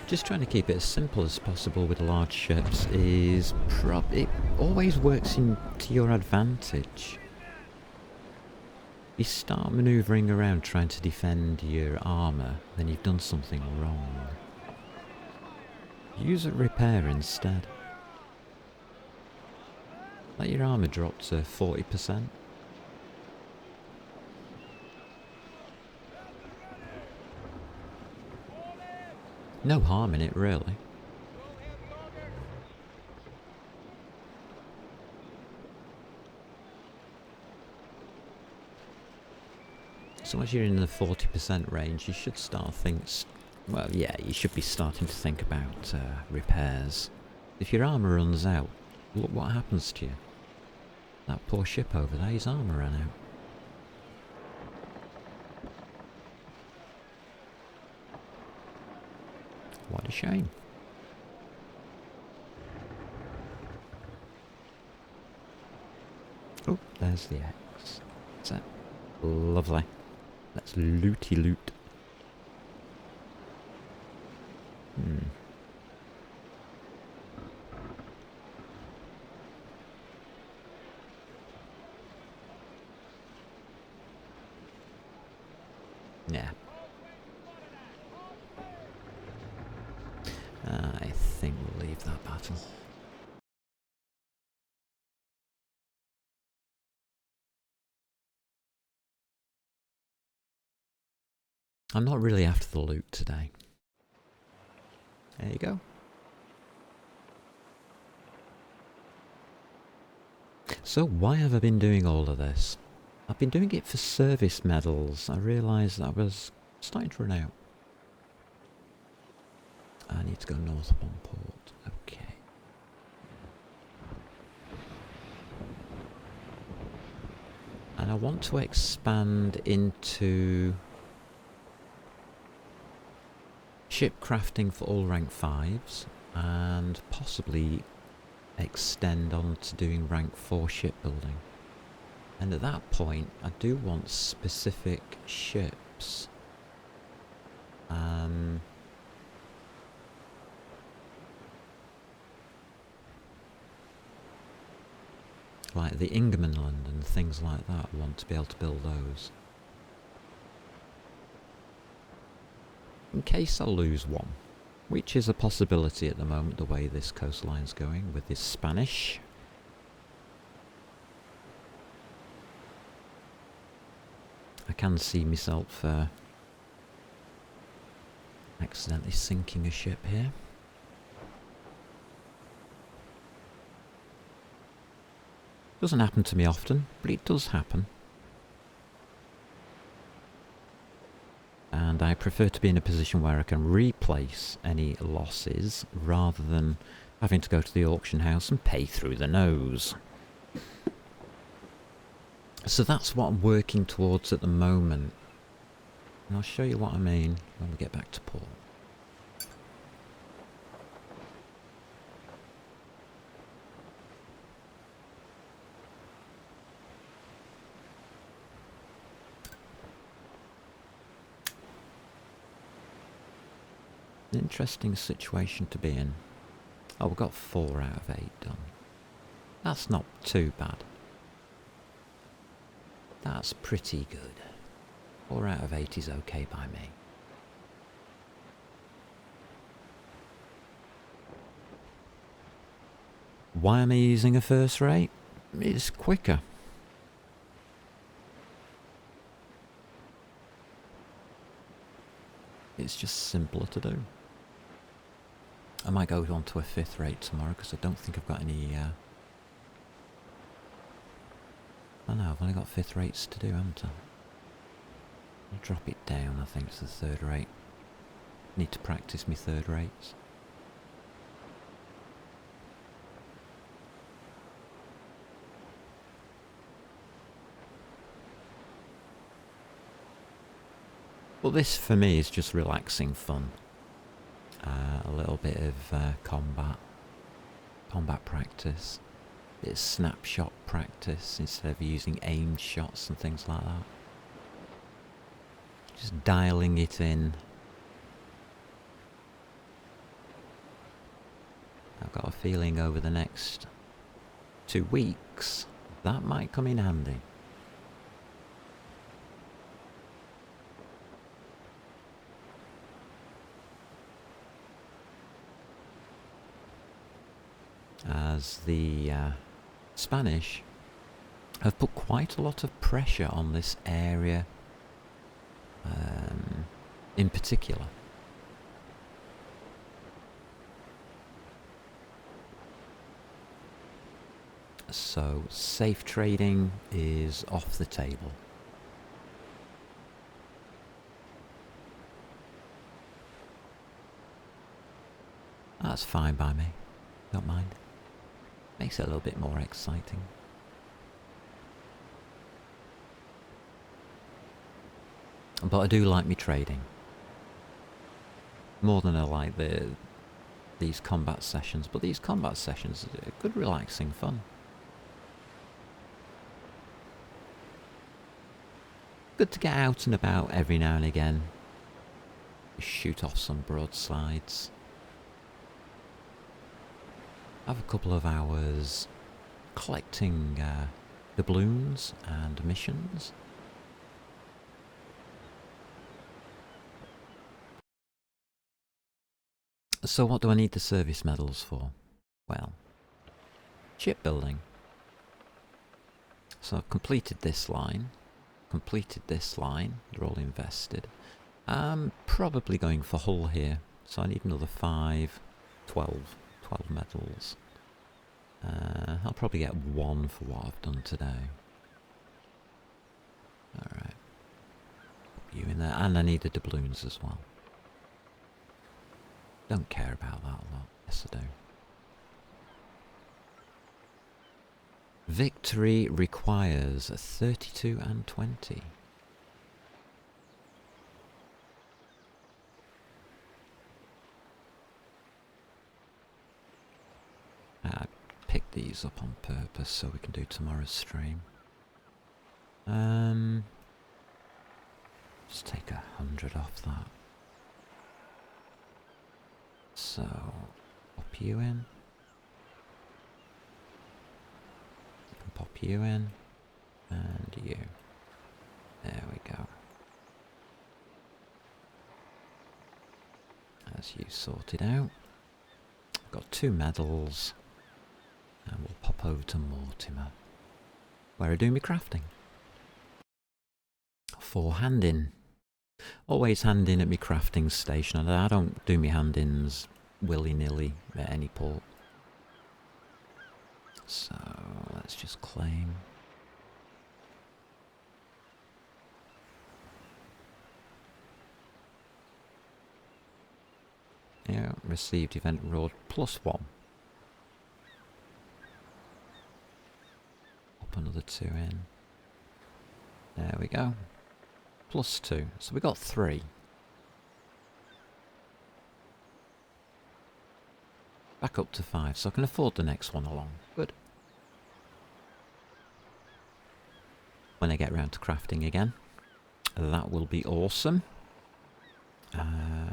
Just trying to keep it as simple as possible with large ships is it always works to your advantage. You start manoeuvring around trying to defend your armour, then you've done something wrong. Use a repair instead. Let your armour drop to 40%. No harm in it, really. So once you're in the 40% range, you should start well, yeah, you should be starting to think about repairs. If your armour runs out, look what happens to you. That poor ship over there, his armour ran out. What a shame. Oh, there's the X. That's it. Lovely. Let's looty loot. Yeah. I think we'll leave that battle. I'm not really after the loot today. There you go. So why have I been doing all of this? I've been doing it for service medals. I realised that I was starting to run out. I need to go north one port. Okay. And I want to expand into ship crafting for all rank 5s and possibly extend on to doing rank 4 shipbuilding. And at that point, I do want specific ships. Like the Ingermanland and things like that, I want to be able to build those. In case I lose one, which is a possibility at the moment, the way this coastline's going with this Spanish. I can see myself accidentally sinking a ship here. Doesn't happen to me often, but it does happen. And I prefer to be in a position where I can replace any losses rather than having to go to the auction house and pay through the nose. So that's what I'm working towards at the moment. And I'll show you what I mean when we get back to port. An interesting situation to be in. Oh, we've got 4 out of 8 done. That's not too bad. That's pretty good. 4 out of 8 is okay by me. Why am I using a first rate? It's quicker. It's just simpler to do. I might go on to a 5th rate tomorrow because I don't think I've got any... Oh no, I've only got 5th rates to do, haven't I? I'll drop it down, I think, to the 3rd rate. Need to practice my 3rd rates. Well, this for me is just relaxing fun. A little bit of combat practice, a bit of snapshot practice instead of using aimed shots and things like that. Just dialing it in. I've got a feeling over the next 2 weeks that might come in handy. As the Spanish have put quite a lot of pressure on this area in particular. So safe trading is off the table. That's fine by me, don't mind. Makes it a little bit more exciting. But I do like me trading. More than I like these combat sessions, but these combat sessions are good relaxing fun. Good to get out and about every now and again. Shoot off some broadsides. Have a couple of hours collecting doubloons and missions. So what do I need the service medals for? Well, shipbuilding. So I've completed this line, they're all invested. I'm probably going for hull here, so I need another 12 medals. I'll probably get 1 for what I've done today. Alright. Put you in there, and I need the doubloons as well. Don't care about that a lot. Yes, I do. Victory requires 32 and 20. I picked these up on purpose so we can do tomorrow's stream. Just take 100 off that. So, pop you in. Pop you in. And you. There we go. As you sorted out. I've got 2 medals. And we'll pop over to Mortimer, where I do my crafting. 4 hand-in. Always hand-in at my crafting station. I don't do my hand-ins willy-nilly at any port. So, let's just claim. Yeah, received event reward +1. Pop another 2 in. There we go. +2. So we got 3. Back up to 5, so I can afford the next one along. Good. When I get round to crafting again, that will be awesome. Yeah,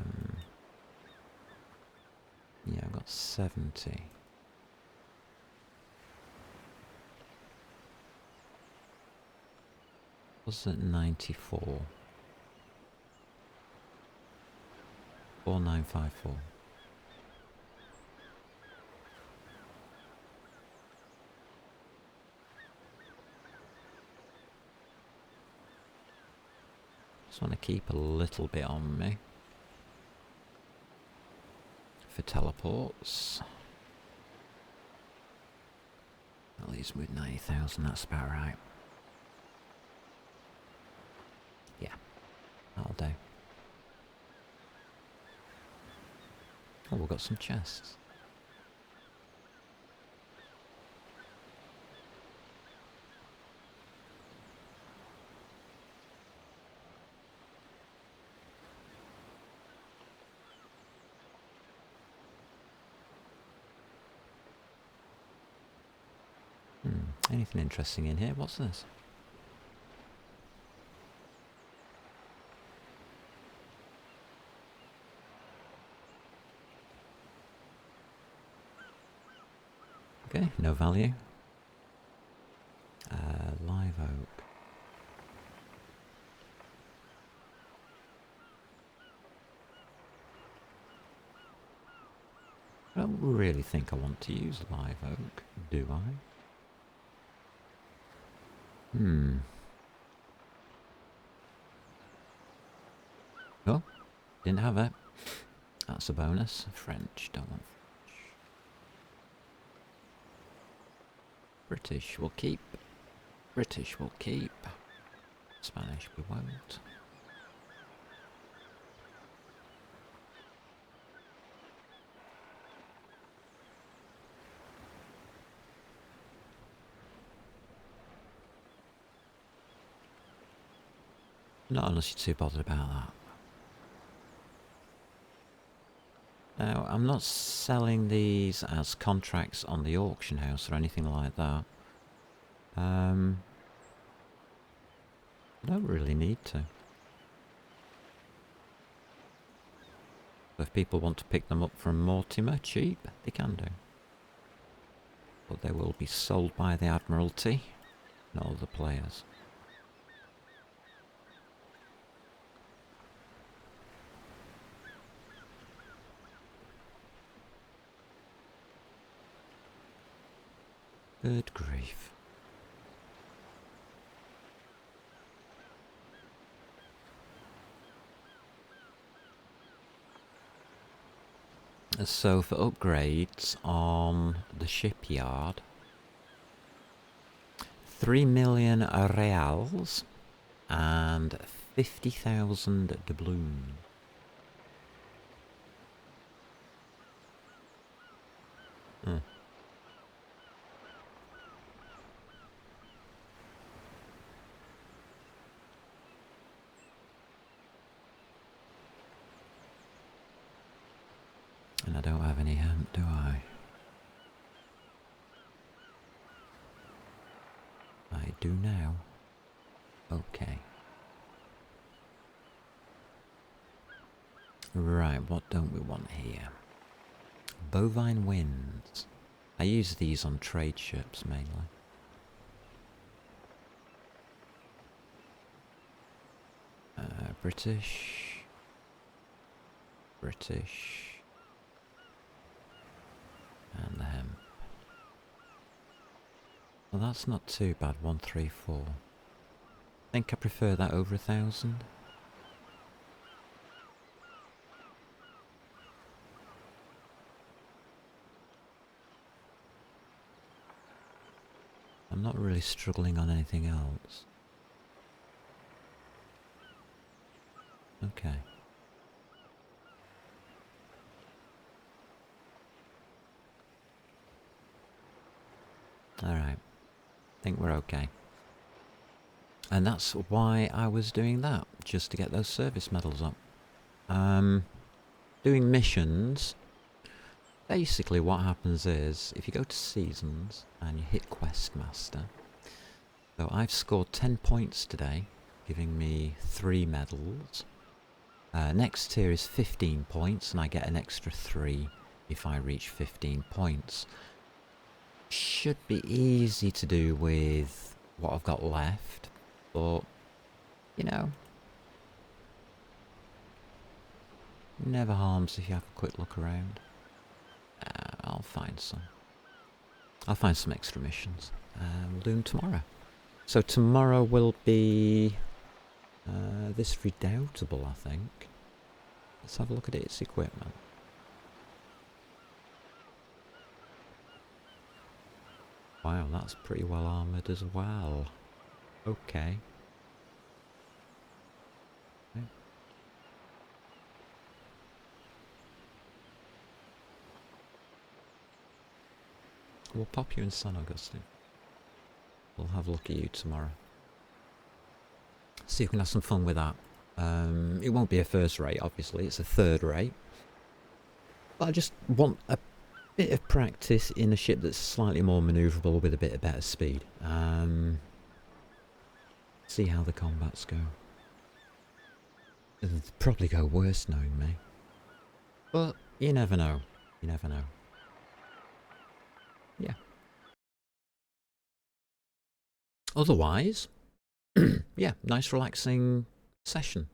I've got 70. Was it 94? 4954. Just want to keep a little bit on me for teleports. At least with 90,000, that's about right. Yeah, that'll do. Oh, we've got some chests. Anything interesting in here? What's this? Okay, no value. Live oak. I don't really think I want to use live oak, do I? Oh, didn't have it. That's a bonus. French, don't want French. British will keep. British will keep. Spanish we won't. Not unless you're too bothered about that. Now, I'm not selling these as contracts on the auction house or anything like that. Don't really need to. If people want to pick them up from Mortimer cheap, they can do. But they will be sold by the Admiralty, not other players. Good grief. So for upgrades on the shipyard, 3 million reals and 50,000 doubloons. Huh. And I don't have any hemp, do I? I do now. Okay. Right, what don't we want here? Bovine winds. I use these on trade ships mainly. British. British. And the hemp. Well, that's not too bad, 134. I think I prefer that over 1,000. I'm not really struggling on anything else. Okay. Alright. I think we're okay. And that's why I was doing that, just to get those service medals up. Doing missions, basically what happens is, if you go to Seasons and you hit Questmaster, so I've scored 10 points today, giving me 3 medals. Next tier is 15 points, and I get an extra 3 if I reach 15 points. Should be easy to do with what I've got left, but, you know, never harms if you have a quick look around. I'll find some. I'll find some extra missions. We'll do them tomorrow. So tomorrow will be this Redoubtable, I think. Let's have a look at its equipment. Wow, that's pretty well armoured as well. Okay. We'll pop you in San Augustine. We'll have a look at you tomorrow. See if we can have some fun with that. It won't be a first rate, obviously. It's a third rate. But I just want a bit of practice in a ship that's slightly more manoeuvrable with a bit of better speed. See how the combats go. It'll probably go worse knowing me. But you never know. You never know. Yeah. Otherwise, yeah, nice relaxing session.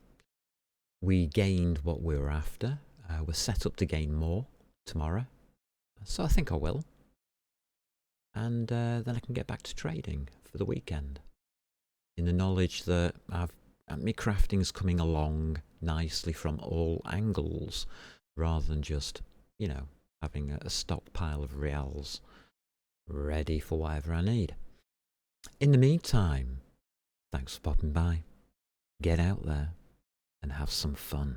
We gained what we were after. We're set up to gain more tomorrow. So I think I will. And then I can get back to trading for the weekend. In the knowledge that my crafting's coming along nicely from all angles, rather than just, you know, having a stockpile of reals ready for whatever I need. In the meantime, thanks for popping by. Get out there and have some fun.